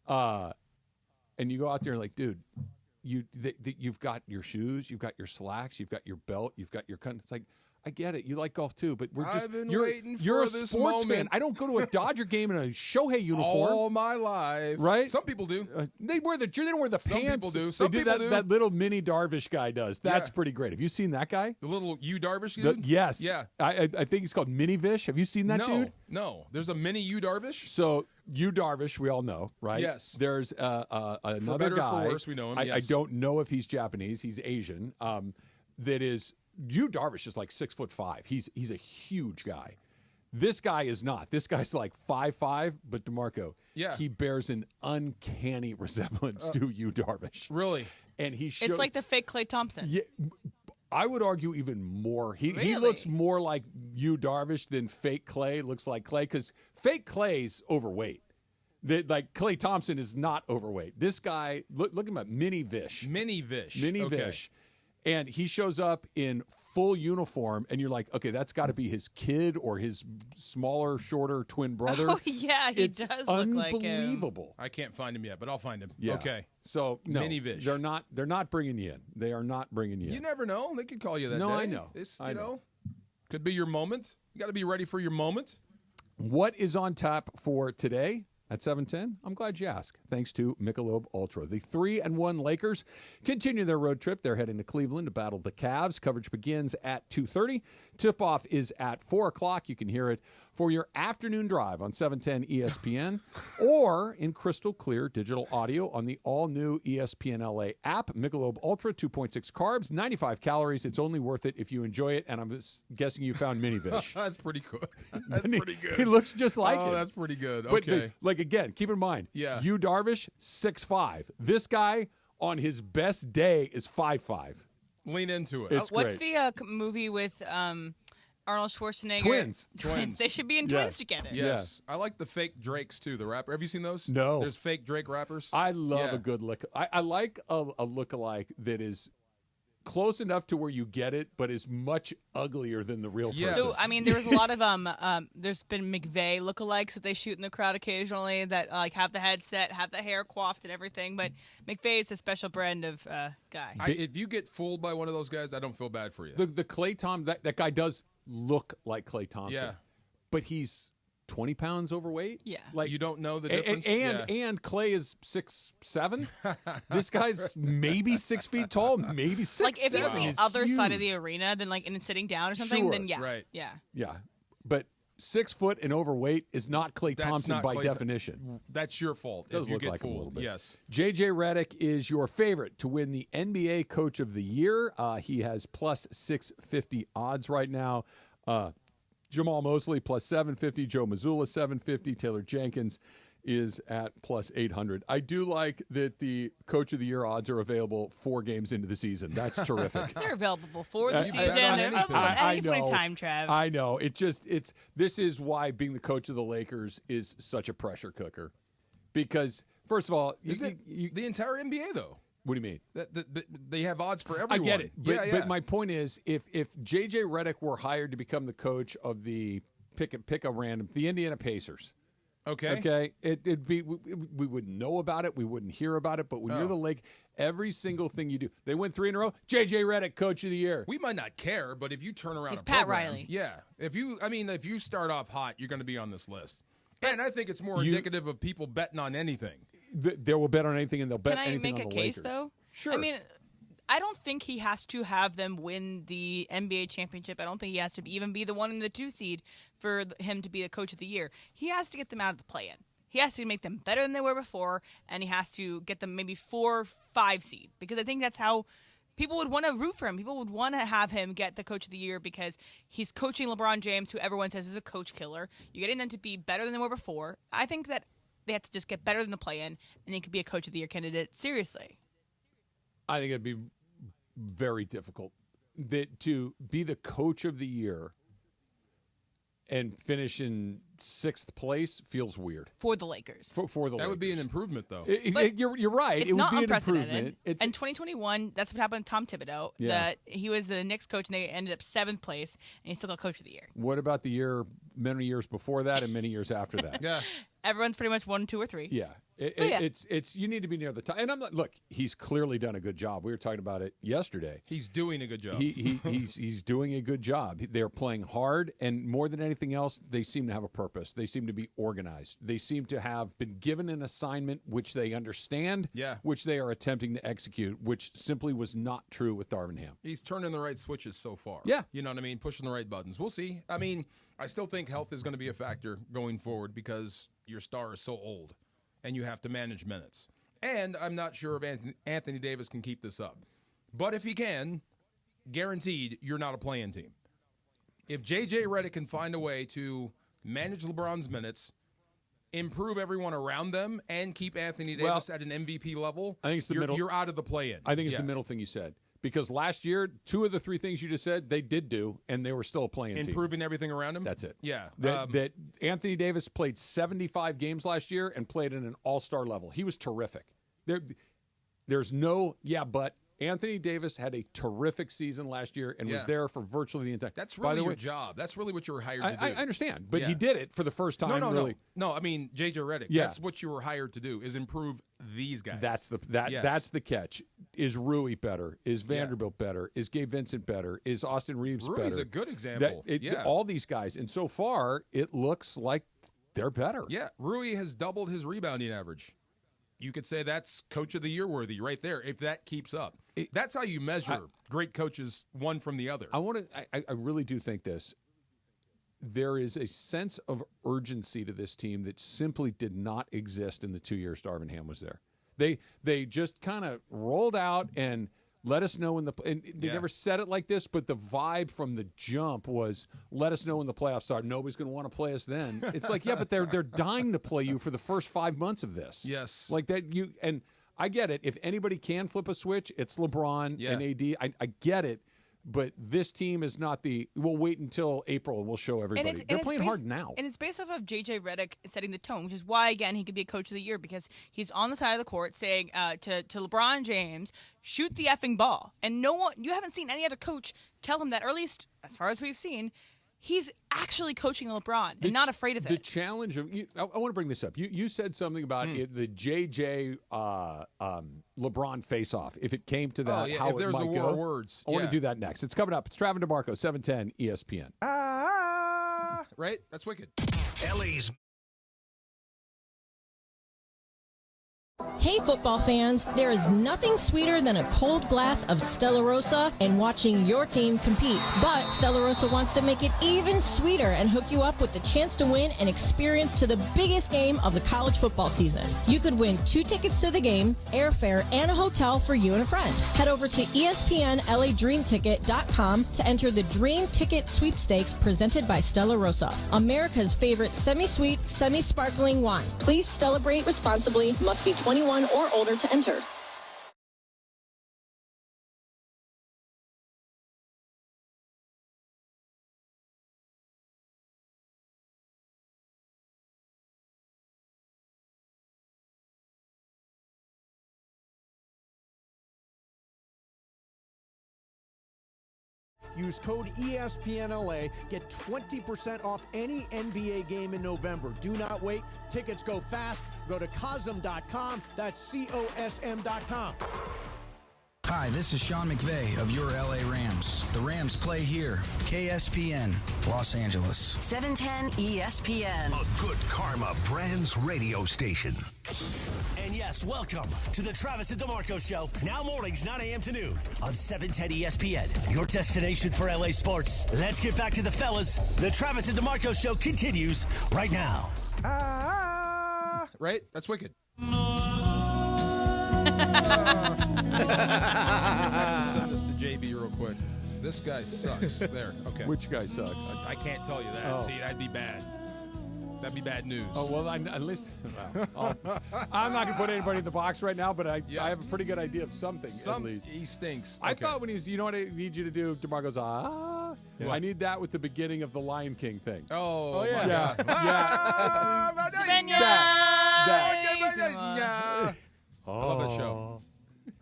And you go out there and like, dude, you've got your shoes, you've got your slacks, you've got your belt, you've got your... It's like, I get it. You like golf too, but I've been you're waiting a for this sports fan. moment. I don't go to a Dodger game in a Shohei uniform all my life. Right? Some people do. They don't wear the Some pants. people do. Some people do. That little mini Darvish guy does. That's pretty great. Have you seen that guy? The little Darvish dude? Yes. Yeah. I think he's called Mini Vish. Have you seen that dude? No. There's a mini Darvish? So Darvish, we all know, right? Yes. There's another for better guy. Or for worse, we know him. I don't know if he's Japanese. He's Asian. That is... Darvish is like 6'5". He's a huge guy. This guy is not. This guy's like 5'5", but DeMarco, he bears an uncanny resemblance to Darvish. Really? And it's like the fake Klay Thompson. Yeah, I would argue even more. He Really? looks more like Darvish than fake Klay looks like Klay, because fake Klay's overweight. Like Klay Thompson is not overweight. This guy, look at him at Mini Vish. Mini Vish. Vish. And he shows up in full uniform, and you're like, okay, that's got to be his kid or his smaller, shorter twin brother. Oh, yeah, he does look like him. Unbelievable. I can't find him yet, but I'll find him. Yeah. Okay. So, no, Mini Vish. they're not bringing you in. They are not bringing you in. You never know. They could call you that day. No, I know. I know. Could be your moment. You got to be ready for your moment. What is on tap for today? At 7:10, I'm glad you asked. Thanks to Michelob Ultra. The 3-1 Lakers continue their road trip. They're heading to Cleveland to battle the Cavs. Coverage begins at 2:30. Tip-off is at 4 o'clock. You can hear it for your afternoon drive on 710 ESPN or in crystal clear digital audio on the all-new ESPN LA app. Michelob Ultra, 2.6 carbs, 95 calories. It's only worth it if you enjoy it, and I'm guessing you found Mini Vish. That's pretty good. That's pretty good. He looks just like it. Oh, that's pretty good. But Okay. again, keep in mind, Darvish, 6'5". This guy, on his best day, is 5'5". Lean into it. It's What's great. the movie with Arnold Schwarzenegger? Twins. They should be in twins together. Yes. I like the fake Drakes, too, the rapper. Have you seen those? No. There's fake Drake rappers. I love a good look. I like a lookalike that is close enough to where you get it, but is much uglier than the real person. So, I mean, there was a lot of there's been McVay lookalikes that they shoot in the crowd occasionally that like have the headset, have the hair coiffed and everything. But McVay is a special brand of guy. If you get fooled by one of those guys, I don't feel bad for you. The Klay Thompson, that guy does look like Klay Thompson. Yeah. But he's 20 pounds overweight. Yeah. Like you don't know the difference. And Klay is 6'7". This guy's maybe 6 feet tall, maybe 6'7". Like if he's on the other side of the arena than like and sitting down or something, Sure. then yeah. Right. Yeah. Yeah. But 6 foot and overweight is not Klay That's Thompson not by Klay definition. That's your fault Does if you look get like him a fooled. little bit. Yes. JJ Redick is your favorite to win the NBA Coach of the Year. He has plus 650 odds right now. Jamal Mosley plus 750, Joe Mazzulla 750, Taylor Jenkins is at plus 800. I do like that the Coach of the Year odds are available 4 games into the season. That's terrific. They're available for the You season. bet on They're anything. available at any point in time, Trav. I know. This is why being the coach of the Lakers is such a pressure cooker. Because, first of all, the entire NBA, though. What do you mean? They have odds for everyone. I get it. But, yeah. but my point is, if J.J. Redick were hired to become the coach of the pick a random, the Indiana Pacers. Okay. It'd be we wouldn't know about it. We wouldn't hear about it. But when you're the Lake, every single thing you do, they win 3 in a row. J.J. Redick, Coach of the Year. We might not care, but if you turn around He's a Pat program, Riley. Yeah. If you start off hot, you're going to be on this list. And I think it's more indicative of people betting on anything. They will bet on anything, and they'll bet Can I anything make on a the case Lakers. though? Sure. I mean, I don't think he has to have them win the NBA championship. I don't think he has to even be the 1 and the 2 seed for him to be the coach of the year, he has to get them out of the play-in. He has to make them better than they were before, and he has to get them maybe 4 or 5 seed, because I think that's how people would want to root for him. People would want to have him get the coach of the year because he's coaching LeBron James, who everyone says is a coach killer. You're getting them to be better than they were before. I think that they have to just get better than the play-in, and he could be a coach of the year candidate. Seriously. I think it'd be very difficult to be the coach of the year and finish in 6th place feels weird. For the Lakers. For the Lakers. That would be an improvement, though. You're right. It's it not would be an unprecedented. improvement. In 2021, that's what happened with Tom Thibodeau. Yeah. He was the Knicks coach, and they ended up 7th place, and he's still got coach of the year. What about the year, many years before that and many years after that? Yeah. Everyone's pretty much 1, 2, or 3. Yeah. It's you need to be near the top. And I'm not, look, he's clearly done a good job. We were talking about it yesterday. He's doing a good job. He's doing a good job. They're playing hard, and more than anything else, they seem to have a purpose. They seem to be organized. They seem to have been given an assignment which they understand, which they are attempting to execute, which simply was not true with Darvin Ham. He's turning the right switches so far. Yeah. You know what I mean? Pushing the right buttons. We'll see. I mean, I still think health is going to be a factor going forward because your star is so old and you have to manage minutes. And I'm not sure if Anthony Davis can keep this up. But if he can, guaranteed you're not a play-in team. If J.J. Redick can find a way to manage LeBron's minutes, improve everyone around them, and keep Anthony Davis at an MVP level, I think it's the middle. You're out of the play-in. I think it's the middle thing you said. Because last year, 2 of the 3 things you just said, they did do, and they were still a playing team. Improving everything around him? That's it. Yeah. That Anthony Davis played 75 games last year and played at an all-star level. He was terrific. There's no, but Anthony Davis had a terrific season last year and was there for virtually the entire. That's really your job. That's really what you were hired to do. I understand, but he did it for the first time. No, I mean J.J. Redick. Yeah. That's what you were hired to do, is improve these guys. That's the catch. Is Rui better? Is Vanderbilt better? Is Gabe Vincent better? Is Austin Reeves better? Rui's a good example. All these guys, and so far it looks like they're better. Yeah, Rui has doubled his rebounding average. You could say that's coach of the year worthy right there if that keeps up. That's how you measure great coaches one from the other. I really do think this. There is a sense of urgency to this team that simply did not exist in the 2 years Darvin Ham was there. They just kind of rolled out and let us know and they never said it like this, but the vibe from the jump was, let us know when the playoffs start. Nobody's going to want to play us then. It's like, but they're dying to play you for the first 5 months of this. Yes. Like that and I get it. If anybody can flip a switch, it's LeBron and AD. I get it. But this team is not we'll wait until April and we'll show everybody. They're playing hard now. And it's based off of J.J. Redick setting the tone, which is why, again, he could be a coach of the year, because he's on the side of the court saying to LeBron James, shoot the effing ball. And you haven't seen any other coach tell him that, or at least as far as we've seen, he's actually coaching LeBron and not afraid of it. The challenge of I want to bring this up. You said something about the JJ LeBron face-off. If it came to that, how if there's it might a war go. of words. I want to do that next. It's coming up. It's Travis DeMarco, 710 ESPN. Right? That's wicked. LA's. Hey football fans, there is nothing sweeter than a cold glass of Stella Rosa and watching your team compete. But Stella Rosa wants to make it even sweeter and hook you up with the chance to win an experience to the biggest game of the college football season. You could win 2 tickets to the game, airfare, and a hotel for you and a friend. Head over to ESPNLADreamTicket.com to enter the Dream Ticket Sweepstakes presented by Stella Rosa, America's favorite semi-sweet, semi-sparkling wine. Please celebrate responsibly. Must be 21 or older to enter. Use code ESPNLA. Get 20% off any NBA game in November. Do not wait. Tickets go fast. Go to COSM.com. That's COSM.com. Hi, this is Sean McVay of your LA Rams. The Rams play here. KSPN, Los Angeles. 710 ESPN. A good karma brands radio station. And yes, welcome to the Travis and DeMarco Show. Now mornings, 9 a.m. to noon on 710 ESPN. Your destination for LA sports. Let's get back to the fellas. The Travis and DeMarco Show continues right now. Right? That's wicked. I have to send this to JB real quick. This guy sucks. There. Okay. Which guy sucks? I can't tell you that. Oh. See, that'd be bad. That'd be bad news. Oh, well, at least I'm not going to put anybody in the box right now, but I have a pretty good idea of something, at least. He stinks. I Okay. thought when you know what I need you to do? DeMar goes, Yeah. I need that with the beginning of the Lion King thing. Oh, yeah. my God. Yeah. I love that show.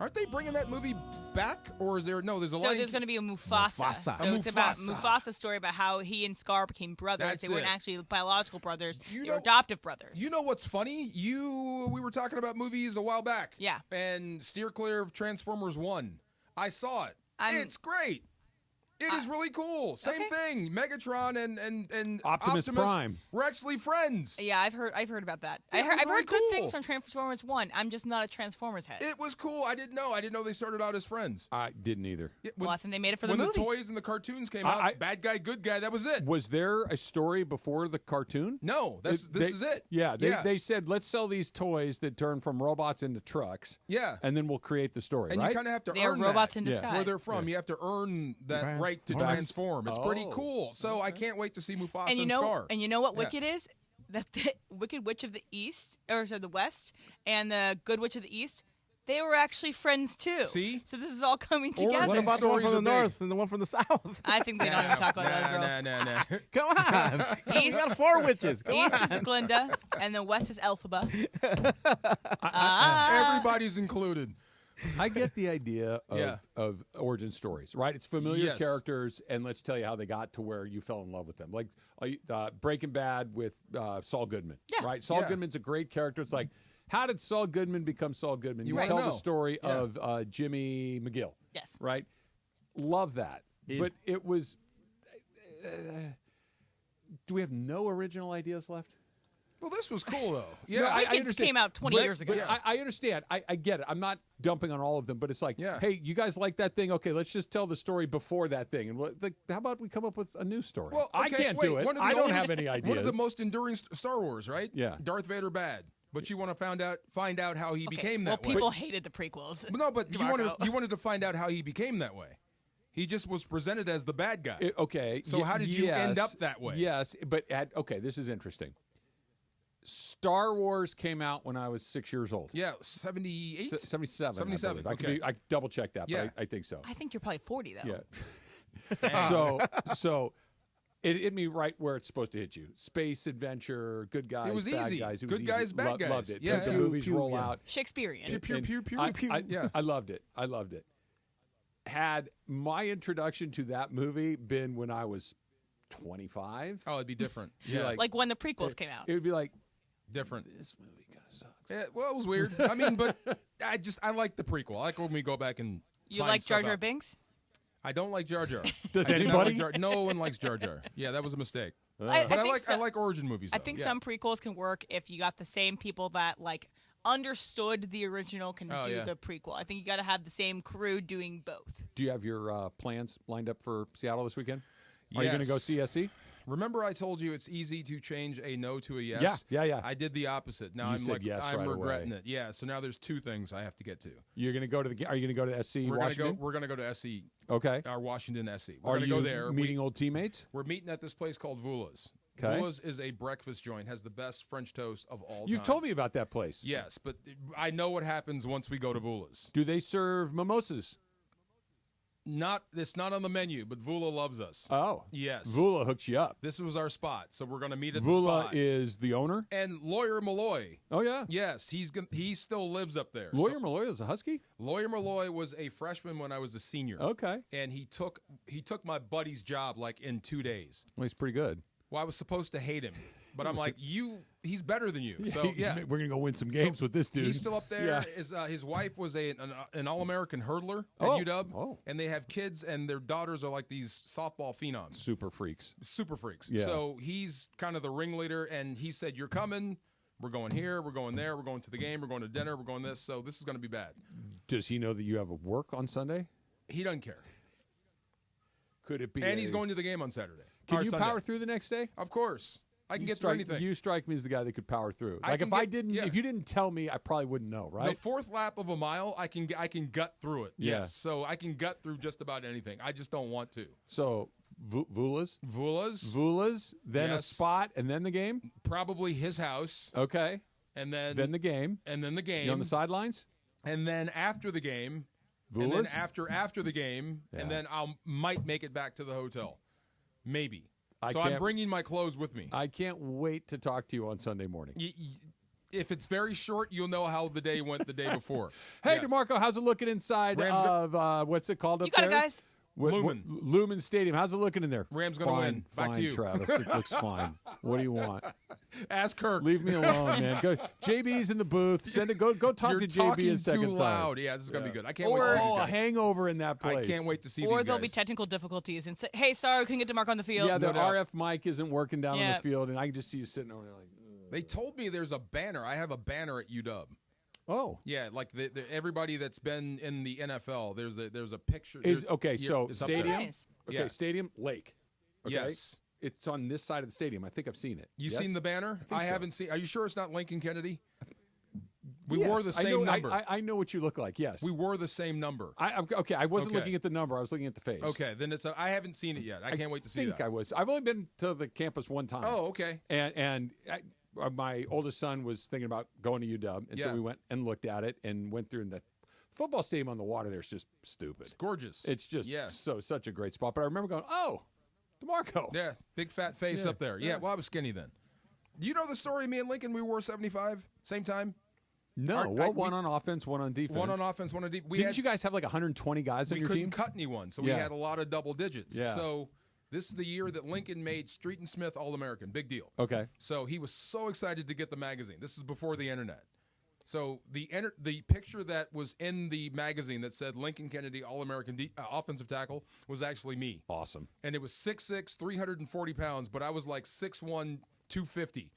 Aren't they bringing that movie back, or is there there's a So Lion there's going to be a Mufasa. So it's about Mufasa's story about how he and Scar became brothers. That's they weren't it. actually biological brothers. They were adoptive brothers. You know what's funny? We were talking about movies a while back. Yeah. And steer clear of Transformers 1. I saw it. It's great. It is really cool. Same thing. Megatron and Optimus Prime. We're actually friends. Yeah, I've heard about that. It was I've really heard good cool. things on Transformers 1. I'm just not a Transformers head. It was cool. I didn't know they started out as friends. I didn't either. Yeah, Well, I think they made it for the when movie. the toys and the cartoons came out, bad guy, good guy, that was it. Was there a story before the cartoon? No, this is it. Yeah, they said, let's sell these toys that turn from robots into trucks. Yeah. And then we'll create the story, And right? you kind of have to They are earn robots that. in disguise. Where they're from. You have to earn that right to transform. It's pretty cool. So I can't wait to see Mufasa and Scar. And you know what Yeah. Wicked is? That the Wicked Witch of the East, or sorry, the West, and the Good Witch of the East, they were actually friends too. See? So this is all coming together. What about the one from the north and the one from the south? I think they don't even talk about that. Nah. Come on. We got 4 witches. Come East on. is Glinda, and the West is Elphaba. Everybody's included. I get the idea of origin stories, right? It's familiar Yes. characters, and let's tell you how they got to where you fell in love with them. Like Breaking Bad with Saul Goodman, right? Saul Goodman's a great character. It's like, how did Saul Goodman become Saul Goodman? You wanna tell know. the story of Jimmy McGill. Yes. Right? Love that. But it was... do we have no original ideas left? Well, this was cool, though. Yeah, Yeah, I Wicked understand. came out 20 years ago. But I understand. I get it. I'm not dumping on all of them, but it's like, hey, you guys like that thing? Okay, let's just tell the story before that thing. And how about we come up with a new story? Well, I okay, can't wait, do it. one of the I don't oldest- have any ideas. One of the most enduring Star Wars, right? Yeah. Darth Vader bad. But you want to find out how he became that way. Well, people hated the prequels. No, but you DeMarco. wanted to find out how he became that way. He just was presented as the bad guy. Okay. So how did you end up that way? Yes, but okay, this is interesting. Star Wars came out when I was 6 years old. Yeah, 78? 77. 77, I okay. I double check that, Yeah. but I think so. I think you're probably 40 though. Yeah. So it hit me right where it's supposed to hit you. Space adventure, good guys, It was bad easy. guys. It was Good guys, easy. bad guys. Loved it. Yeah, the yeah. movies Pew, pew, roll yeah. out. Shakespearean. Pew, pew, pew, pew, pew. Yeah. I loved it. I loved it. Had my introduction to that movie been when I was 25, Oh, it'd be different. Yeah. Yeah, Like when the prequels came out. it would be like, different. this movie kind of sucks. Yeah, well, it was weird. I mean, but I like the prequel. I like when we go back and You find like Jar stuff Jar out. Binks? I don't like Jar Jar. Does I do not like anybody? Jar- no one likes Jar Jar. Yeah, that was a mistake. But I I like origin movies. I though. think Yeah. some prequels can work if you got the same people that like understood the original can Oh, do yeah. the prequel. I think you got to have the same crew doing both. Do you have your plans lined up for Seattle this weekend? Are you going to go Yes. see SC? Remember, I told you it's easy to change a no to a yes. Yeah. I did the opposite. Now You I'm said like, yes I'm right regretting away. it. Yeah. So now there's 2 things I have to get to. You're going to go to the. Are you going to go to SC We're Washington? We're gonna go to SC. Okay. Our Washington SC. We're Are gonna you go there. meeting old teammates? We're meeting at this place called Vula's. Okay. Vula's is a breakfast joint. Has the best French toast of all time. You've told me about that place. Yes, but I know what happens once we go to Vula's. Do they serve mimosas? It's not on the menu, but Vula loves us. Oh. Yes. Vula hooks you up. This was our spot, so we're going to meet at the Vula spot. is the owner? And Lawyer Malloy. Oh, yeah. Yes, he still lives up there. Lawyer Malloy is a Husky? Lawyer Malloy was a freshman when I was a senior. Okay. And he took my buddy's job like in 2 days. Well, he's pretty good. Well, I was supposed to hate him, But I'm like, he's better than you. So yeah, we're gonna go win some games with this dude. He's still up there. His wife was an All-American hurdler at UW, and they have kids, and their daughters are like these softball phenoms, super freaks. Yeah. So he's kind of the ringleader, and he said, "You're coming. We're going here. We're going there. We're going to the game. We're going to dinner. We're going this. So this is going to be bad." Does he know that you have a work on Sunday? He doesn't care. Could it be? And he's going to the game on Saturday. Can you Sunday. power through the next day? Of course. I can get through anything. You strike me as the guy that could power through. Like if you didn't tell me, I probably wouldn't know, right? The fourth lap of a mile, I can gut through it. Yeah. Yes. So I can gut through just about anything. I just don't want to. So Vula's, then a spot, and then the game? Probably his house. Okay. And then the game. And then the game. You on the sidelines? And then after the game. Vula's? And then after the game, and then might make it back to the hotel. Maybe. So I'm bringing my clothes with me. I can't wait to talk to you on Sunday morning. If it's very short, you'll know how the day went the day before. Hey, DeMarco, how's it looking inside of what's it called up there? You got it, guys. Lumen Stadium. How's it looking in there? Rams going to win. Back to you. Travis. It looks fine. What do you want? Ask Kirk. Leave me alone, man. Go. JB's in the booth. Send it. Go talk to JB a second time. You're talking too loud. Yeah, this is going to be good. I can't wait to see a hangover in that place. I can't wait to see these Or guys. there'll be technical difficulties and say, hey, sorry, we couldn't get DeMarco on the field. Yeah, the RF mic isn't working down on the field, and I can just see you sitting over there like. They told me there's a banner. I have a banner at UW. Oh, yeah, like everybody that's been in the NFL. There's a picture. So stadium. Nice. Okay, stadium, lake. Okay? Yes, it's on this side of the stadium. I think I've seen it. You've seen the banner? I haven't seen. Are you sure it's not Lincoln Kennedy? We Yes, wore the same number. I know what you look like. Yes, we wore the same number. I wasn't looking at the number. I was looking at the face. Okay, then I haven't seen it yet. I can't wait to see that. I think I was. I've only been to the campus one time. Oh, okay. And my oldest son was thinking about going to UW, and so we went and looked at it and went through. And the football stadium on the water there is just stupid. It's gorgeous. It's just such a great spot. But I remember going, oh, DeMarco. Yeah, big fat face up there. Yeah, well, I was skinny then. Do you know the story of me and Lincoln? We wore 75, same time? No, one on offense, one on defense. One on offense, one on defense. Didn't you guys have like 120 guys on your team? We couldn't cut anyone, so we had a lot of double digits. Yeah. So this is the year that Lincoln made Street and Smith All-American. Big deal. Okay. So he was so excited to get the magazine. This is before the internet. So the picture that was in the magazine that said Lincoln Kennedy All-American offensive tackle was actually me. Awesome. And it was 6'6", 340 pounds, but I was like 6'1", 250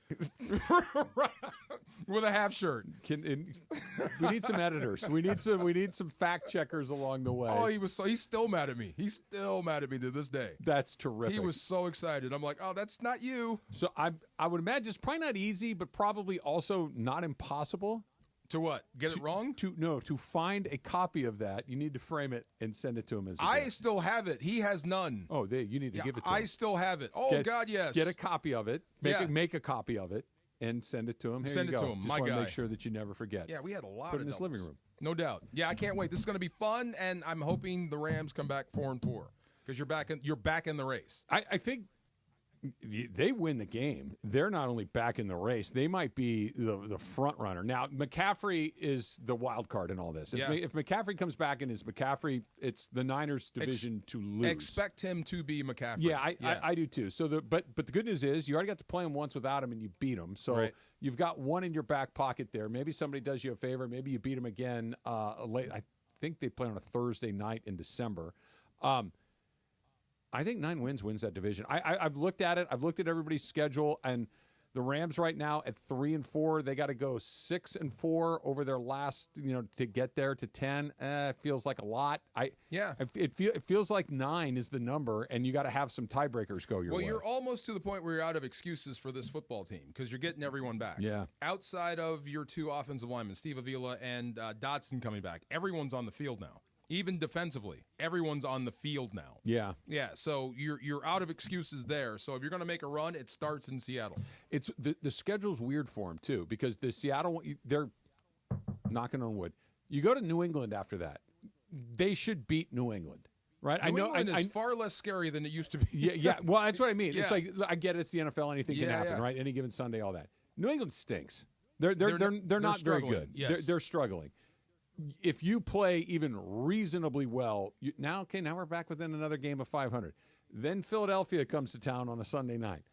with a half shirt. We need some editors. We need some fact checkers along the way. Oh, he's still mad at me. He's still mad at me to this day. That's terrific. He was so excited. I'm like, oh, that's not you. So I would imagine it's probably not easy, but probably also not impossible. To what? Get it wrong? To find a copy of that, you need to frame it and send it to him as a I gift. still have it. He has none. Oh, you need to give it to him. I still have it. Oh, God, yes. Get a copy of it. Make a copy of it and send it to him. Here send you it go. to him, Just my want guy. to make sure that you never forget. Yeah, we had a lot Put of it in his doubles. living room. No doubt. Yeah, I can't wait. This is going to be fun, and I'm hoping the Rams come back 4-4 because you're back in the race. I think they win the game. They're not only back in the race, they might be the front runner. Now, McCaffrey is the wild card in all this. If McCaffrey comes back and is McCaffrey, it's the Niners' division to lose. Expect him to be McCaffrey. Yeah, I do too. So but the good news is you already got to play him once without him and you beat him. So you've got one in your back pocket there. Maybe somebody does you a favor. Maybe you beat him again late. I think they play on a Thursday night in December. I think 9 wins that division. I've looked at it. I've looked at everybody's schedule, and the Rams right now at 3-4. They got to go 6-4 over their last, to get there to 10. It feels like a lot. It feels like 9 is the number, and you got to have some tiebreakers go your way. Well, you're almost to the point where you're out of excuses for this football team because you're getting everyone back. Yeah. Outside of your 2 offensive linemen, Steve Avila and Dotson coming back, everyone's on the field now. Even defensively, everyone's on the field now. Yeah. Yeah, so you're out of excuses there. So if you're going to make a run, it starts in Seattle. It's the schedule's weird for them, too, because the Seattle, they're knocking on wood. You go to New England after that. They should beat New England, right? New England is far less scary than it used to be. Yeah. Well, that's what I mean. It's like, I get it, it's the NFL, anything can happen, right? Any given Sunday, all that. New England stinks. They're not very good. Yes. They're struggling. If you play even reasonably well, now we're back within another game of 500. Then Philadelphia comes to town on a Sunday night.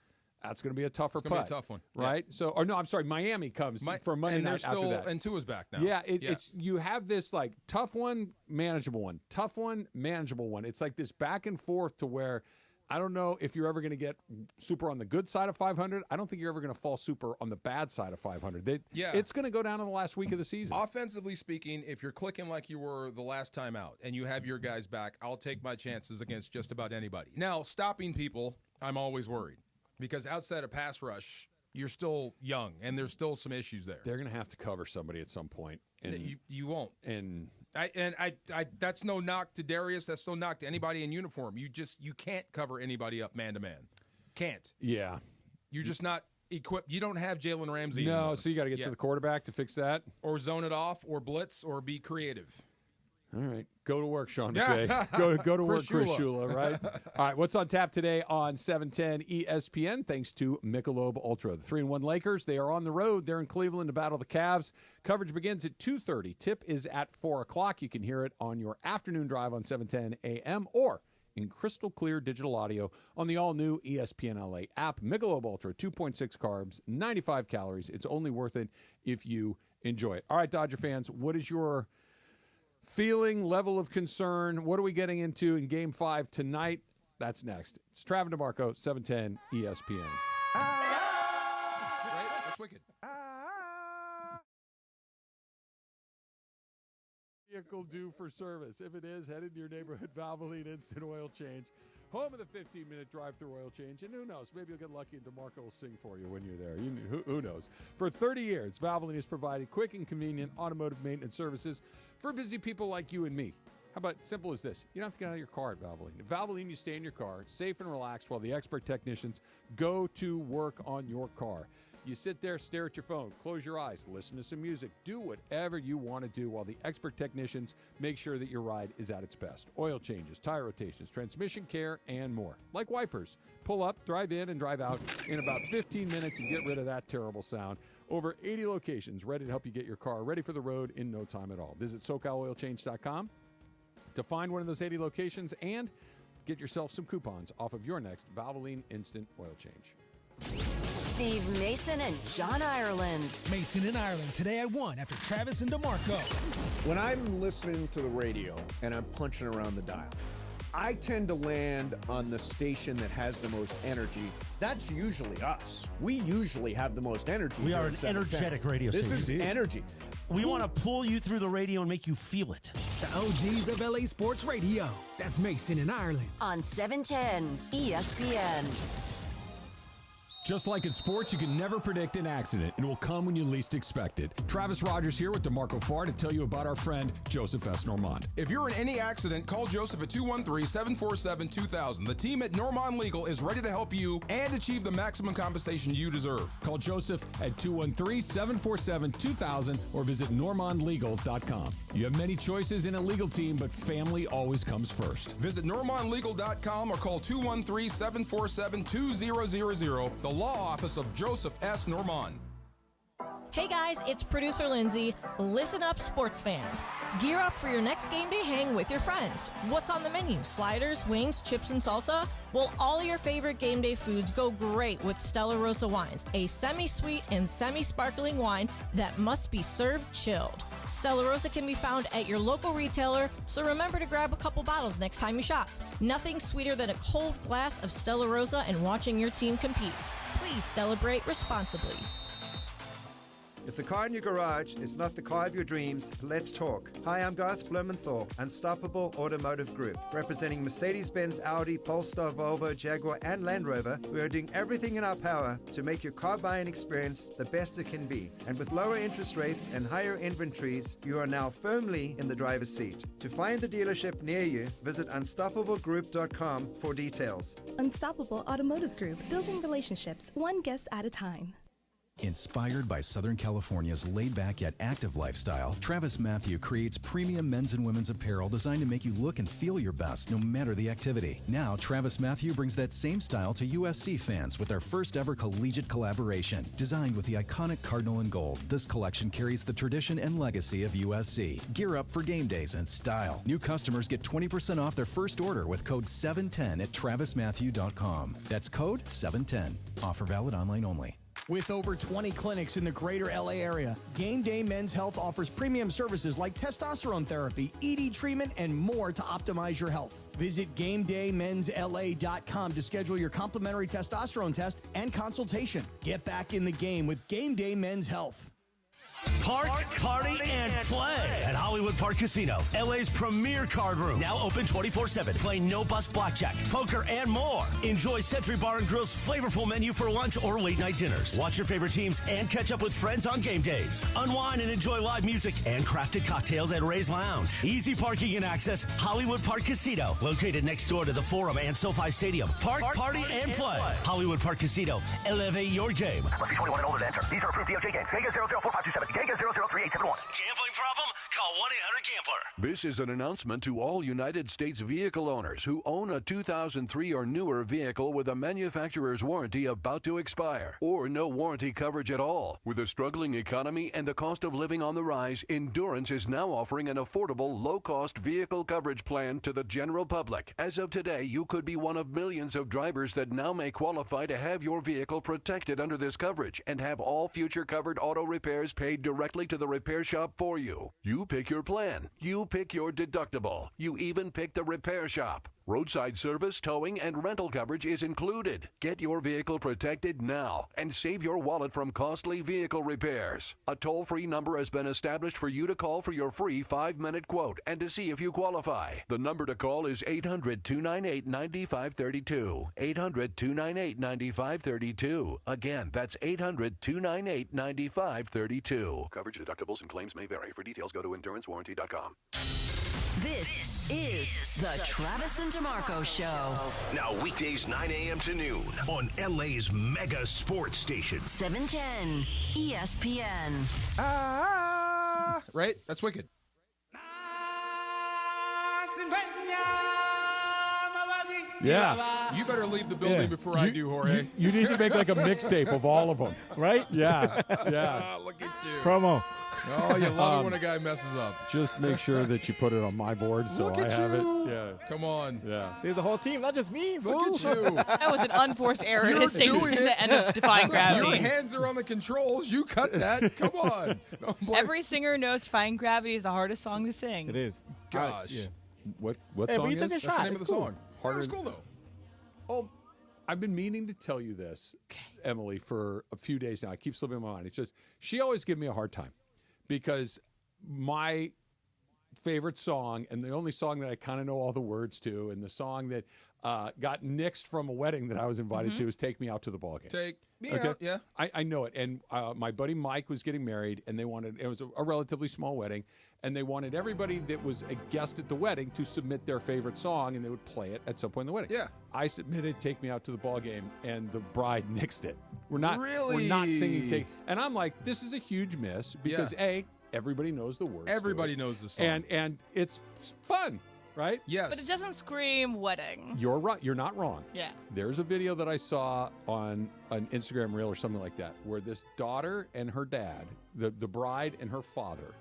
That's going to be a tougher It's going to putt. be a tough one. Right? Yeah. So, or no, I'm sorry, Miami comes for Monday and night they're still, after that. And Tua's back now. Yeah, it's you have this like tough one, manageable one, tough one, manageable one. It's like this back and forth to where I don't know if you're ever going to get super on the good side of 500. I don't think you're ever going to fall super on the bad side of 500. It's going to go down in the last week of the season. Offensively speaking, if you're clicking like you were the last time out and you have your guys back, I'll take my chances against just about anybody. Now, stopping people, I'm always worried because outside of pass rush, you're still young and there's still some issues there. They're going to have to cover somebody at some point. And you won't. And I that's no knock to Darius. That's no knock to anybody in uniform. You can't cover anybody up man to man. Can't. Yeah. You're just not equipped. You don't have Jalen Ramsey. No, anymore. so you got to get to the quarterback to fix that. Or zone it off, or blitz, or be creative. All right. Go to work, Sean McVay. Go to work, Chris Shula, right? All right. What's on tap today on 710 ESPN? Thanks to Michelob Ultra. The 3-1 Lakers, they are on the road. They're in Cleveland to battle the Cavs. Coverage begins at 2:30. Tip is at 4 o'clock. You can hear it on your afternoon drive on 710 AM or in crystal clear digital audio on the all-new ESPN LA app. Michelob Ultra, 2.6 carbs, 95 calories. It's only worth it if you enjoy it. All right, Dodger fans, what is your feeling, level of concern? What are we getting into in Game 5 tonight? That's next. It's Travis DeMarco, 710 ESPN. That's wicked. Vehicle due for service. If it is, head into your neighborhood Valvoline Instant Oil Change. Home of the 15-minute drive-through oil change. And who knows, maybe you'll get lucky and DeMarco will sing for you when you're there. Who knows? For 30 years, Valvoline has provided quick and convenient automotive maintenance services for busy people like you and me. How about simple as this? You don't have to get out of your car at Valvoline. At Valvoline, you stay in your car, safe and relaxed, while the expert technicians go to work on your car. You sit there, stare at your phone, close your eyes, listen to some music, do whatever you want to do while the expert technicians make sure that your ride is at its best. Oil changes, tire rotations, transmission care, and more. Like wipers. Pull up, drive in, and drive out in about 15 minutes and get rid of that terrible sound. Over 80 locations ready to help you get your car ready for the road in no time at all. Visit SoCalOilChange.com to find one of those 80 locations and get yourself some coupons off of your next Valvoline Instant Oil Change. Steve Mason and John Ireland. Mason and Ireland. Today I won after Travis and DeMarco. When I'm listening to the radio and I'm punching around the dial, I tend to land on the station that has the most energy. That's usually us. We usually have the most energy. We are an energetic radio station. This is energy. We want to pull you through the radio and make you feel it. The OGs of LA Sports Radio. That's Mason and Ireland. On 710 ESPN. Just like in sports, you can never predict an accident. It will come when you least expect it. Travis Rogers here with DeMarco Farr to tell you about our friend, Joseph S. Normand. If you're in any accident, call Joseph at 213-747-2000. The team at Normand Legal is ready to help you and achieve the maximum compensation you deserve. Call Joseph at 213-747-2000 or visit normandlegal.com. You have many choices in a legal team, but family always comes first. Visit normandlegal.com or call 213-747-2000. The law office of Joseph S. Normand. Hey guys, it's producer Lindsay. Listen up, sports fans. Gear up for your next game day hang with your friends. What's on the menu? Sliders, wings, chips, and salsa? Well, all your favorite game day foods go great with Stella Rosa wines, a semi-sweet and semi-sparkling wine that must be served chilled. Stella Rosa can be found at your local retailer, so remember to grab a couple bottles next time you shop. Nothing sweeter than a cold glass of Stella Rosa and watching your team compete. Please celebrate responsibly. If the car in your garage is not the car of your dreams, let's talk. Hi, I'm Garth Blumenthal, Unstoppable Automotive Group. Representing Mercedes-Benz, Audi, Polestar, Volvo, Jaguar, and Land Rover, we are doing everything in our power to make your car buying experience the best it can be. And with lower interest rates and higher inventories, you are now firmly in the driver's seat. To find the dealership near you, visit unstoppablegroup.com for details. Unstoppable Automotive Group, building relationships one guest at a time. Inspired by Southern California's laid-back yet active lifestyle, Travis Mathew creates premium men's and women's apparel designed to make you look and feel your best no matter the activity. Now, Travis Mathew brings that same style to USC fans with their first ever collegiate collaboration. Designed with the iconic Cardinal and Gold, this collection carries the tradition and legacy of USC. Gear up for game days in style. New customers get 20% off their first order with code 710 at travismatthew.com. That's code 710. Offer valid online only. With over 20 clinics in the greater LA area, Game Day Men's Health offers premium services like testosterone therapy, ED treatment, and more to optimize your health. Visit GameDayMen'sLA.com to schedule your complimentary testosterone test and consultation. Get back in the game with Game Day Men's Health. Park, party, and play at Hollywood Park Casino, LA's premier card room. Now open 24/7. Play no-bust blackjack, poker, and more. Enjoy Century Bar and Grill's flavorful menu for lunch or late-night dinners. Watch your favorite teams and catch up with friends on game days. Unwind and enjoy live music and crafted cocktails at Ray's Lounge. Easy parking and access, Hollywood Park Casino, located next door to the Forum and SoFi Stadium. Park, party, and play. Hollywood Park Casino. Elevate your game. Must be 21 and older to enter. These are approved DOJ games. Vegas 004527. Vegas 003871. Gambling problem? Call 1-800-GAMBLER. This is an announcement to all United States vehicle owners who own a 2003 or newer vehicle with a manufacturer's warranty about to expire, or no warranty coverage at all. With a struggling economy and the cost of living on the rise, Endurance is now offering an affordable, low-cost vehicle coverage plan to the general public. As of today, you could be one of millions of drivers that now may qualify to have your vehicle protected under this coverage and have all future covered auto repairs paid directly to the repair shop for you. You pick your plan. You pick your deductible. You even pick the repair shop. Roadside service, towing, and rental coverage is included. Get your vehicle protected now and save your wallet from costly vehicle repairs. A toll-free number has been established for you to call for your free 5-minute quote and to see if you qualify. The number to call is 800-298-9532. 800-298-9532. Again, that's 800-298-9532. Coverage, deductibles, and claims may vary. For details, go to endurancewarranty.com. This is the Travis and DeMarco Show. Now weekdays 9 a.m. to noon on LA's mega sports station. 710 ESPN. Right? That's wicked. Yeah. You better leave the building before I do, Jorge. You need to make like a mixtape of all of them. Right? Yeah. Yeah. Look at you. Promo. Oh, you love it when a guy messes up. Just make sure that you put it on my board so Look I at have you. it. Yeah. Come on. Yeah. See, the whole team, not just me. Look at you. That was an unforced error You're to sing doing it. the end of Defying Gravity. Your hands are on the controls. You cut that. Come on. Every singer knows Defying Gravity is the hardest song to sing. It is. Gosh. Yeah. What Hey, song but you is? took a That's shot. the name of the It's cool. song. Harder It's than- cool, though. Oh, I've been meaning to tell you this, Emily, for a few days now. It keeps slipping my mind. It's just, she always gives me a hard time because my favorite song, and the only song that I kind of know all the words to, and the song that got nixed from a wedding that I was invited to, is Take Me Out to the Ball Game. Take me out, yeah. I know it. And my buddy Mike was getting married, and they wanted, it was a relatively small wedding, and they wanted everybody that was a guest at the wedding to submit their favorite song, and they would play it at some point in the wedding. Yeah. I submitted Take Me Out to the Ball Game, and the bride nixed it. We're not Really? singing Take. And I'm like, this is a huge miss because A, everybody knows the words. Everybody knows the song. And it's fun, right? Yes. But it doesn't scream wedding. You're right. You're not wrong. Yeah. There's a video that I saw on an Instagram reel or something like that where this daughter and her dad, the bride and her father,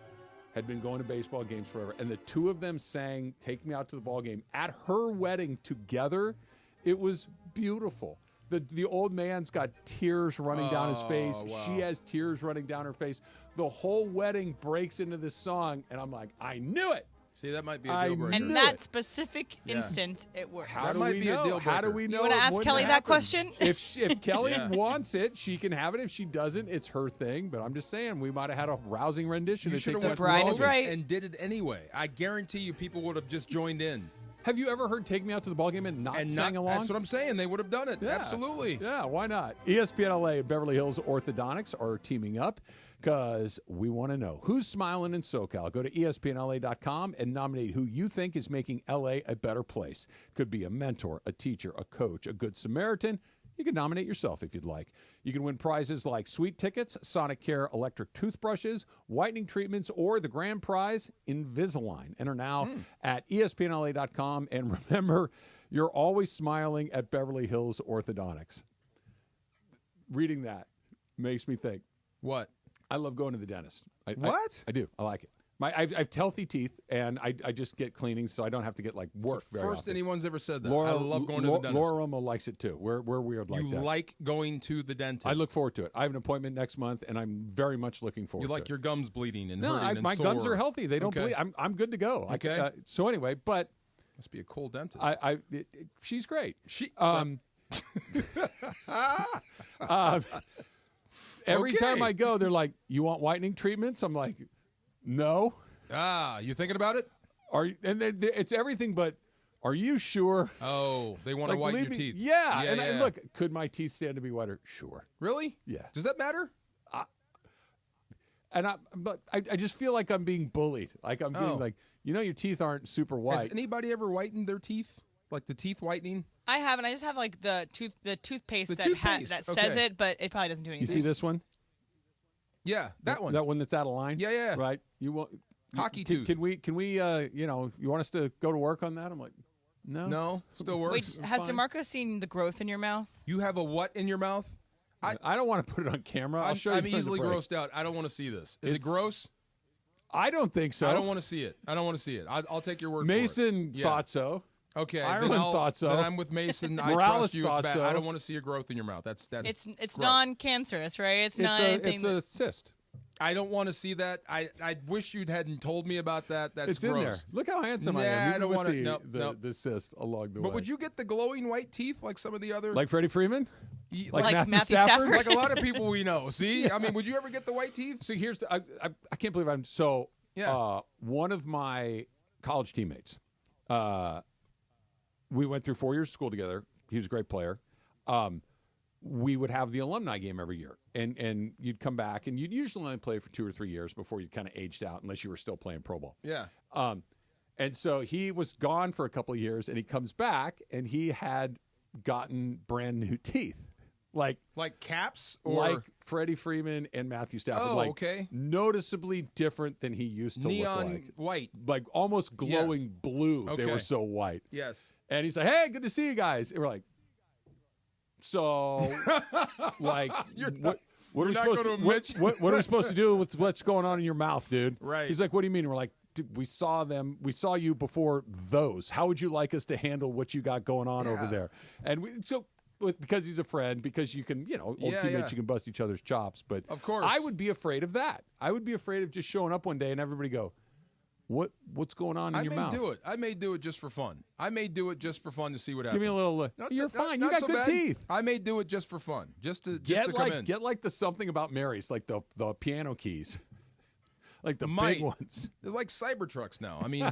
had been going to baseball games forever, and the two of them sang Take Me Out to the Ball Game at her wedding together. It was beautiful. The old man's got tears running down his face. wow. She has tears running down her face. The whole wedding breaks into this song, and I'm like, I knew it. See, that might be a I deal breaker. In knew that it. specific instance, it worked. How That do might we be a know? deal How do breaker. we know? You want to it ask wouldn't Kelly that happen? question? If Kelly Yeah. wants it, she can have it. If she doesn't, it's her thing. But I'm just saying, we might have had a rousing rendition. You to should take have that went to the Bride is ball game. right. and did it anyway. I guarantee you people would have just joined in. Have you ever heard "Take Me Out to the Ball Game" and not sang along? That's what I'm saying. They would have done it. Yeah. Absolutely. Yeah, why not? ESPN LA and Beverly Hills Orthodontics are teaming up because we want to know who's smiling in SoCal. Go to ESPNLA.com and nominate who you think is making LA a better place. Could be a mentor, a teacher, a coach, a good Samaritan. You can nominate yourself if you'd like. You can win prizes like sweet tickets, Sonic Care electric toothbrushes, whitening treatments, or the grand prize, Invisalign. Enter now at ESPNLA.com. And remember, you're always smiling at Beverly Hills Orthodontics. Reading that makes me think. What? I love going to the dentist. What? I do. I like it. I have healthy teeth, and I just get cleanings, so I don't have to get work very First often. anyone's ever said that. I love going to the dentist. Laura Romo likes it too. We're weird like that. You like going to the dentist? I look forward to it. I have an appointment next month, and I'm very much looking forward to it. You like your gums bleeding and no, hurting and my sore. gums are healthy. They don't bleed. I'm good to go. Okay. So anyway, but must be a cool dentist. She's great. Every time I go, they're like, "You want whitening treatments?" I'm like, "No." You thinking about it? It's everything but, are you sure? Oh, they want to whiten your teeth. Yeah. And look, could my teeth stand to be whiter? Sure. Really? Yeah. Does that matter? But I just feel like I'm being bullied. Like I'm being like, your teeth aren't super white. Has anybody ever whitened their teeth? Like the teeth whitening? I haven't. I just have like the toothpaste that says it, but it probably doesn't do anything. You see this one? Yeah, that one. That one that's out of line? Yeah. Right. You want hockey tooth. Can we you want us to go to work on that? I'm like, no. Still works. Wait, has DeMarco seen the growth in your mouth? You have a what in your mouth? I don't want to put it on camera. I'll show you. I'm easily grossed out. I don't want to see this. Is it gross? I don't think so. I don't want to see it. I'll take your word Mason for it. thought so. Okay, Ireland thought so. Then I'm with Mason. I Morales trust you. It's bad. so. I don't want to see a growth in your mouth. That's It's gross. non-cancerous, right? It's not anything. It's a cyst. I don't want to see that. I wish you hadn't told me about that. That's it's gross. in there. Look how handsome I am. I Even don't with want to. the cyst along the way. But would you get the glowing white teeth like some of the other? Like Freddie Freeman? Like Matthew Stafford? Like a lot of people we know. See? I mean, would you ever get the white teeth? So here's I can't believe I'm so. Yeah. One of my college teammates. We went through 4 years of school together. He was a great player. We would have the alumni game every year, and you'd come back, and you'd usually only play for 2 or 3 years before you kind of aged out, unless you were still playing pro ball. Yeah. And so he was gone for a couple of years, and he comes back, and he had gotten brand new teeth, like caps, or like Freddie Freeman and Matthew Stafford. Oh, like okay. Noticeably different than he used to neon look like. White, like almost glowing blue. Okay. They were so white. Yes. And he's like, "Hey, good to see you guys." And we're like, "So, like, what are we supposed to? What are we supposed to do with what's going on in your mouth, dude?" Right. He's like, "What do you mean?" And we're like, "Dude, we saw them. We saw you before those. How would you like us to handle what you got going on over there?" And because he's a friend, because you can, old teammates, you can bust each other's chops. But of course, I would be afraid of that. I would be afraid of just showing up one day and everybody go, What's going on in your mouth? I may do it just for fun. I may do it just for fun to see what happens. Give me a little. You're fine. You got so good bad. teeth. I may do it just for fun, just to come in. Get like the something about Mary's, like the piano keys, like the big ones. There's like Cybertrucks now. I mean,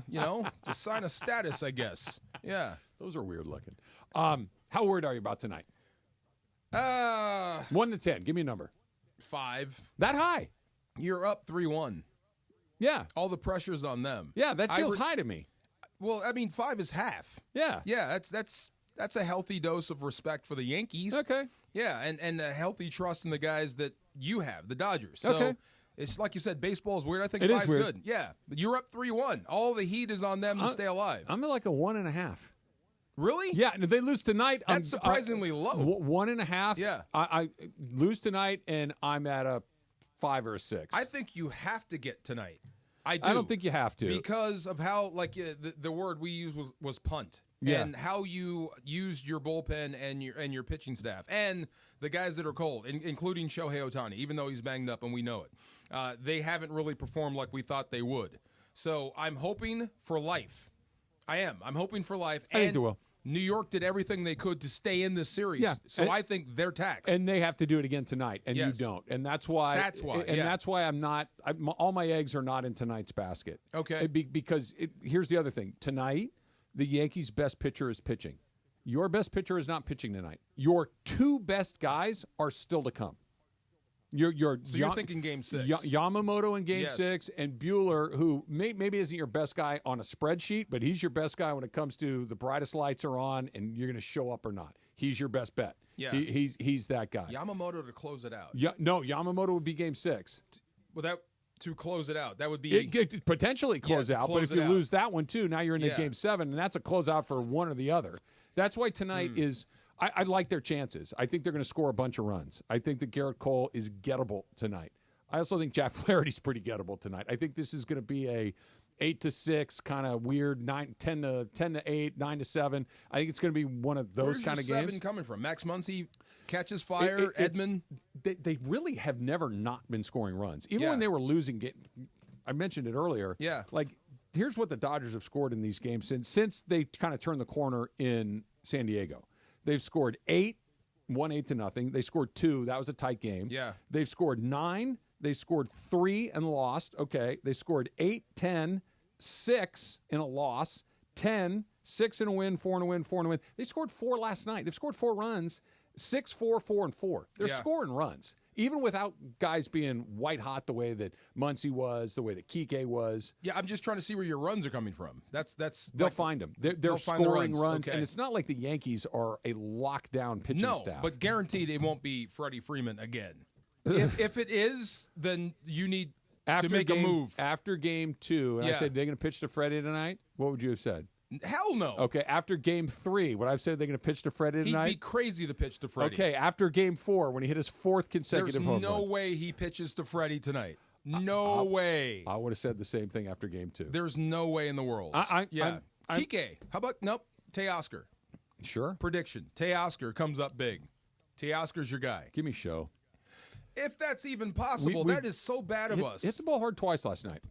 just sign a status, I guess. Yeah, those are weird looking. How worried are you about tonight? 1 to 10. Give me a number. 5. That high? You're up 3-1. Yeah. All the pressure's on them. Yeah, that feels high to me. Well, I mean, 5 is half. Yeah. Yeah, that's a healthy dose of respect for the Yankees. Okay. Yeah, and a healthy trust in the guys that you have, the Dodgers. So okay. It's like you said, baseball is weird. I think it 5's good. Yeah, but you're up 3-1. All the heat is on them to stay alive. I'm at like a 1.5. Really? Yeah, and if they lose tonight, that's surprisingly low. 1.5. Yeah. I lose tonight, and I'm at a 5 or a 6. I think you have to get tonight. I do. I don't think you have to. Because of how, the word we used was punt. Yeah. And how you used your bullpen and your pitching staff. And the guys that are cold, including Shohei Ohtani, even though he's banged up and we know it. They haven't really performed like we thought they would. So I'm hoping for life. I am. I'm hoping for life. I think they will. New York did everything they could to stay in this series. Yeah. So I think they're taxed. And they have to do it again tonight, and yes. you don't. And that's why. And that's why I'm not. All my eggs are not in tonight's basket. Okay. Because here's the other thing. Tonight, the Yankees' best pitcher is pitching. Your best pitcher is not pitching tonight. Your 2 best guys are still to come. You're thinking Game 6. Yamamoto in Game 6, and Buehler, who maybe isn't your best guy on a spreadsheet, but he's your best guy when it comes to the brightest lights are on and you're going to show up or not. he's your best bet. Yeah. He's that guy. Yamamoto to close it out. No, Yamamoto would be game 6. Well, to close it out. That would be it potentially close out. But if you lose that one too, now you're in Yeah. game 7, and that's a closeout for one or the other. That's why tonight is. I like their chances. I think they're going to score a bunch of runs. I think that Garrett Cole is gettable tonight. I also think Jack Flaherty's pretty gettable tonight. I think this is going to be a 8-6 kind of weird 10 to 8, 9-7. I think it's going to be one of those kind of games. Where's 7 coming from? Max Muncy catches fire. Edman. They really have never not been scoring runs, even when they were losing. I mentioned it earlier. Yeah, like here's what the Dodgers have scored in these games since they kind of turned the corner in San Diego. They've scored 8, won 8-0. They scored 2. That was a tight game. Yeah. They've scored 9. They scored 3 and lost. Okay. They scored 8, 10, 6 in a loss, 10, 6 in a win, 4 in a win, 4 in a win. They scored 4 last night. They've scored 4 runs, 6, 4, 4, and 4. They're scoring runs, even without guys being white hot the way that Muncy was, the way that Kike was. Yeah, I'm just trying to see where your runs are coming from. That's they'll find them. They're scoring runs, and it's not like the Yankees are a lockdown pitching staff. But guaranteed it won't be Freddie Freeman again. if it is, then you need to make a move. After game 2, and I said they're going to pitch to Freddie tonight, what would you have said? Hell no. Okay, after game 3, what I've said they're going to pitch to Freddie tonight? He'd be crazy to pitch to Freddie. Okay, after game 4, when he hit his 4th consecutive home run. There's no way he pitches to Freddie tonight. No way. I would have said the same thing after game 2. There's no way in the world. Kike. How about, Teoscar. Sure. Prediction. Teoscar comes up big. Teoscar's your guy. Give me show. If that's even possible, that is so bad of us. Hit the ball hard twice last night.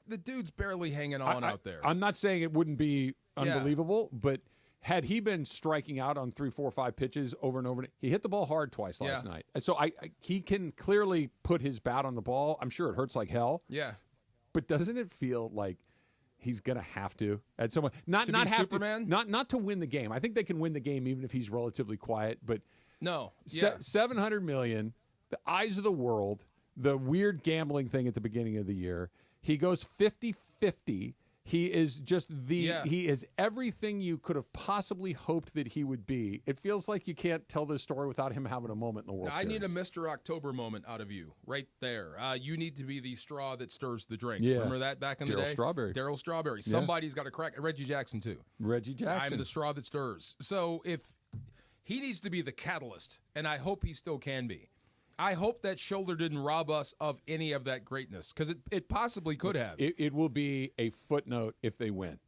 The dude's barely hanging on out there. I'm not saying it wouldn't be unbelievable, but had he been striking out on 3, 4, 5 pitches over and over, he hit the ball hard twice last night. And so he can clearly put his bat on the ball. I'm sure it hurts like hell. Yeah. But doesn't it feel like he's going to have to at some point? Not be have Superman? to, not to win the game. I think they can win the game even if he's relatively quiet, but no. $700 million, the eyes of the world, the weird gambling thing at the beginning of the year. He goes 50-50. He is just he is everything you could have possibly hoped that he would be. It feels like you can't tell this story without him having a moment in the World Series. I need a Mr. October moment out of you right there. You need to be the straw that stirs the drink. Yeah. Remember that back in the day? Daryl Strawberry. Yeah. Somebody's got to crack. Reggie Jackson, too. Reggie Jackson. I'm the straw that stirs. So if he needs to be the catalyst, and I hope he still can be. I hope that shoulder didn't rob us of any of that greatness, because it possibly could have. It will be a footnote if they win,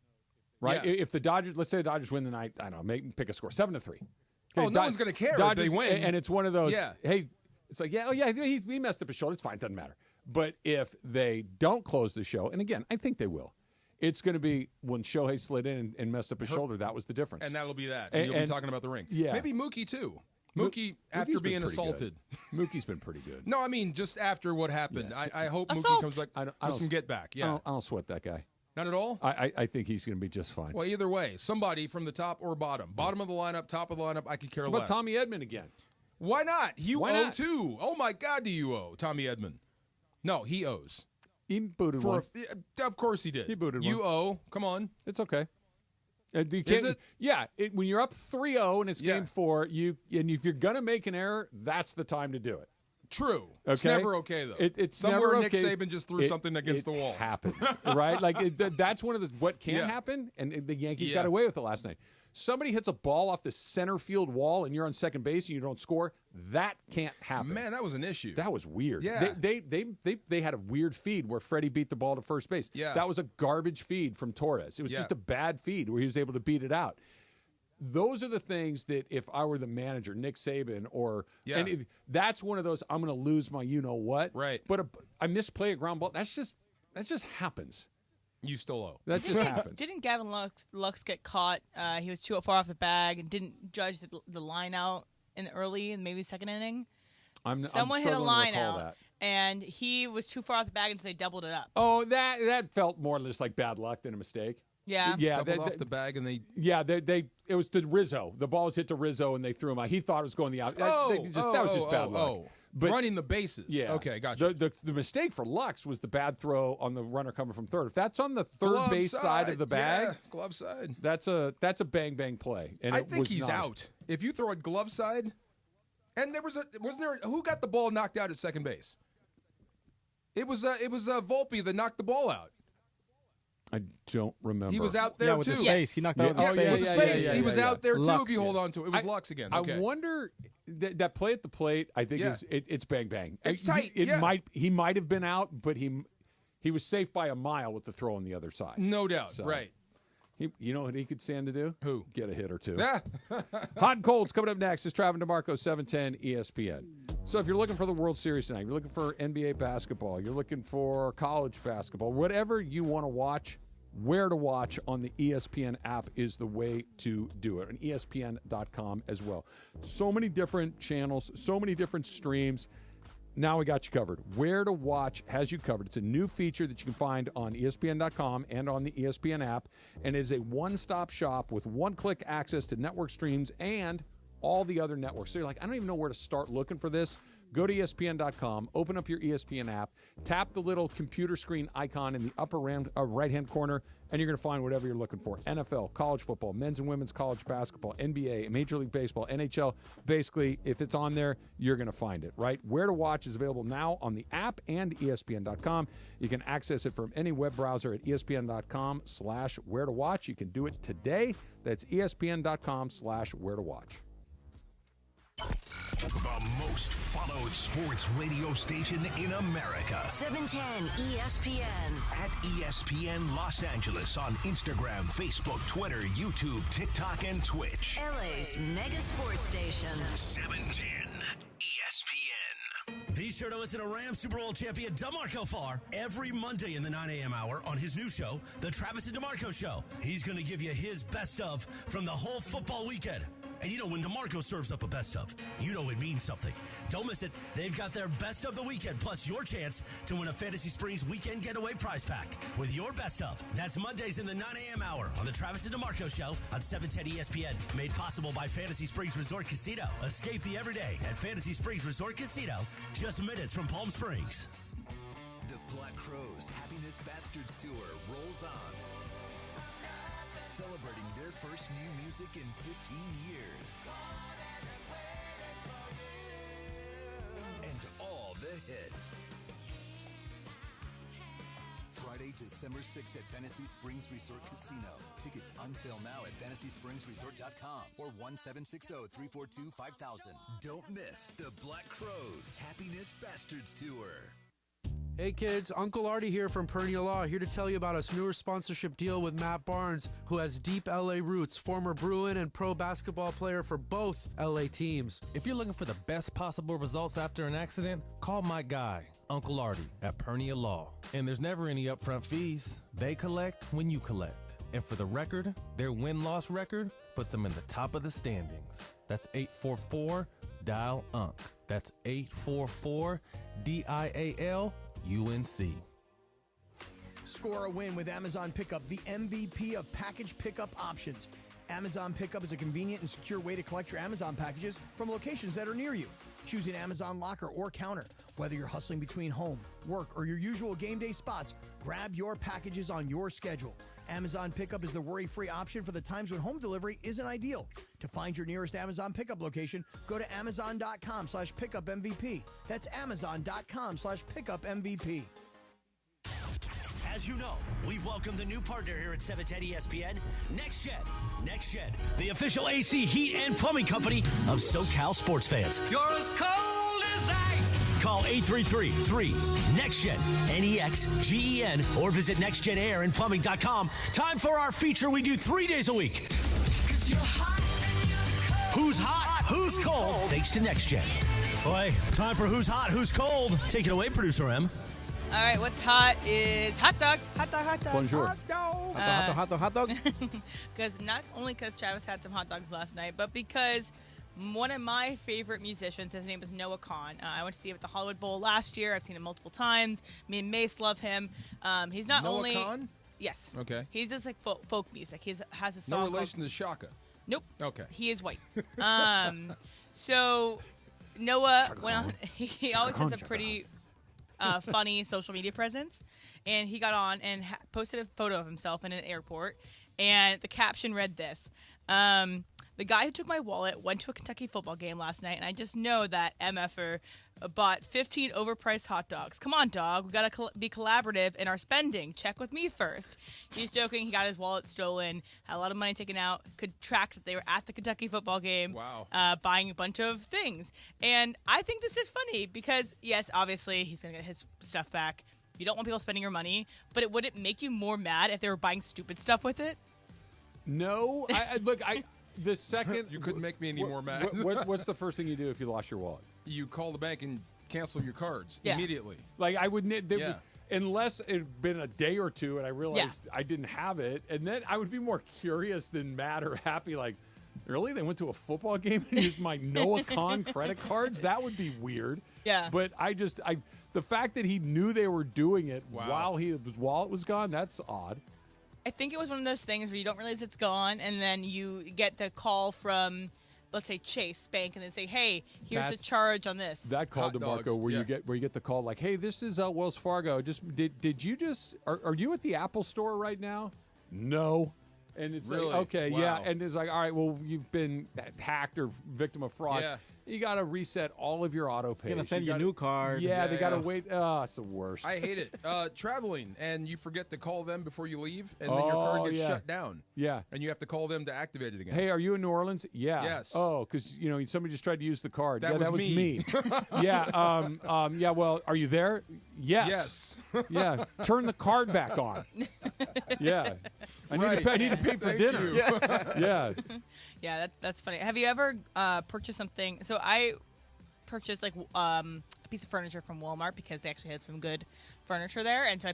right? Yeah. If the Dodgers, let's say the Dodgers win tonight, I don't know, pick a score, 7-3. Okay, no one's going to care if they win. And it's one of those, hey, it's like, he messed up his shoulder. It's fine. It doesn't matter. But if they don't close the show, and again, I think they will, it's going to be when Shohei slid in and messed up his shoulder, that was the difference. And that'll be that. And you'll be talking about the ring. Yeah. Maybe Mookie, too. Mookie, after being assaulted. Mookie's been pretty good. No, I mean, just after what happened. Yeah. I hope Assault. Mookie comes back with some get back. Yeah. I don't sweat that guy. Not at all? I think he's going to be just fine. Well, either way, somebody from the top or bottom. Bottom of the lineup, top of the lineup, I could care less. less. But Tommy Edman again. Why not? Too. Oh, my God, do you owe Tommy Edman? No, he owes. He booted one. Of course he did. He booted you one. You owe. Come on. It's okay. Is it? Yeah. When you're up 3-0 and it's game 4, and if you're going to make an error, that's the time to do it. True. Okay? It's never okay, though. It's somewhere never Nick Saban just threw something against the wall. It happens, right? Like, that's one of the what can happen, and the Yankees got away with it last night. Somebody hits a ball off the center field wall, and you're on second base, and you don't score. That can't happen. Man, that was an issue. That was weird. Yeah. They had a weird feed where Freddie beat the ball to first base. Yeah. That was a garbage feed from Torres. It was just a bad feed where he was able to beat it out. Those are the things that if I were the manager, Nick Saban, and that's one of those I'm going to lose my you-know-what. Right. But I misplay a ground ball. That just happens. You still owe. That just happens. Didn't Gavin Lux get caught? He was too far off the bag and didn't judge the line out in the early and maybe second inning. Someone hit a line out, and he was too far off the bag until they doubled it up. Oh, that felt more just like bad luck than a mistake. Yeah. Doubled off the bag, and they. Yeah, it was to Rizzo. The ball was hit to Rizzo, and they threw him out. He thought it was going the out. That was just bad luck. But running the bases. Yeah. Okay, gotcha. The mistake for Lux was the bad throw on the runner coming from third. If that's on the third Glove base side of the bag, yeah, glove side. That's a bang bang play. And I think he's not. out. If you throw it glove side, and wasn't there who got the ball knocked out at second base? It was Volpe that knocked the ball out. I don't remember. He was out there with too. his face. He knocked out with his face. He was out there too. Lux, if you hold on to it, it was Lux again. Okay. I wonder that play at the plate. I think it's bang bang. It's tight. He might have been out, but he was safe by a mile with the throw on the other side. No doubt. So, right. You know what he could stand to do? Who? Get a hit or two. Yeah. Hot and Cold's coming up next. It's Travis DeMarco, 710 ESPN. So if you're looking for the World Series tonight, you're looking for NBA basketball, you're looking for college basketball, whatever you want to watch, where to watch on the ESPN app is the way to do it, and ESPN.com as well. So many different channels, so many different streams. Now we got you covered. Where to watch has you covered. It's a new feature that you can find on ESPN.com and on the ESPN app, and it is a one-stop shop with one-click access to network streams and all the other networks. So you're like, I don't even know where to start looking for this. Go to ESPN.com, open up your ESPN app, tap the little computer screen icon in the upper right-hand corner, and you're going to find whatever you're looking for. NFL, college football, men's and women's college basketball, NBA, Major League Baseball, NHL. Basically, if it's on there, you're going to find it, right? Where to watch is available now on the app and ESPN.com. You can access it from any web browser at ESPN.com/where to watch. You can do it today. That's ESPN.com/where to watch. The most followed sports radio station in America. 710 ESPN. At ESPN Los Angeles on Instagram, Facebook, Twitter, YouTube, TikTok, and Twitch. LA's mega sports station. 710 ESPN. Be sure to listen to Rams Super Bowl champion DeMarco Farr every Monday in the 9 a.m. hour on his new show, The Travis and DeMarco Show. He's going to give you his best of from the whole football weekend. And you know, when DeMarco serves up a best of, you know it means something. Don't miss it. They've got their best of the weekend, plus your chance to win a Fantasy Springs weekend getaway prize pack with your best of. That's Mondays in the 9 a.m. hour on the Travis and DeMarco Show on 710 ESPN. Made possible by Fantasy Springs Resort Casino. Escape the everyday at Fantasy Springs Resort Casino, just minutes from Palm Springs. The Black Crowes Happiness Bastards Tour rolls on. Celebrating their first new music in 15 years. And all the hits. Friday, December 6th at Fantasy Springs Resort Casino. Tickets on sale now at FantasySpringsResort.com or 1-760-342-5000. Don't miss the Black Crowes Happiness Bastards Tour. Hey kids, Uncle Artie here from Perennial Law, here to tell you about a newer sponsorship deal with Matt Barnes, who has deep LA roots, former Bruin and pro basketball player for both LA teams. If you're looking for the best possible results after an accident, call my guy, Uncle Artie, at Perennial Law. And there's never any upfront fees. They collect when you collect. And for the record, their win-loss record puts them in the top of the standings. That's 844-DIAL-UNC. That's 844-DIAL UNC. Score a win with Amazon Pickup, the MVP of package pickup options. Amazon Pickup is a convenient and secure way to collect your Amazon packages from locations that are near you. Choose an Amazon locker or counter. Whether you're hustling between home, work, or your usual game day spots, grab your packages on your schedule. Amazon Pickup is the worry-free option for the times when home delivery isn't ideal. To find your nearest Amazon Pickup location, go to Amazon.com/pickupmvp. That's Amazon.com/pickupmvp. As you know, we've welcomed a new partner here at 710 ESPN, NextGen. NextGen, the official AC, heat, and plumbing company of SoCal sports fans. You're as cold as ice. Call 833-3-NEXTGEN, NEXGEN, or visit nextgenairandplumbing.com. Time for our feature we do 3 days a week. Who's hot? Who's cold? Thanks to NextGen. Boy, time for Who's Hot? Who's Cold? Take it away, Producer M. All right, what's hot is hot dogs. Hot dog, hot dog. Bonjour. Hot dog. Hot dog, hot dog. Because not only because Travis had some hot dogs last night, but because one of my favorite musicians, his name is Noah Kahan. I went to see him at the Hollywood Bowl last year. I've seen him multiple times. Me and Mace love him. He's not Noah only Kahan? Yes. Okay. He does like folk music. He has a song. No relation to Shaka. Nope. Okay. He is white. So Noah went on. He always has a pretty funny social media presence, and he got on and posted a photo of himself in an airport, and the caption read this. The guy who took my wallet went to a Kentucky football game last night, and I just know that MFer bought 15 overpriced hot dogs. Come on, dog. We got to be collaborative in our spending. Check with me first. He's joking. He got his wallet stolen, had a lot of money taken out, could track that they were at the Kentucky football game. Wow. Buying a bunch of things. And I think this is funny because, yes, obviously he's going to get his stuff back. You don't want people spending your money, but would it make you more mad if they were buying stupid stuff with it? No. The second you couldn't make me any more mad. What's the first thing you do if you lost your wallet? You call the bank and cancel your cards immediately. Like I would, unless it had been a day or two and I realized I didn't have it, and then I would be more curious than mad or happy. Like, really, they went to a football game and used my Noah Khan credit cards? That would be weird. Yeah. But the fact that he knew they were doing it while his wallet was gone, that's odd. I think it was one of those things where you don't realize it's gone, and then you get the call from, let's say, Chase Bank, and they say, "Hey, here's the charge on this." That call, DeMarco, where you get the call like, "Hey, this is Wells Fargo. Did you just are you at the Apple store right now?" No. And it's really? like, okay, yeah, and it's like, all right, well, you've been hacked or victim of fraud. Yeah. You got to reset all of your auto pays. You're going to send you a new card. Yeah, they got to wait. Oh, it's the worst. I hate it. Traveling, and you forget to call them before you leave, and then your card gets shut down. Yeah. And you have to call them to activate it again. Hey, are you in New Orleans? Yeah. Yes. Oh, because, somebody just tried to use the card. That was me. Yeah. Yeah, well, are you there? Yes. Yeah. Turn the card back on. Yeah. I need to pay for dinner. Yeah. Yeah, that's funny. Have you ever purchased something? So I purchased like a piece of furniture from Walmart because they actually had some good furniture there, and so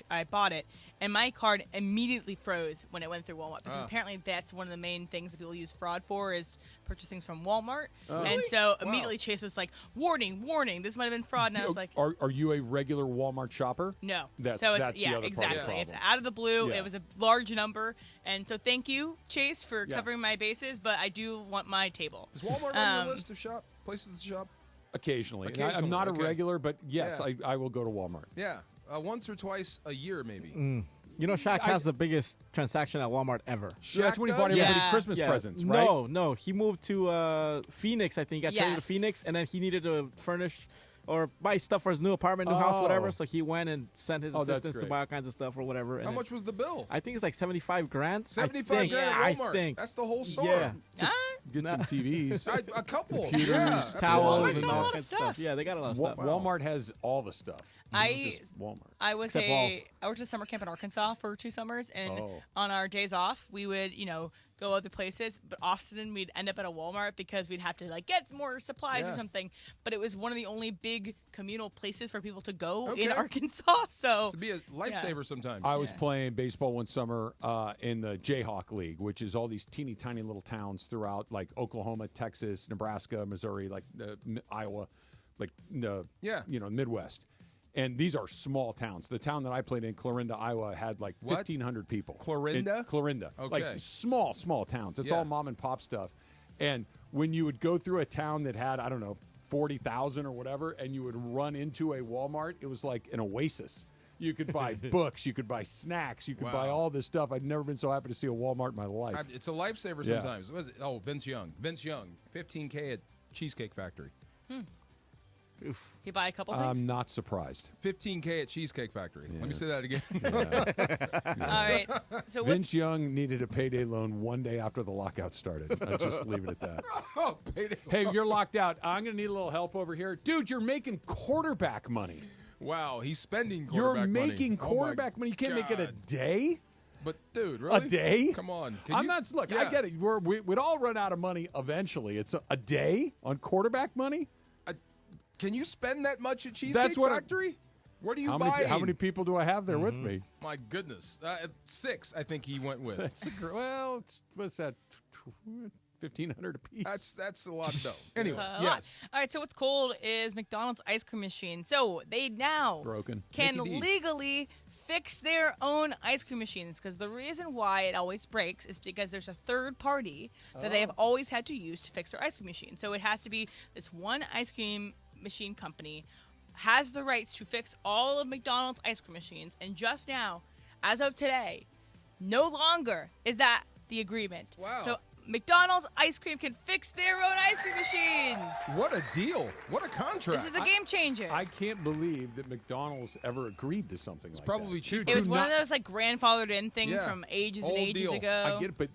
I bought it, and my card immediately froze when it went through Walmart because apparently that's one of the main things that people use fraud for is purchase things from Walmart. And so immediately Chase was like, warning, this might have been fraud, and I was like, are you a regular Walmart shopper? No. That's the other exactly. part of the It's out of the blue. Yeah. It was a large number, and so thank you, Chase, for covering my bases, but I do want my table. Is Walmart on your list of places to shop? Occasionally. I'm not a regular, but yes, I will go to Walmart. Yeah. Once or twice a year, maybe. Shaq has the biggest transaction at Walmart ever. That's when he bought everybody Christmas presents, right? No. He moved to Phoenix, I think. He got traded to Phoenix, and then he needed to furnish or buy stuff for his new apartment, new house, whatever. So he went and sent his assistants to buy all kinds of stuff or whatever. How much was the bill? I think it's like $75,000. $75,000 at Walmart. I think. That's the whole store. Yeah. Get some TVs. A couple. Computers, towels, and all kinds of stuff. Yeah, they got a lot of stuff. Walmart has all the stuff. Walmart. I worked at summer camp in Arkansas for 2 summers, and on our days off, we would, go other places, but often we'd end up at a Walmart because we'd have to get more supplies or something. But it was one of the only big communal places for people to go in Arkansas. So to be a lifesaver sometimes. I was playing baseball one summer in the Jayhawk League, which is all these teeny tiny little towns throughout like Oklahoma, Texas, Nebraska, Missouri, Iowa, Midwest. And these are small towns. The town that I played in, Clarinda, Iowa, had 1,500 people. Clarinda? Clarinda. Okay. Small towns. It's all mom and pop stuff. And when you would go through a town that had, 40,000 or whatever, and you would run into a Walmart, it was like an oasis. You could buy books. You could buy snacks. You could buy all this stuff. I'd never been so happy to see a Walmart in my life. It's a lifesaver sometimes. What was it? Oh, Vince Young. 15K at Cheesecake Factory. Oof. You buy a couple things? I'm not surprised. 15K at Cheesecake Factory. Let me say that again. All right. So Vince Young needed a payday loan one day after the lockout started. I'll just leave it at that. Hey, you're locked out. I'm going to need a little help over here. Dude, you're making quarterback money. Wow, he's spending quarterback money. You're making quarterback money. You can't make it a day? But, dude, really? A day? Come on. I get it. We'd all run out of money eventually. It's a day on quarterback money? Can you spend that much at Cheesecake Factory? What are you buying? How many people do I have there with me? My goodness. 6, I think he went with. What's that? 1,500 a piece. That's a lot, though. Anyway, yes. All right, so what's cool is McDonald's ice cream machine. So they now broken can legally fix their own ice cream machines, because the reason why it always breaks is because there's a third party that they have always had to use to fix their ice cream machine. So it has to be this one ice cream machine company has the rights to fix all of McDonald's ice cream machines, and just now, as of today, no longer is that the agreement. Wow. So McDonald's ice cream can fix their own ice cream machines. What a deal. What a contract. This is a game changer. I can't believe that McDonald's ever agreed to something like probably that. cheap. It was one of those like grandfathered in things from ages and ages ago. I get it, but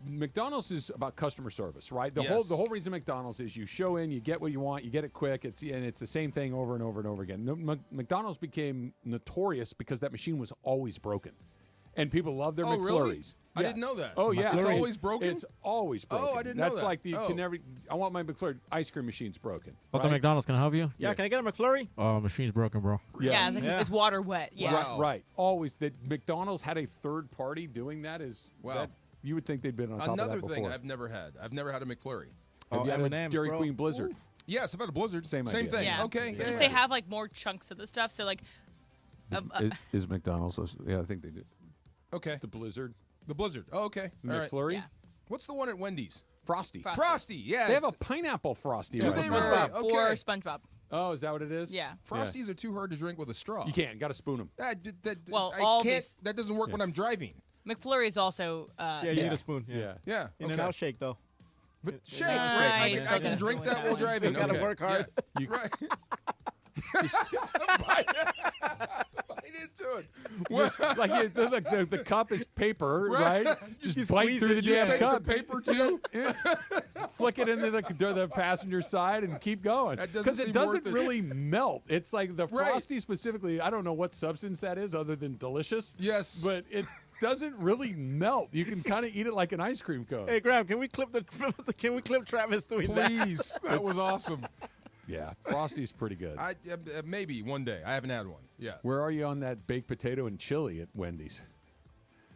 McDonald's is about customer service, right? The Yes. whole reason McDonald's is you show in, you get what you want, you get it quick, and it's the same thing over and over and over again. McDonald's became notorious because that machine was always broken. And people love their McFlurries. Really? I didn't know that. Oh, yeah. It's always broken? It's always broken. Oh, I didn't know That's that. like you can never. I want my McFlurry ice cream machine's broken. Welcome to McDonald's. Can I help you? Yeah. Yeah, can I get a McFlurry? Oh, machine's broken, bro. Yeah, it's, like, it's water wet. Yeah. Right. Always. That McDonald's had a third party doing that is. Wow. That, you would think they'd been on top of that Another before. thing I've never had. I've never had a McFlurry. Have you had a M&Ms, Dairy bro. Queen Blizzard? Ooh. Yes, I've had a Blizzard. Same thing. Yeah. Okay. Just they have like more chunks of the stuff. So like, Is McDonald's? Yeah, I think they do. Okay. The Blizzard. The Blizzard. Oh, okay. All right. McFlurry. Yeah. What's the one at Wendy's? Frosty. Frosty. Yeah. They have a pineapple Frosty. Do right? they SpongeBob really? for Okay. SpongeBob. Oh, is that what it is? Yeah. Frosties are too hard to drink with a straw. You can't. Got to spoon them. Well, I all can't. these- That doesn't work when I'm driving. McFlurry is also. Yeah, you need a spoon. Yeah. Yeah. In and out shake, though. But shake. Nice. Right. I Okay. can drink that while driving. You got to Okay. work hard. Yeah. Right. Bite into it. Just like the cup is paper, right? Just You bite squeeze through it, the You damn take cup. the paper too. Flick it into the passenger side and keep going. That doesn't Because it seem doesn't worth it. really melt. It's like the Right. Frosty specifically. I don't know what substance that is other than delicious. Yes. But it doesn't really melt. You can kind of eat it like an ice cream cone. Hey, Graham, can we clip Travis doing that? Please. That was awesome. Yeah, Frosty's pretty good. Maybe one day. I haven't had one. Yeah. Where are you on that baked potato and chili at Wendy's?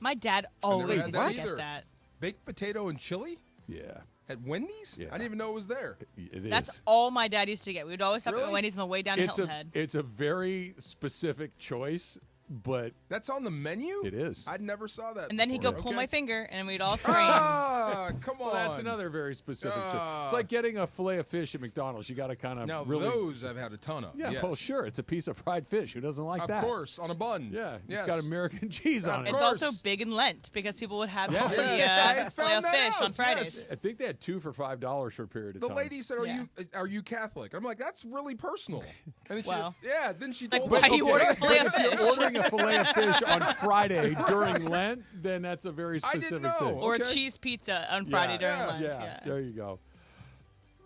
My dad never always had used that to get either. that. Baked potato and chili Yeah. at Wendy's? Yeah. I didn't even know it was there. It is. That's all my dad used to get. We would always stop Really? at Wendy's on the way down to Hilton Head. It's a very specific choice, but That's on the menu? it is. I never saw that. And then he'd go before. pull Okay. my finger, and we'd all scream. Ah, come on. Well, that's another very specific choice. Ah. It's like getting a fillet of fish at McDonald's. You got to kind Now, of really. those I've had a ton of. Yeah, yes. well, sure. It's a piece of fried fish. Who doesn't like Of that? course, on a bun. Yeah, Yes. it's got American cheese on it. It's also big in Lent because people would have Yeah. all Yes, I the had filet found of that fish on out, Fridays. yes. I think they had 2 for $5 for a period of The time. lady said, Yeah. are you Catholic? I'm like, that's really personal. And then Wow. then she Like, told why me. you order filet of If you're fish? ordering a fillet of fish on Friday during Lent, then that's a very I didn't specific know. thing. Or a Okay. cheese pizza on Friday during Lent. Yeah, there you go.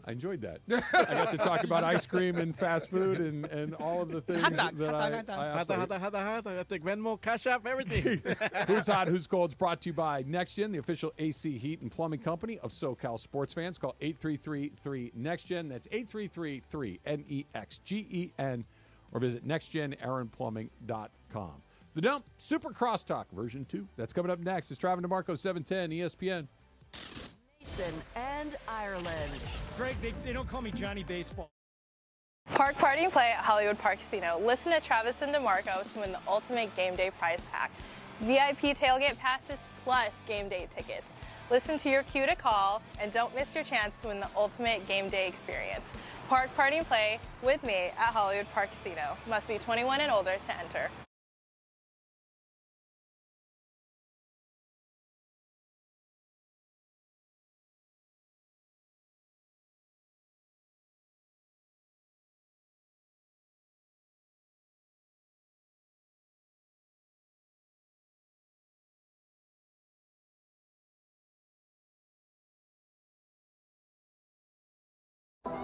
I enjoyed that. I got to talk about ice cream and fast food and all of the things Hot dogs, that hot I dog. absolutely- I think Venmo, Cash App, everything. Who's Hot, Who's Cold is brought to you by NextGen, the official AC heat and plumbing company of SoCal sports fans. Call 833-3NEXTGen. That's 833-3NEXGEN. Or visit nextgenaaronplumbing.com. The Dump, Super Crosstalk, version 2. That's coming up next. It's Travis DeMarco, 710 ESPN. Mason and Ireland. Greg, they don't call me Johnny Baseball. Park Party and Play at Hollywood Park Casino. Listen to Travis and DeMarco to win the ultimate game day prize pack. VIP tailgate passes plus game day tickets. Listen to your cue to call and don't miss your chance to win the ultimate game day experience. Park Party and Play with me at Hollywood Park Casino. Must be 21 and older to enter.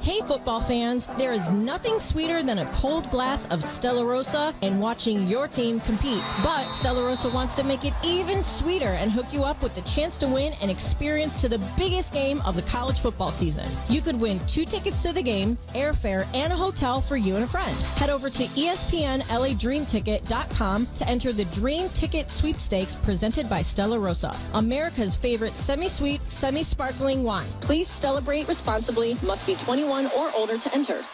Hey football fans, there is nothing sweeter than a cold glass of Stella Rosa and watching your team compete. But Stella Rosa wants to make it even sweeter and hook you up with the chance to win an experience to the biggest game of the college football season. You could win 2 tickets to the game, airfare, and a hotel for you and a friend. Head over to ESPNLADreamTicket.com to enter the Dream Ticket Sweepstakes presented by Stella Rosa, America's favorite semi-sweet, semi-sparkling wine. Please celebrate responsibly. Must be 21 or older to enter.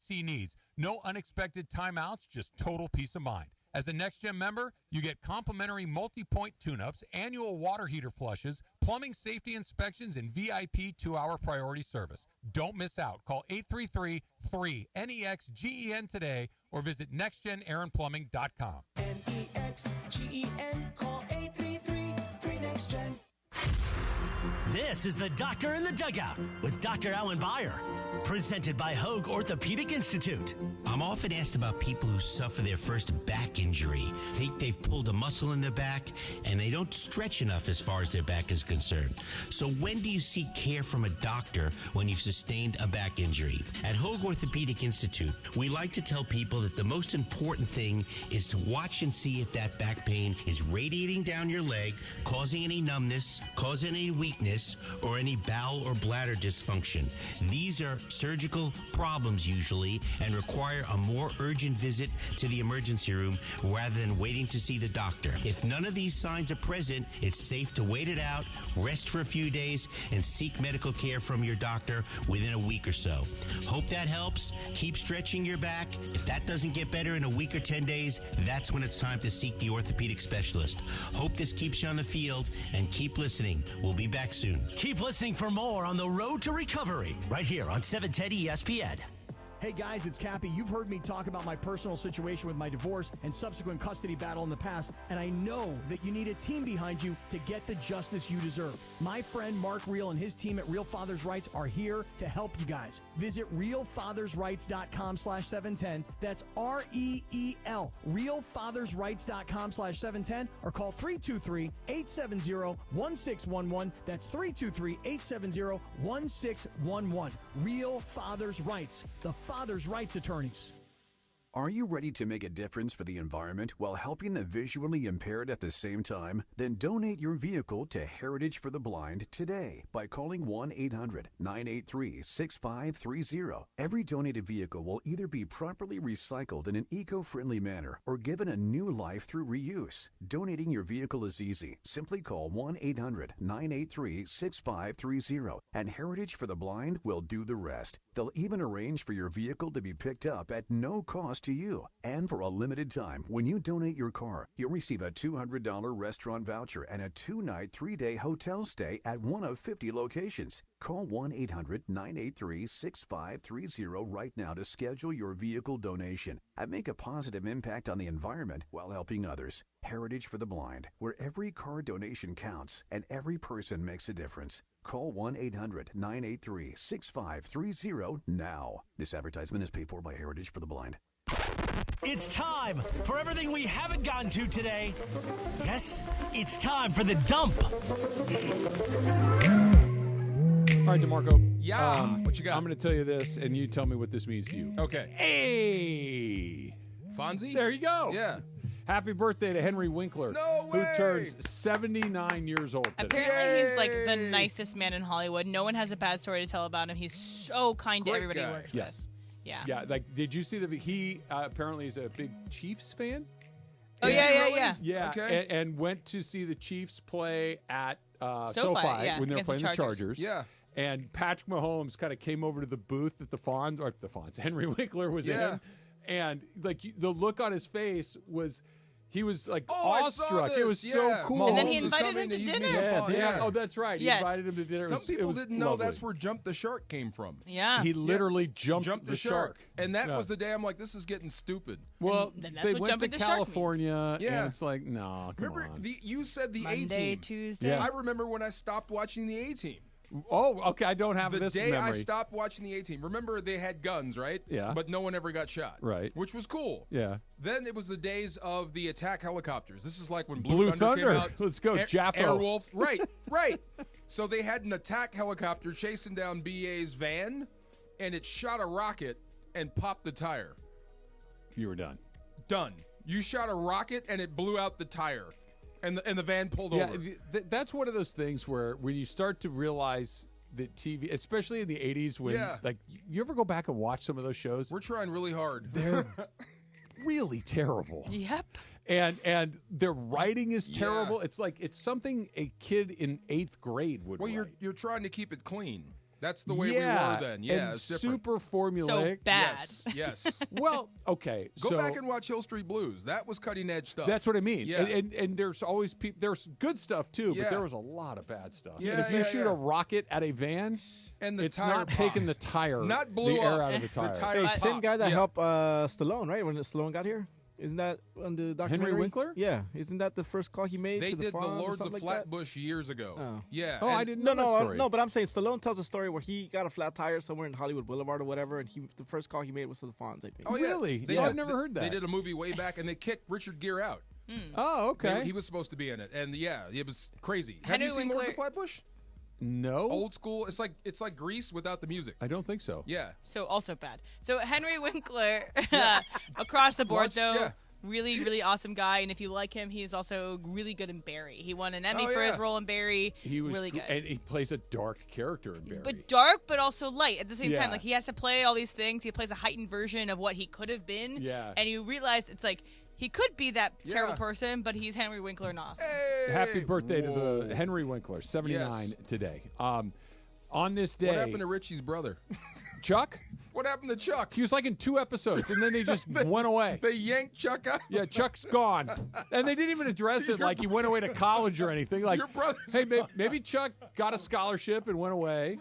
PC needs. No unexpected timeouts, just total peace of mind. As a Next Gen member, you get complimentary multi-point tune-ups, annual water heater flushes, plumbing safety inspections, and VIP 2-hour priority service. Don't miss out. Call 833-FREE-NEXGEN today or visit nextgenaaronplumbing.com. NEXGEN. Call 833-FREE-NEXTGEN. This is the Doctor in the Dugout with Dr. Alan Byer, presented by Hoag Orthopedic Institute. I'm often asked about people who suffer their first back injury, think they've pulled a muscle in their back, and they don't stretch enough as far as their back is concerned. So when do you seek care from a doctor when you've sustained a back injury? At Hoag Orthopedic Institute, we like to tell people that the most important thing is to watch and see if that back pain is radiating down your leg, causing any numbness, causing any weakness, or any bowel or bladder dysfunction. These are surgical problems usually and require a more urgent visit to the emergency room rather than waiting to see the doctor. If none of these signs are present, it's safe to wait it out, rest for a few days, and seek medical care from your doctor within a week or so. Hope that helps. Keep stretching your back. If that doesn't get better in a week or 10 days, that's when it's time to seek the orthopedic specialist. Hope this keeps you on the field, and keep listening. We'll be back soon. Keep listening for more on the road to recovery right here on 710 ESPN. Hey guys, it's Cappy. You've heard me talk about my personal situation with my divorce and subsequent custody battle in the past, and I know that you need a team behind you to get the justice you deserve. My friend Mark Reel and his team at Real Fathers Rights are here to help you guys. Visit realfathersrights.com/710. That's REEL. realfathersrights.com/710 or call 323-870-1611. That's 323-870-1611. Real Fathers Rights. The Father's Rights Attorneys. Are you ready to make a difference for the environment while helping the visually impaired at the same time? Then donate your vehicle to Heritage for the Blind today by calling 1-800-983-6530. Every donated vehicle will either be properly recycled in an eco-friendly manner or given a new life through reuse. Donating your vehicle is easy. Simply call 1-800-983-6530 and Heritage for the Blind will do the rest. They'll even arrange for your vehicle to be picked up at no cost to you. And for a limited time, when you donate your car, you'll receive a $200 restaurant voucher and a 2-night, 3-day hotel stay at one of 50 locations. Call 1-800-983-6530 right now to schedule your vehicle donation and make a positive impact on the environment while helping others. Heritage for the Blind, where every car donation counts and every person makes a difference. Call 1-800-983-6530 now. This advertisement is paid for by Heritage for the Blind. It's time for everything we haven't gotten to today. Yes, it's time for the dump. All right, DeMarco. Yeah. What you got? I'm going to tell you this, and you tell me what this means to you. Okay. Hey. Fonzie? There you go. Yeah. Happy birthday to Henry Winkler, who turns 79 years old today. Apparently, he's like the nicest man in Hollywood. No one has a bad story to tell about him. He's so kind to everybody he works with. Yes. Yeah. Yeah. Like, did you see that he apparently is a big Chiefs fan? Oh, yeah. Yeah. Okay. And went to see the Chiefs play at SoFi, SoFi when they were against playing the the Chargers. Yeah. And Patrick Mahomes kind of came over to the booth that Henry Winkler was in. And like the look on his face was, he was like awestruck. It was so cool. And then he invited him to dinner. Yeah. Oh, that's right. He invited him to dinner. Some people didn't know that's where Jump the Shark came from. Yeah. He literally jumped the shark. And that was the day I'm like, this is getting stupid. Well, they went to the shark California, and it's like, no, come remember, on. You said the Monday, A-Team. Tuesday. Yeah. I remember when I stopped watching the A-Team. Oh, okay. I don't have the this day memory. I stopped watching the A-Team. Remember, they had guns, right? Yeah. But no one ever got shot. Right. Which was cool. Yeah. Then it was the days of the attack helicopters. This is like when Blue Thunder came out. Let's go, Jaffo. Airwolf. Right. So they had an attack helicopter chasing down BA's van, and it shot a rocket and popped the tire. You were done. Done. You shot a rocket, and it blew out the tire, and the van pulled over. That's one of those things where when you start to realize that TV, especially in the 80s, when like you ever go back and watch some of those shows? We're trying really hard. They're really terrible. Yep. And their writing is terrible. It's like it's something a kid in 8th grade would write. You're trying to keep it clean. That's the way we were then. Yeah, and it's different. super formulaic. So bad. Yes. Well, okay. Go back and watch Hill Street Blues. That was cutting edge stuff. That's what I mean. Yeah. And there's always there's good stuff too, Yeah. but there was a lot of bad stuff. Yeah, if you shoot a rocket at a van, and the it's tire not popped. taking the tire, Not blew the air up. out of the tire. tire Hey, same popped. guy that Yeah. helped Stallone, right? When Stallone got here, isn't that on the documentary? Winkler? Yeah, isn't that the first call he made? They to did the Fonz or Lords of something like that? Flatbush years ago. Oh. Yeah. Oh, and- I didn't know that story. No, but I'm saying Stallone tells a story where he got a flat tire somewhere in Hollywood Boulevard or whatever, and the first call he made was to the Fonz, I think. Oh, yeah. Really? They No, did- I've never heard that. They did a movie way back, and they kicked Richard Gere out. Oh, okay. He was supposed to be in it, and yeah, it was crazy. Have Henry you seen Lords of Winkler- Flatbush? No. Old school. It's like Grease without the music. I don't think so. Yeah. So also bad. So Henry Winkler, across the board though, really, really awesome guy. And if you like him, he is also really good in Barry. He won an Emmy for his role in Barry. He was really good. and he plays a dark character in Barry. But dark, but also light at the same Yeah. time. Like he has to play all these things. He plays a heightened version of what he could have been. Yeah. And you realize it's like he could be that terrible person, but he's Henry Winkler and awesome. Happy birthday to the Henry Winkler, 79 Yes. today. On this day, What happened to Richie's brother? Chuck? What happened to Chuck? He was like in 2 episodes, and then they just went away. They yanked Chuck out. Yeah, Chuck's gone, and they didn't even address it like he went away to college or anything. Like, Your brother's hey, maybe Chuck got a scholarship and went away.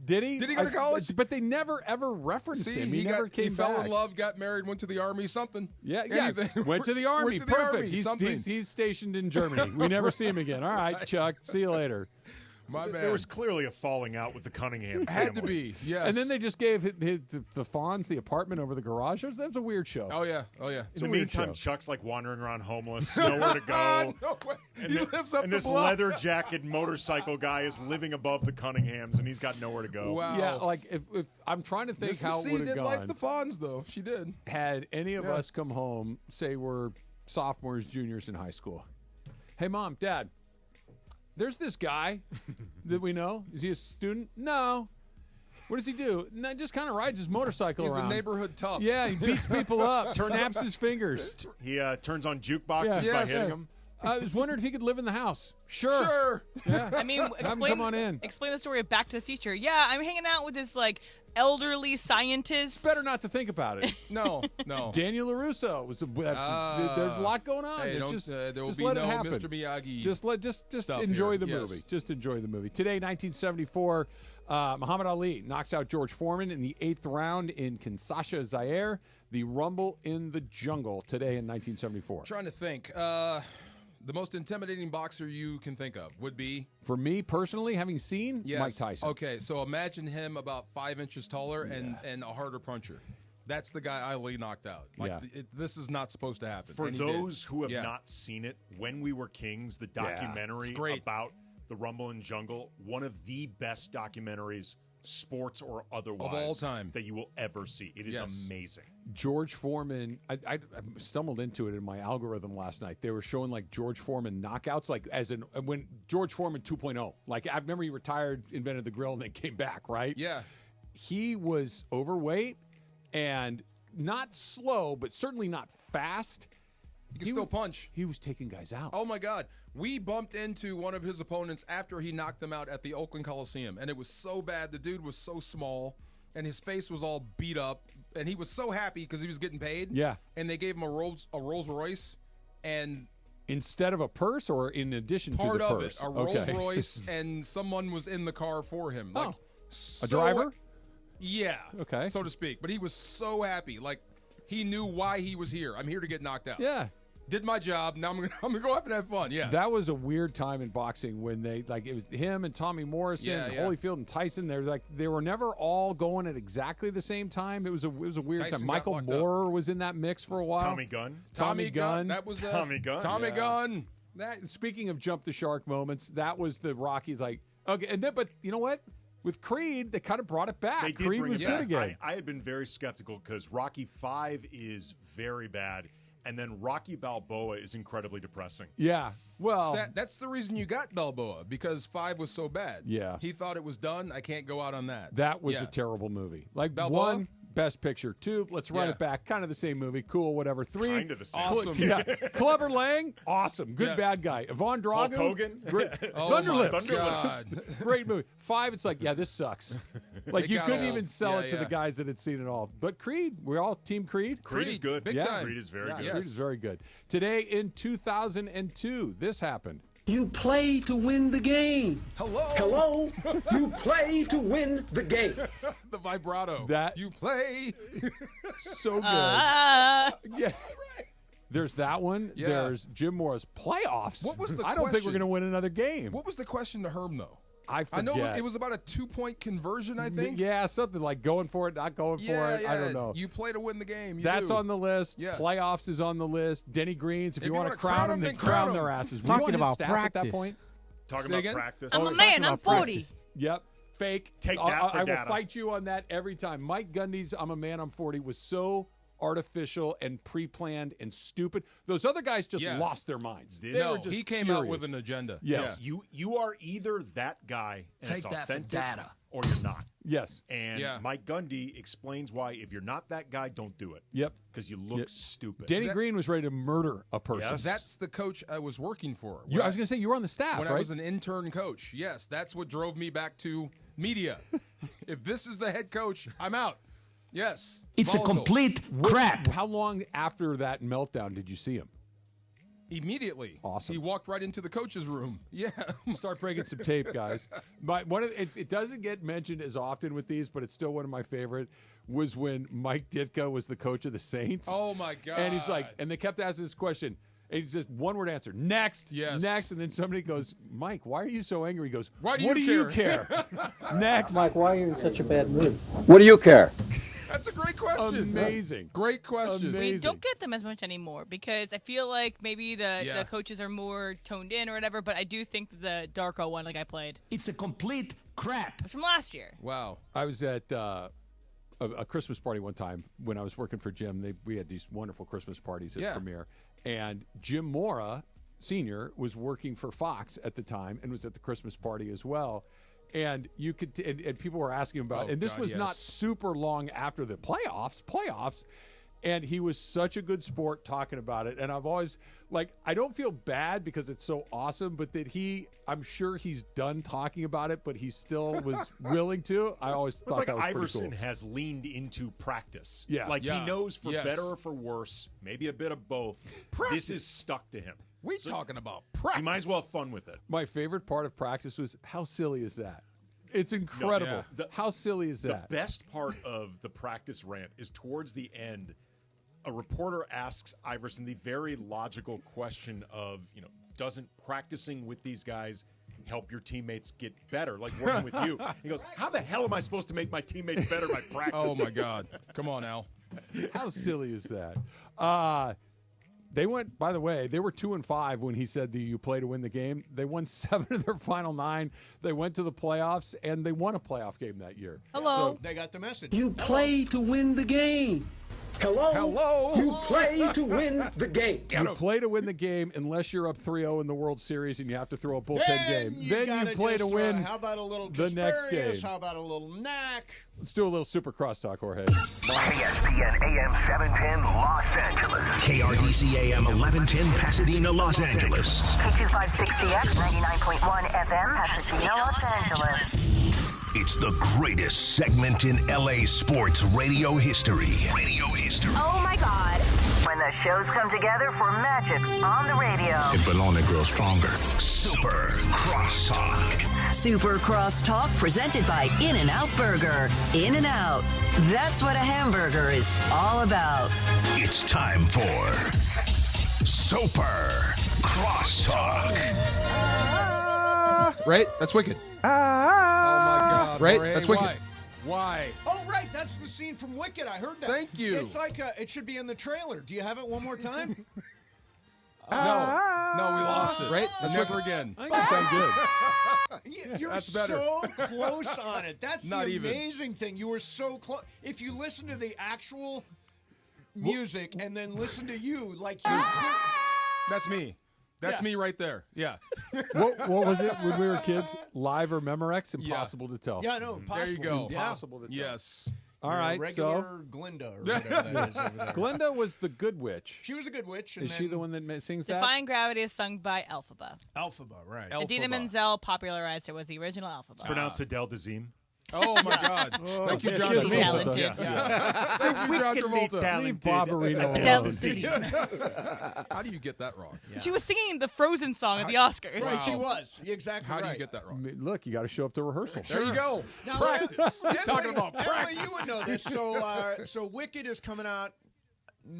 Did he? Did he go to college? But they never ever referenced See, him. He never came he fell back. in love, got married, went to the army, something. Yeah, Anything. Went to the army. Went to the Perfect. army, something. He's stationed in Germany. We never see him again. All right, Chuck. See you later. My bad. There was clearly a falling out with the Cunningham family. Had to be, yes. And then they just gave the Fonz the apartment over the garage. That was a weird show. Oh yeah, oh yeah. In the meantime, Chuck's like wandering around homeless, nowhere to go. No way. And, He lives up and the this block. leather jacket motorcycle guy is living above the Cunninghams, and he's got nowhere to go. Wow. Yeah, like if I'm trying to think Mrs. how it C would have did gone. like the Fonz though. She did. Had any of us come home, say we're sophomores, juniors in high school. Hey, Mom, Dad, there's this guy that we know. Is he a student? No. What does he do? No, just kind of rides his motorcycle He's around. a neighborhood tough. Yeah, he beats people up, snaps his fingers. He turns on jukeboxes by hitting them. I was wondering if he could live in the house. Sure. Yeah. I mean, come on in. Explain the story of Back to the Future. Yeah, I'm hanging out with this like elderly scientist. Better not to think about it. No. Daniel LaRusso was. There's a lot going on. Hey, It's don't, just, there will just be let no it happen. Mr. Miyagi. Just stuff enjoy here. the Yes. movie. Just enjoy the movie. Today, 1974, Muhammad Ali knocks out George Foreman in the 8th round in Kinshasa, Zaire. The Rumble in the Jungle today in 1974. Trying to think. The most intimidating boxer you can think of would be? For me personally, having seen Yes. Mike Tyson. Okay, so imagine him about 5 inches taller and a harder puncher. That's the guy Ali knocked out. Like, Yeah. this is not supposed to happen. For and he did. those who have Yeah. not seen it, When We Were Kings, the documentary It's great. about the Rumble in Jungle, one of the best documentaries, sports or otherwise, Of all time. that you will ever see. It is Yes. amazing. George Foreman, I stumbled into it in my algorithm last night. They were showing like George Foreman knockouts, like as in when George Foreman 2.0. Like I remember he retired, invented the grill, and then came back, right? Yeah. He was overweight and not slow, but certainly not fast. He can still punch. He was taking guys out. Oh, my God. We bumped into one of his opponents after he knocked them out at the Oakland Coliseum, and it was so bad. The dude was so small, and his face was all beat up, and he was so happy because he was getting paid. Yeah. And they gave him a Rolls Royce, and instead of a purse, or in addition part to the of purse? it, a Rolls Royce, and someone was in the car for him. Like, a driver? Yeah. Okay. So to speak. But he was so happy. Like, he knew why he was here. I'm here to get knocked out. Yeah. Did my job. Now I'm gonna go up and have fun. Yeah. That was a weird time in boxing when they it was him and Tommy Morrison, Yeah, and yeah. Holyfield and Tyson. They were never all going at exactly the same time. It was a weird Tyson time. got Michael locked Moore was in that mix for a while. Tommy Gunn. Tommy Gunn. That was Tommy Gunn. Tommy Yeah. Gunn. That speaking of jump the shark moments, that was the Rockies. Like okay, and then but you know what? With Creed, they kind of brought it back. They did Creed bring was it good back. again. I had been very skeptical because Rocky V is very bad, and then Rocky Balboa is incredibly depressing. Yeah. Well, That's the reason you got Balboa, because 5 was so bad. Yeah. He thought it was done. I can't go out on that. that was Yeah. a terrible movie. Like Balboa? one Best Picture. 2, let's run it back. Kind of the same movie. Cool, whatever. 3, Kind of the same. Awesome. Yeah. Clubber Lang, awesome. Good Yes. bad guy. Yvonne Drago. Hulk Hogan. Great. Oh, Thunderlips. my God. Great movie. 5, it's like, yeah, this sucks. Like, It you got couldn't old. even sell it to Yeah. the guys that had seen it all. But Creed, we're all Team Creed. Creed is good. Big time. Creed is very good. Creed is very good. Today in 2002, this happened. You play to win the game. Hello. You play to win the game. The vibrato. That- you play. So good. Yeah. There's that one. Yeah. There's Jim Mora's playoffs. What was the I don't think we're question? going to win another game. What was the question to Herm though? I forget. I know it was about a 2-point conversion. I think. Yeah, something like going for it, not going for it. I don't know. You play to win the game. You That's do. on the list. Yeah. Playoffs is on the list. Denny Greens, if you want to wanna crown them, then crown their asses. Were you Talking on his about staff at that practice. point? Talking Say about again? practice. I'm a man. I'm 40. Yep. Fake. Take that for I will data. fight you on that every time. Mike Gundy's I'm a man, I'm 40 was so artificial and pre-planned and stupid. Those other guys just Yeah. lost their minds. This- They were No, just he came out furious. with an agenda. Yes. You are either that guy and Take it's that for authentic, data. or you're not. Yes. And Yeah. Mike Gundy explains why if you're not that guy, don't do it. Yep. Because you look Yep. stupid. Denny Green was ready to murder a person. Yes. That's the coach I was working for. I was going to say you were on the staff, when right? I was an intern coach. Yes, that's what drove me back to media. If this is the head coach, I'm out. Yes. It's a Volatile. complete crap. How long after that meltdown did you see him? Immediately. Awesome. He walked right into the coach's room. Yeah. Start breaking some tape, guys. But it doesn't get mentioned as often with these, but it's still one of my favorite. Was when Mike Ditka was the coach of the Saints. Oh my God. And he's like, and they kept asking this question. And he just one word answer. Next. Yes. Next. And then somebody goes, Mike, why are you so angry? He goes, Why do what you do you care? Next. Mike, why are you in such a bad mood? What do you care? That's a great question. Amazing. Great question. Amazing. We don't get them as much anymore because I feel like maybe the coaches are more toned in or whatever, but I do think the Darko one, like I played, It's a complete crap. was from last year. Wow. I was at a Christmas party one time when I was working for Jim. We had these wonderful Christmas parties at Premiere. And Jim Mora, Sr., was working for Fox at the time and was at the Christmas party as well. And you could, and people were asking about, and this God, was not super long after the playoffs. And he was such a good sport talking about it. And I've always, I don't feel bad because it's so awesome, but that I'm sure he's done talking about it, but he still was willing to. I always thought It's like that was Iverson pretty cool. has leaned into practice. Yeah. He knows for better or for worse, maybe a bit of both. This is stuck to him. We talking about practice. You might as well have fun with it. My favorite part of practice was how silly is that? It's incredible. How silly is that? The best part of the practice rant is towards the end. A reporter asks Iverson the very logical question of, doesn't practicing with these guys help your teammates get better, like working with you? He goes, how the hell am I supposed to make my teammates better by practicing? Oh, my God. Come on, Al. How silly is that? They went, by the way, they were 2-5 when he said you play to win the game. They won 7 of their final 9. They went to the playoffs, and they won a playoff game that year. Hello. They got the message. You play to win the game. Hello? Hello? You play to win the game. You play to win the game unless you're up 3-0 in the World Series and you have to throw a bullpen game. Then you play to win How about a little the next game. How about a little knack? Let's do a little super crosstalk, Jorge. ESPN AM 710 Los Angeles. KRDC AM 1110 Pasadena, Los Angeles. K256CX 99.1 FM Pasadena, Los Angeles. It's the greatest segment in LA sports radio history. Oh my God. When the shows come together for magic on the radio. It will only grow stronger. Super Crosstalk. Super Crosstalk presented by In-N-Out Burger. In-N-Out. That's what a hamburger is all about. It's time for Super Crosstalk. Right? That's wicked. Oh, my God. Right? Jorge, That's wicked. why? Why? Oh, right. That's the scene from Wicked. I heard that. Thank you. It's like it should be in the trailer. Do you have it one more time? No, we lost it. Right? Never again. I think that sounds good. You're That's better. so close on it. That's Not the even. amazing thing. You were so close. If you listen to the actual music and then listen to you, like you're That's me. That's me right there. Yeah. What was it when we were kids? Live or Memorex? Impossible to tell. Yeah, no, There you go. Impossible to tell. Yes. All right, regular Glinda or whatever that is over there. Glinda was the good witch. She was a good witch. Is she the one that sings that? Defying Gravity is sung by Elphaba. Elphaba, right. Idina Menzel popularized it, was the original Elphaba. It's pronounced Adele Dazeem. Oh my God! Thank you, John Excuse me, Travolta. talented. Thank you, John Travolta. Leave Barbarino Adele alone. Dazeem. How do you get that wrong? She was singing the Frozen song at the Oscars. Right, she was. You're exactly How right. do you get that wrong? Look, you got to show up to rehearsal. There you go. Now, Practice. Emily, We're talking about Emily, practice. you would know this. So Wicked is coming out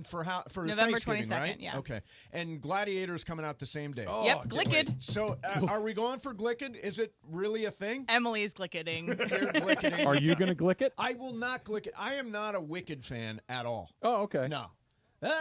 for November Thanksgiving, 22nd, right? yeah. Okay. And Gladiator is coming out the same day. Oh, Yep, Glicked. So are we going for Glicked? is it really a thing? Emily is glicketing. You're Glicketing. Are you going to glick it? I will not Glick it. I am not a Wicked fan at all. Oh, okay. No. As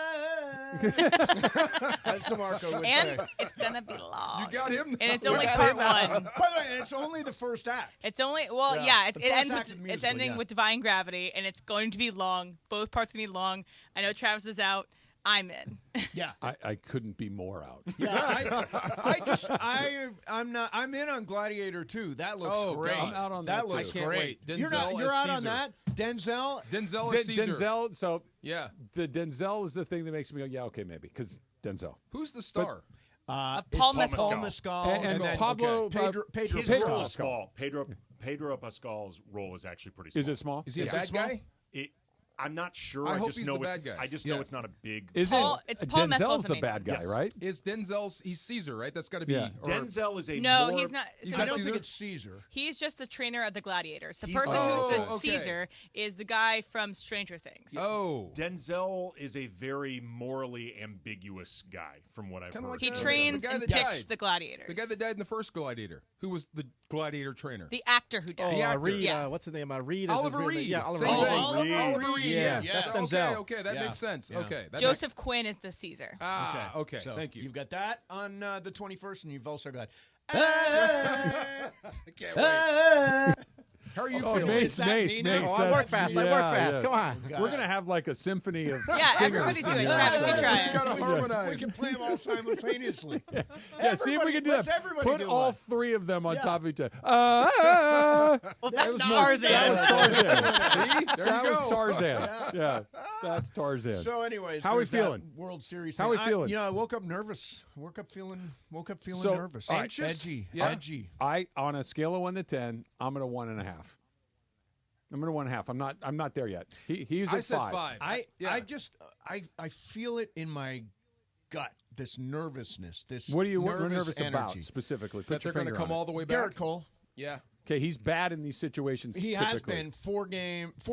DeMarco would And say. it's gonna be long. You got him. And it's only part one. By the way, it's only the first act. It's only it The first ends act with of the it's musical, ending yeah. with Divine Gravity, and it's going to be long. Both parts are going to be long. I know Travis is out. I'm in. Yeah. I couldn't be more out. Yeah, I'm in on Gladiator too. That looks great. God. I'm out on that that, looks too. I can't great. wait. You're Denzel out as on Caesar. that? Denzel? Denzel is Caesar. Denzel. So Yeah. the Denzel is the thing that makes me go, yeah, okay, maybe because Denzel. Who's the star? Paul It's Mescal. Paul Mescal. And then Pablo- Pedro His Pascal. role is small. Pedro Pascal's role is actually pretty small. Is it small? Is he a bad guy? I'm not sure. I hope just he's know the it's. bad guy. I just Yeah. know it's not a big. Is Paul- it? it's Paul Mescal's Denzel's the the main bad guy, Yes. right? Is Denzel's? He's Caesar, right? That's got to be. Yeah. Denzel is a No, more, he's not. He's so not I don't Caesar? think it's Caesar. He's just the trainer of the gladiators. The He's person the- who's the Oh, okay. Caesar is the guy from Stranger Things. Oh, Denzel is a very morally ambiguous guy, from what I've Kinda heard. like He the trains guy and that picks died. the gladiators. the guy that died in the first Gladiator, who was the gladiator trainer. The actor who died. The actor. Reed. Yeah. What's his name? Reed. is his Oliver real name. Reed. Yeah, Oliver Same Reed. thing. Oliver Reed. Yes, Yes. that's Okay, Denzel. okay, that Yeah. makes sense. Yeah. Okay, that Joseph Quinn is the Caesar. Makes, okay. So Thank you. You've got that on the 21st, and you've also got. I can't wait. How are you Oh, feeling? Mace. Oh, I work fast. I work fast. Come on. We're gonna have like a symphony of Yeah, singers. everybody do it. Travis, you try You it. gotta harmonize. We can play them all simultaneously. Yeah, see if we can do Let's that. everybody Put do all one. three of them on Yeah. top of each other. Well, That that's was Tarzan. That was Tarzan. See? There That you was go. Tarzan. Yeah, that's Tarzan. So, anyways, How we there's that feeling? World Series. How thing. we feeling? I woke up nervous. Woke up feeling So, nervous. all right. Anxious? Edgy. Yeah. Edgy. I on a scale of 1 to 10, I'm at a 1.5. I'm at a 1.5. I'm not there yet. He's I at said 5. 5. I feel it in my gut. This nervousness. This What are you nervous nervous energy. about specifically? Put That your they're going to finger come on it. all the way back. Garrett Cole. Yeah. Okay, he's bad in these situations. He typically. has been 4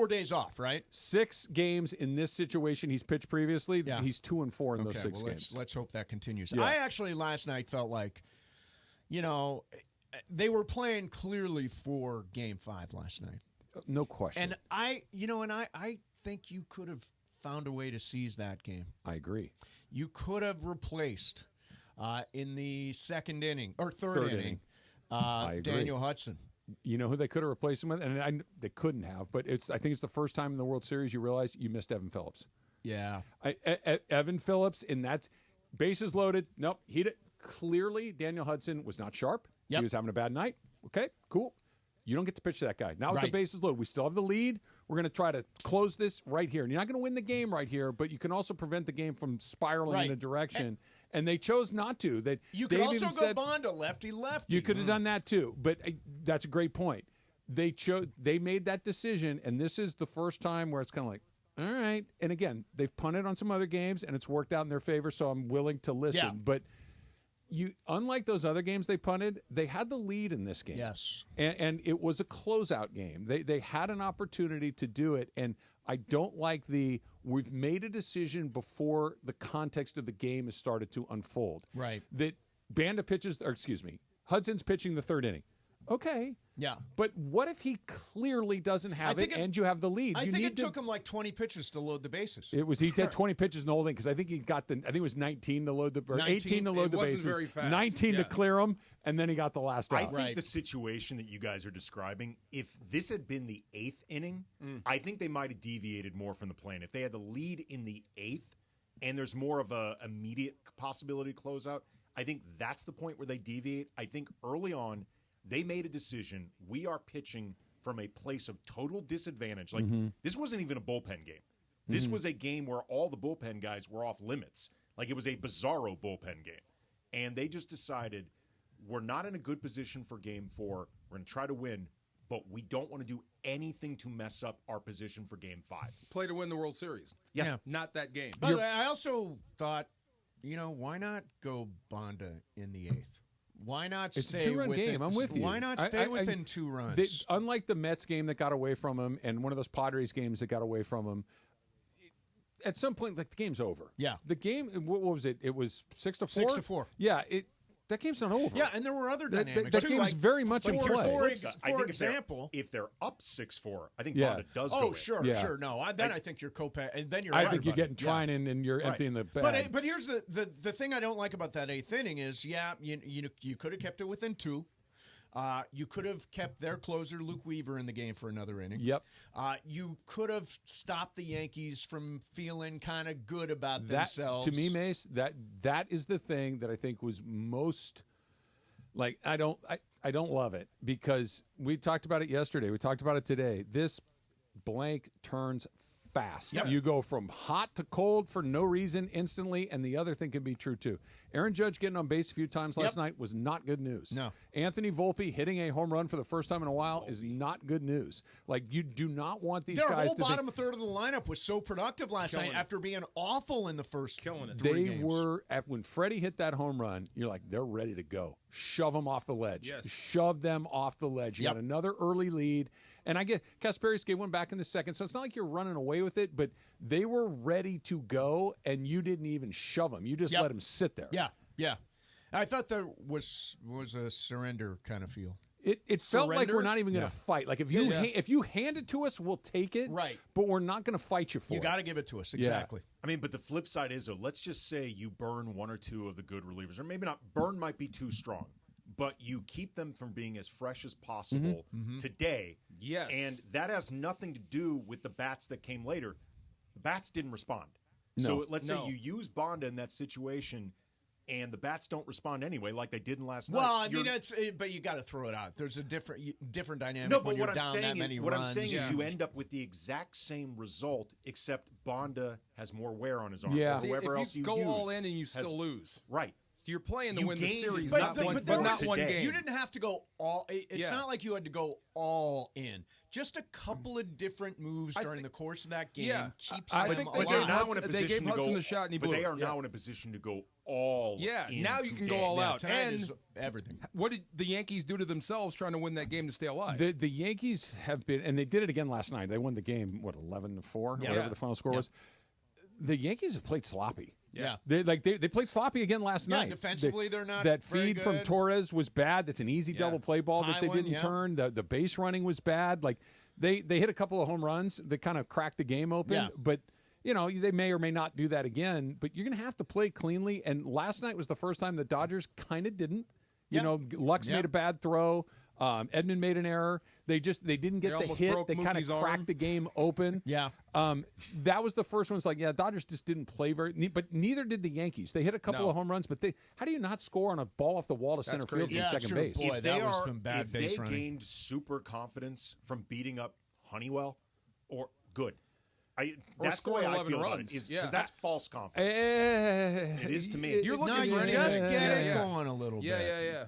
days off, right? 6 games in this situation he's pitched previously. Yeah. He's 2-4 in those 6 well, games. let's hope that continues. Yeah. I actually last night felt like, they were playing clearly for Game 5 last night. No question. And I think you could have found a way to seize that game. I agree. You could have replaced in the second inning or third inning I agree. Daniel Hudson. You know who they could have replaced him with? And they couldn't have, but I think it's the first time in the World Series you realize you missed Evan Phillips. Yeah. Evan Phillips, and that's bases loaded. Nope. Clearly, Daniel Hudson was not sharp. Yep. He was having a bad night. Okay, cool. You don't get to pitch to that guy. Now with the Right. bases loaded, we still have the lead. We're going to try to close this right here. And you're not going to win the game right here, but you can also prevent the game from spiraling Right. in a direction. And they chose not to. That You could Dave also even go said, Bond to lefty. You could have done that too, but that's a great point. They made that decision, and this is the first time where it's kind of like, all right. And again, they've punted on some other games, and it's worked out in their favor, so I'm willing to listen. Yeah. But unlike those other games they punted, they had the lead in this game. Yes. And it was a closeout game. They had an opportunity to do it, and I don't like we've made a decision before the context of the game has started to unfold. Right. That Hudson's pitching the third inning. Okay. Yeah. But what if he clearly doesn't have it and you have the lead? I You think need it took him like 20 pitches to load the bases. He had 20 pitches in the whole thing because I think it was 19 to load or 18 to load the bases. Very fast. 19 to clear them, and then he got the last out. I think the situation that you guys are describing, if this had been the 8th inning, I think they might have deviated more from the plan. If they had the lead in the 8th and there's more of a immediate possibility to close out, I think that's the point where they deviate. I think early on, they made a decision. We are pitching from a place of total disadvantage. Like, Mhm. this wasn't even a bullpen game. This was a game where all the bullpen guys were off limits. Like, it was a bizarro bullpen game. And they just decided, we're not in a good position for game 4. We're going to try to win, but we don't want to do anything to mess up our position for game 5. Play to win the World Series. Yeah. Not that game. By the way, I also thought, why not go Bonda in the 8th? Why not It's stay a two-run within, game. I'm with you. Why not stay within 2 runs? Unlike the Mets game that got away from him and one of those Padres games that got away from him, at some point, like, the game's over. Yeah. The game, what was it? It was 6-4? 6-4. Yeah, that game's not over. Yeah, and there were other That- dynamics. that too, game's like, very much in play. For example, if they're up 6-4, I think Yeah. Bonda does Oh, go in. sure, Yeah. sure. No, I think you're and then you're I right think you're about getting it. Trinan and you're Right. emptying the bag. But here's the thing I don't like about that 8th inning is, you could have kept it within 2. You could have kept their closer, Luke Weaver, in the game for another inning. Yep. You could have stopped the Yankees from feeling kind of good about That, themselves. to me, Mace, that is the thing that I think was most, like, I don't love it, because we talked about it yesterday. We talked about it today. This blank turns fast. Yep. You go from hot to cold for no reason instantly, and the other thing can be true too. Aaron Judge getting on base a few times last night was not good news. No. Anthony Volpe hitting a home run for the first time in a while is not good news. Like, you do not want these Their guys whole to bottom third of the lineup was so productive last night after being awful in the first Killing it. They were, when Freddie hit that home run, you're like, they're ready to go. Shove them off the ledge. Yes. Shove them off the ledge. You got another early lead. And I get Kaspersky gave one back in the second, so it's not like you're running away with it, but they were ready to go, and you didn't even shove them. You just let them sit there. Yeah. I thought there was a surrender kind of feel. It felt like Surrender? we're not even going Yeah. to fight. Like, if you hand it to us, we'll take it. Right. But we're not going to fight you for it. You got to give it to us. Yeah. Exactly. I mean, but the flip side is, though, let's just say you burn 1 or 2 of the good relievers, or maybe not. Burn might be too strong, but you keep them from being as fresh as possible today. Yes. And that has nothing to do with the bats that came later. The bats didn't respond. No. So let's say No. you use Bonda in that situation, and the bats don't respond anyway, like they didn't last night. Well, I mean, but you got to throw it out. There's a different dynamic. No, but when you're what I'm down that saying many is, what I'm runs. saying is, Yeah. you end up with the exact same result, except Bonda has more wear on his arm. Yeah. Or See, whoever if else you you go use all in and you has- still lose. Right. So you're playing to You win the gained- series, but not the- one, but but there not was one today. game. You didn't have to go all. It's Yeah. not like you had to go all in. Just a couple of different moves during the course of that game keeps I them think But they they're gave now Hudson- in a they gave position to Hudson go. the shot and he but blew they it. are now Yeah. in a position to go all. Yeah, in now you can go today. all out. Tonight And is everything. what did the Yankees do to themselves trying to win that game to stay alive? The Yankees have been, and they did it again last night. They won the game, 11-4, whatever the final score was. The Yankees have played sloppy. Yeah. They played sloppy again last Yeah, night. defensively, they're not That very feed from good. Torres was bad. That's an easy double play ball that they Highland, didn't yeah. turn. The base running was bad. Like, they hit a couple of home runs that kind of cracked the game open. Yeah. But, they may or may not do that again. But you're going to have to play cleanly. And last night was the first time the Dodgers kind of didn't. Lux made a bad throw. Edmund made an error. They didn't get They the almost hit. broke They kind Mookie's of arm. cracked the game open. Yeah. That was the first one. It's like, Dodgers just didn't play but neither did the Yankees. They hit a couple No. of home runs, but how do you not score on a ball off the wall to center field crazy. from Yeah, second sure. base? Boy, If that they was are, some bad if base they running. gained super confidence from beating up Honeywell, or good. That's the way scoring I 11 feel about runs. it. Because Yeah. that's false confidence. It is to me. You're looking No, for you anything. just get it Yeah. going a little bit. Yeah.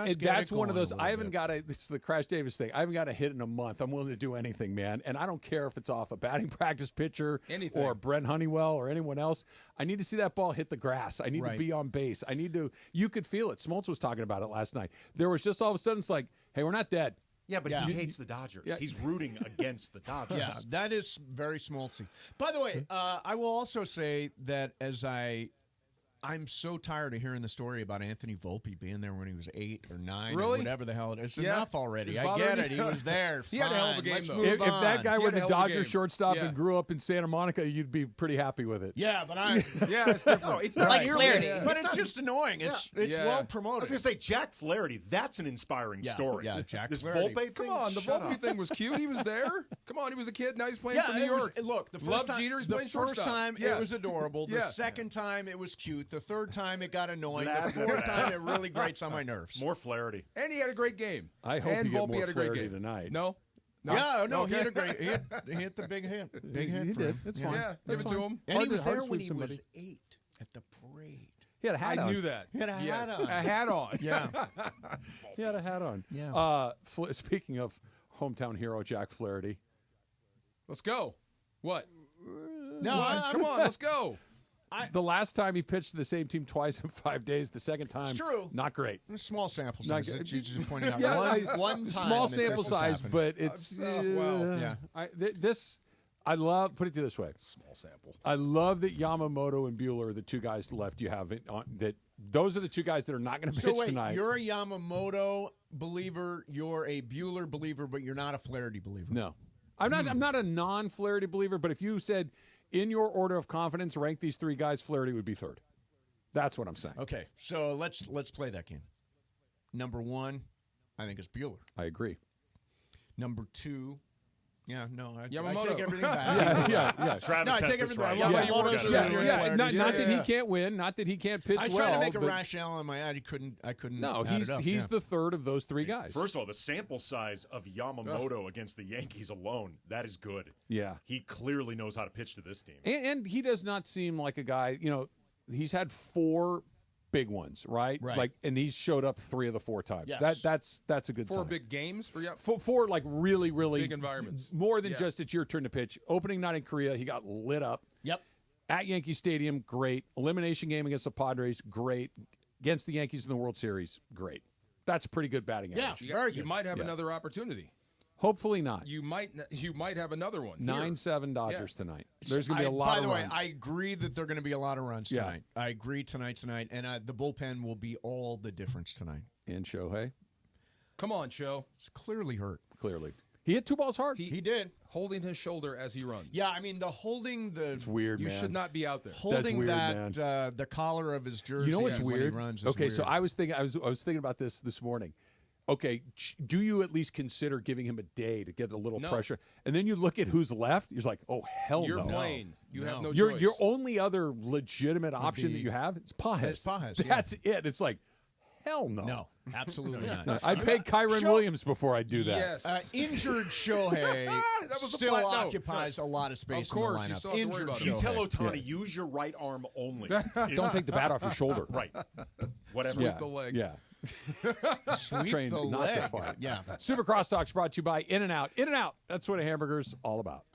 Just get That's it one of going those. a I little haven't bit. got this is the Crash Davis thing. I haven't got a hit in a month. I'm willing to do anything, man. And I don't care if it's off a batting practice pitcher Anything. or Brent Honeywell or anyone else. I need to see that ball hit the grass. I need to Right. be on base. I need to. You could feel it. Smoltz was talking about it last night. There was just all of a sudden, it's like, hey, we're not dead. Yeah, but Yeah. he hates the Dodgers. Yeah. He's rooting against the Dodgers. Yeah, that is very schmaltzy. By the way, I will also say that I'm so tired of hearing the story about Anthony Volpe being there when he was 8 or 9 Really? or whatever the hell it is. It's Yeah. enough already. It's I get bothering it. you? He was there. He had a hell of a Fine. game, Let's though. move If that on. guy He were had a the hell of a Dodgers game. shortstop Yeah. and grew up in Santa Monica, you'd be pretty happy with it. Yeah, but I. Yeah, it's different. No, it's Like not nearly Flaherty. as- But it's just annoying. It's Yeah. well I promoted. was going to say Jack Flaherty. That's an inspiring Yeah, story. yeah, Jack this Flaherty. Volpe thing. Come on, the shut Volpe up. thing was cute. He was there. Come on, he was a kid. Now he's playing for New it was- York. look, the first Love time, Jeter. He's the playing first shortstop. time Yeah. it was adorable. The Yeah. second time it was cute. The third time it got annoying. That's The fourth bad. time it really grates on my nerves. More Flaherty. And he had a great game. I hope and you get Volpe more had a great Flaherty game tonight. No, No, he had a great. He hit the big hit. Big hit. He for did. him. It's fine. Yeah, give it to him. And he was Hard there to when sweep he somebody. was 8 at the parade. He had a hat on. I knew that. He had a hat on. A hat on. Yeah. He had a hat on. Yeah. Speaking of hometown hero Jack Flaherty. Let's go. What? No, What? Come on, let's go. The last time he pitched to the same team twice in 5 days, the second time, It's true. not great. Small sample Not size. good. You just pointed out Yeah, one time. small this sample has size, happened. but it's wow. Yeah. This I love. Put it this way: small sample. I love that Yamamoto and Buehler are the two guys left. You have it on that. Those are the two guys that are not going to pitch So wait, tonight. you're a Yamamoto believer, you're a Buehler believer, but you're not a Flaherty believer. No, I'm not. I'm not a non-Flaherty believer. But if you said in your order of confidence, rank these three guys, Flaherty would be third. That's what I'm saying. Okay, so let's play that game. Number 1, I think is Buehler. I agree. Number 2, I Yamamoto. take everything back. Yeah. Travis I has take this everything right. back. Yeah, Yamamoto's you two, were- Flaherty's Not two. that he can't win. Not that he can't pitch I well. tried to make a but- rationale in my head. I couldn't. No, add it up. he's the third of those three guys. First of all, the sample size of Yamamoto against the Yankees alone, that is good. Yeah. He clearly knows how to pitch to this team. And he does not seem like a guy, he's had 4 big ones, right? Right. And he's showed up 3 of the 4 times. Yes. That's a good 4 sign. big games for you. Four like really, really Big environments. More than Yeah. just it's your turn to pitch. Opening night in Korea, he got lit up. Yep. At Yankee Stadium, great. Elimination game against the Padres, great. Against the Yankees in the World Series, great. That's a pretty good batting average. You might have another opportunity. Hopefully not. You might have another one. 9-7 Dodgers tonight. There's going to be a lot By of the way, runs. I agree that there are going to be a lot of runs Yeah. tonight. I agree tonight, and the bullpen will be all the difference tonight. And Shohei? Come on, Show. It's clearly hurt. Clearly. He hit 2 balls hard. He did. Holding his shoulder as he runs. Yeah, I mean, It's weird, You man. should not be out there. holding weird, that man. the collar of his jersey. You know what's when weird? He runs is Okay, weird. so I was thinking about this morning. Okay, do you at least consider giving him a day to get a little No. pressure? And then you look at who's left. You're like, oh hell You're no. playing. You have no Your choice. your only other legitimate option that you have is Pajes. It's Pajes, yeah. That's it. It's like hell no. No, absolutely not. I'd pay Kyron Williams before I'd do that. Yes. Injured Shohei was the still plan. No, occupies a lot of space Of course, in you the lineup. still have to worry Injured about You him. tell Shohei. Ohtani, use your right arm only. Don't take the bat off your shoulder. Right. Whatever. Sweep the leg. Yeah. Sweep Trained the not leg. to fight. Yeah. Super Crosstalk's brought to you by In-N-Out. In-N-Out. That's what a hamburger's all about.